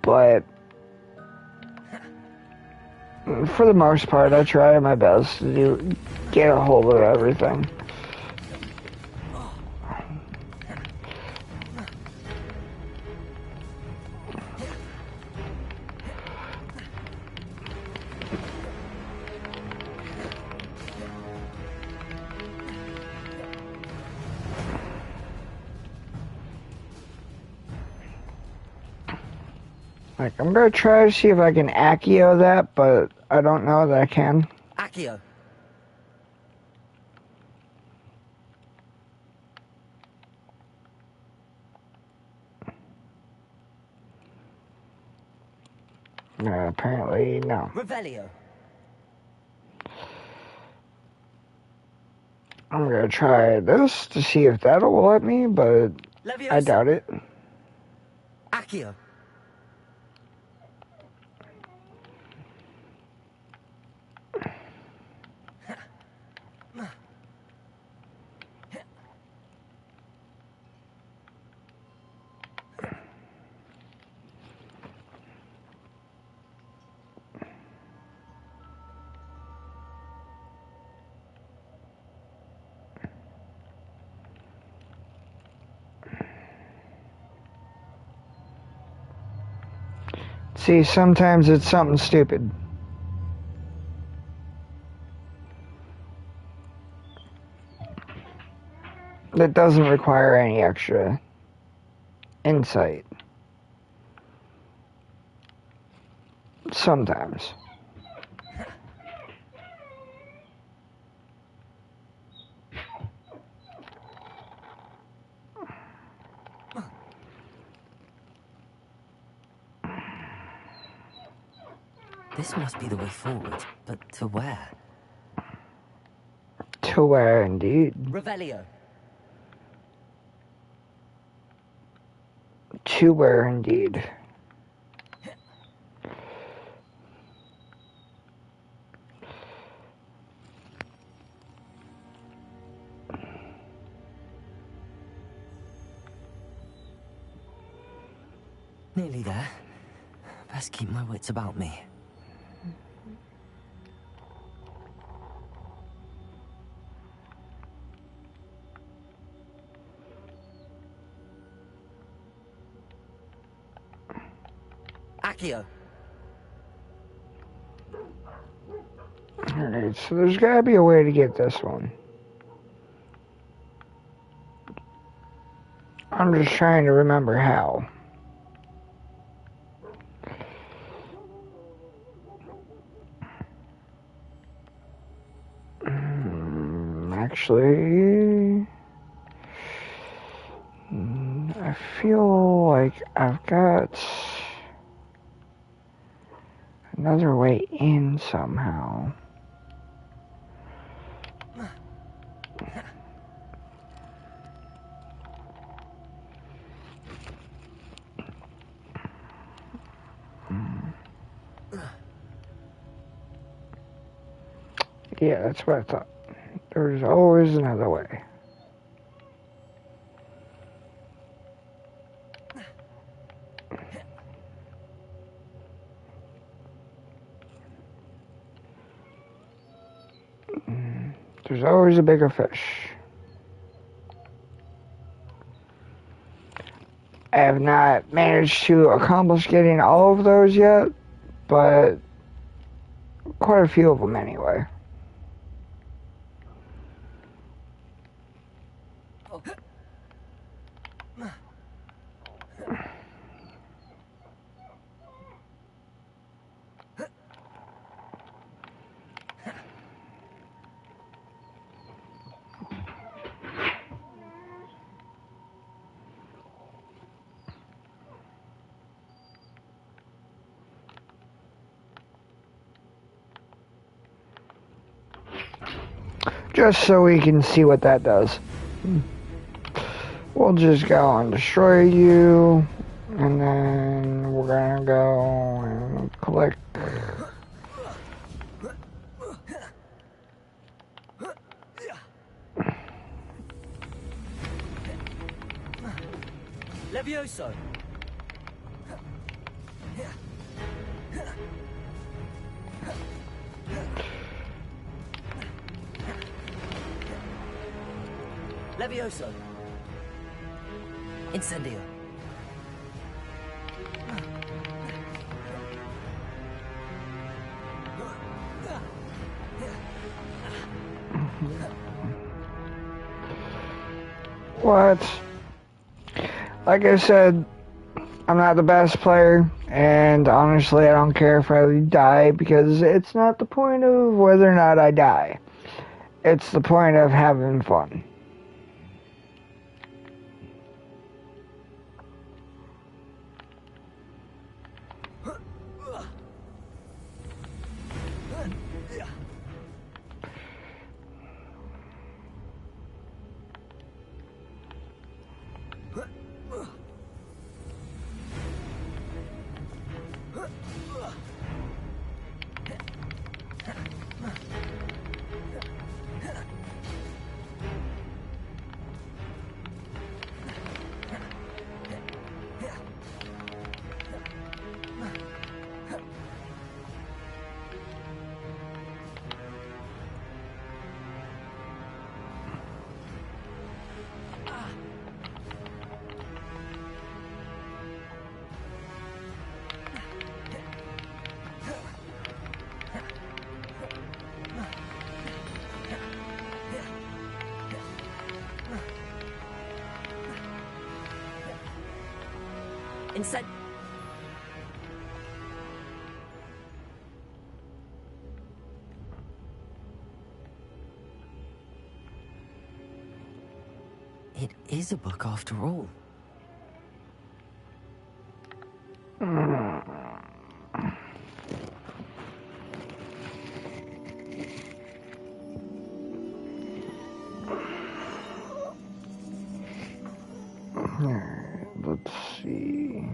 but for the most part, I try my best to get a hold of everything. Like, I'm gonna try to see if I can Accio that, but I don't know that I can. Accio. Apparently, no. Revelio. I'm gonna try this to see if that'll let me, but Leviosa. I doubt it. Accio. See, sometimes it's something stupid. That doesn't require any extra insight. Sometimes. This must be the way forward, but to where? To where, indeed. Revelio. To where, indeed. Nearly there. Best keep my wits about me. Accio. Alright, so there's gotta be a way to get this one. I'm just trying to remember how. Actually, I feel like I've got another way in somehow. Yeah, that's what I thought. There's always another way. There's always a bigger fish. I have not managed to accomplish getting all of those yet, but quite a few of them anyway. Just so we can see what that does. We'll just go and destroy you, and then we're gonna go and collect. Levioso. Levioso. Incendio. What? Like I said, I'm not the best player, And honestly, I don't care if I die, because it's not the point of whether or not I die. It's the point of having fun. Instead... It is a book after all. Let's see.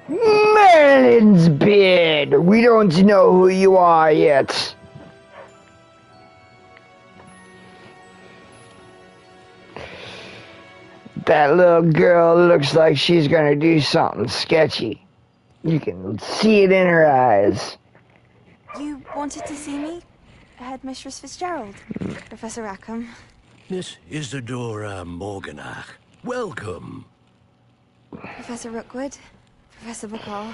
Merlin's bid! We don't know who you are yet. That little girl looks like she's gonna do something sketchy. You can see it in her eyes. You wanted to see me? Headmistress Fitzgerald? Professor Rackham? Miss Isadora Morganach, welcome. Professor Rookwood? Professor Bacall?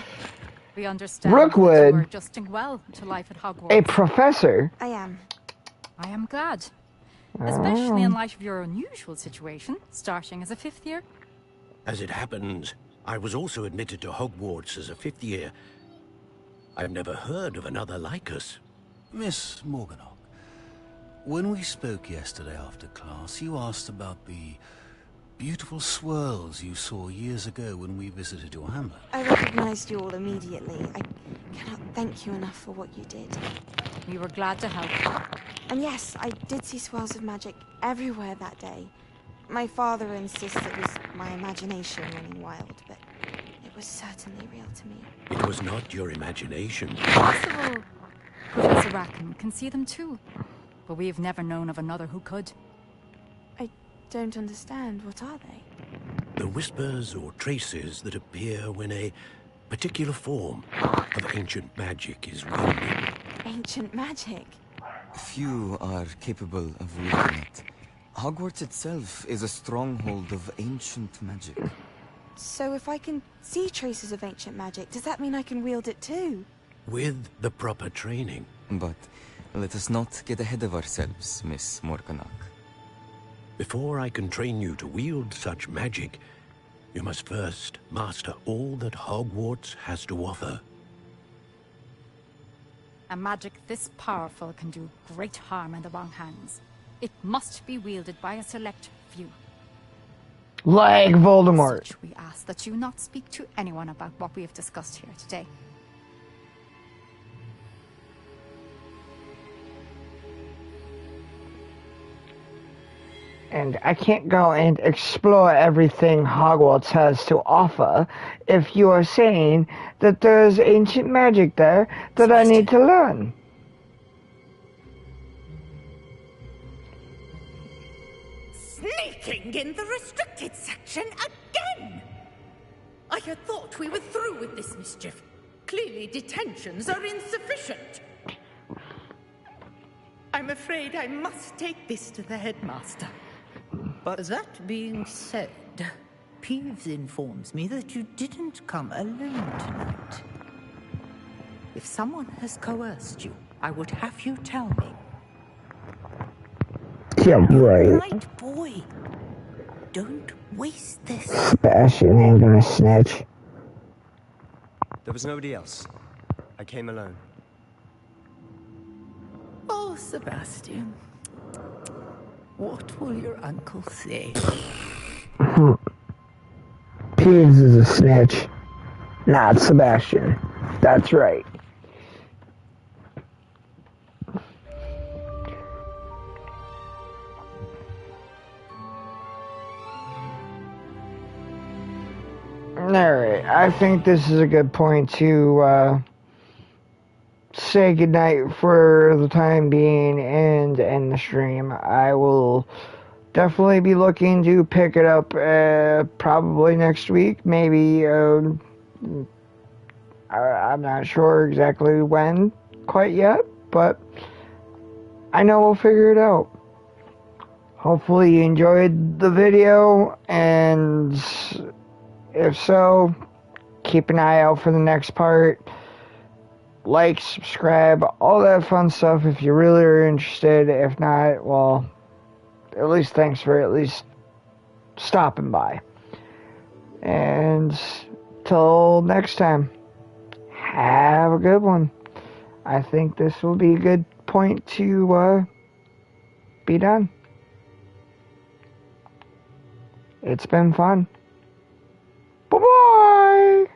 We understand Rookwood? that you are adjusting well to life at Hogwarts. A professor? I am. I am glad. Especially in light of your unusual situation, starting as a 5th year. As it happens, I was also admitted to Hogwarts as a 5th year. I've never heard of another like us. Miss Morganach, when we spoke yesterday after class, you asked about the beautiful swirls you saw years ago when we visited your hamlet. I recognized you all immediately. I cannot thank you enough for what you did. We were glad to help. And yes, I did see swirls of magic everywhere that day. My father insists it was my imagination running wild, but it was certainly real to me. It was not your imagination. Possible Professor Rackham can see them too, but we have never known of another who could. I don't understand. What are they? The whispers or traces that appear when a particular form of ancient magic is wielded. Ancient magic? Few are capable of wielding it. Hogwarts itself is a stronghold of ancient magic. So if I can see traces of ancient magic, does that mean I can wield it too? With the proper training. But let us not get ahead of ourselves, Miss Morganach. Before I can train you to wield such magic, you must first master all that Hogwarts has to offer. A magic this powerful can do great harm in the wrong hands. It must be wielded by a select few. Like Voldemort. As such, we ask that you not speak to anyone about what we have discussed here today. And I can't go and explore everything Hogwarts has to offer if you are saying that there's ancient magic there that I need to learn. Sneaking in the restricted section again! I had thought we were through with this mischief. Clearly detentions are insufficient. I'm afraid I must take this to the headmaster. But that being said, Peeves informs me that you didn't come alone tonight. If someone has coerced you, I would have you tell me. Yeah, right. Right, boy. Don't waste this. Sebastian ain't gonna snitch. There was nobody else. I came alone. Oh, Sebastian. What will your uncle say? Peeves is a snitch. Not Sebastian. That's right. Alright, I think this is a good point to say goodnight for the time being and end the stream. I will definitely be looking to pick it up probably next week, maybe. I'm not sure exactly when quite yet, but I know we'll figure it out. Hopefully you enjoyed the video, and if so, keep an eye out for the next part. Like, subscribe, all that fun stuff if you really are interested. If not, well, at least thanks for at least stopping by. And till next time, have a good one. I think this will be a good point to be done. It's been fun. Bye-bye!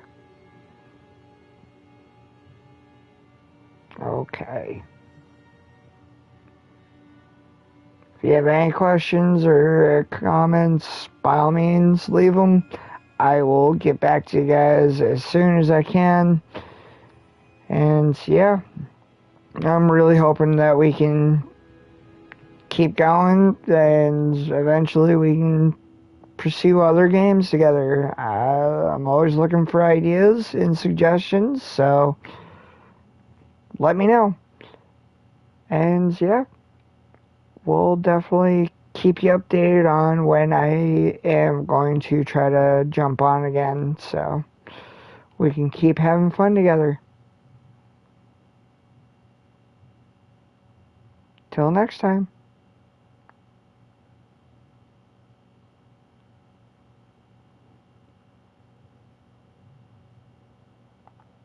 Okay. If you have any questions or comments, by all means, leave them. I will get back to you guys as soon as I can. And yeah, I'm really hoping that we can keep going and eventually we can pursue other games together. I'm always looking for ideas and suggestions, so let me know. And yeah, we'll definitely keep you updated on when I am going to try to jump on again, so we can keep having fun together. Till next time.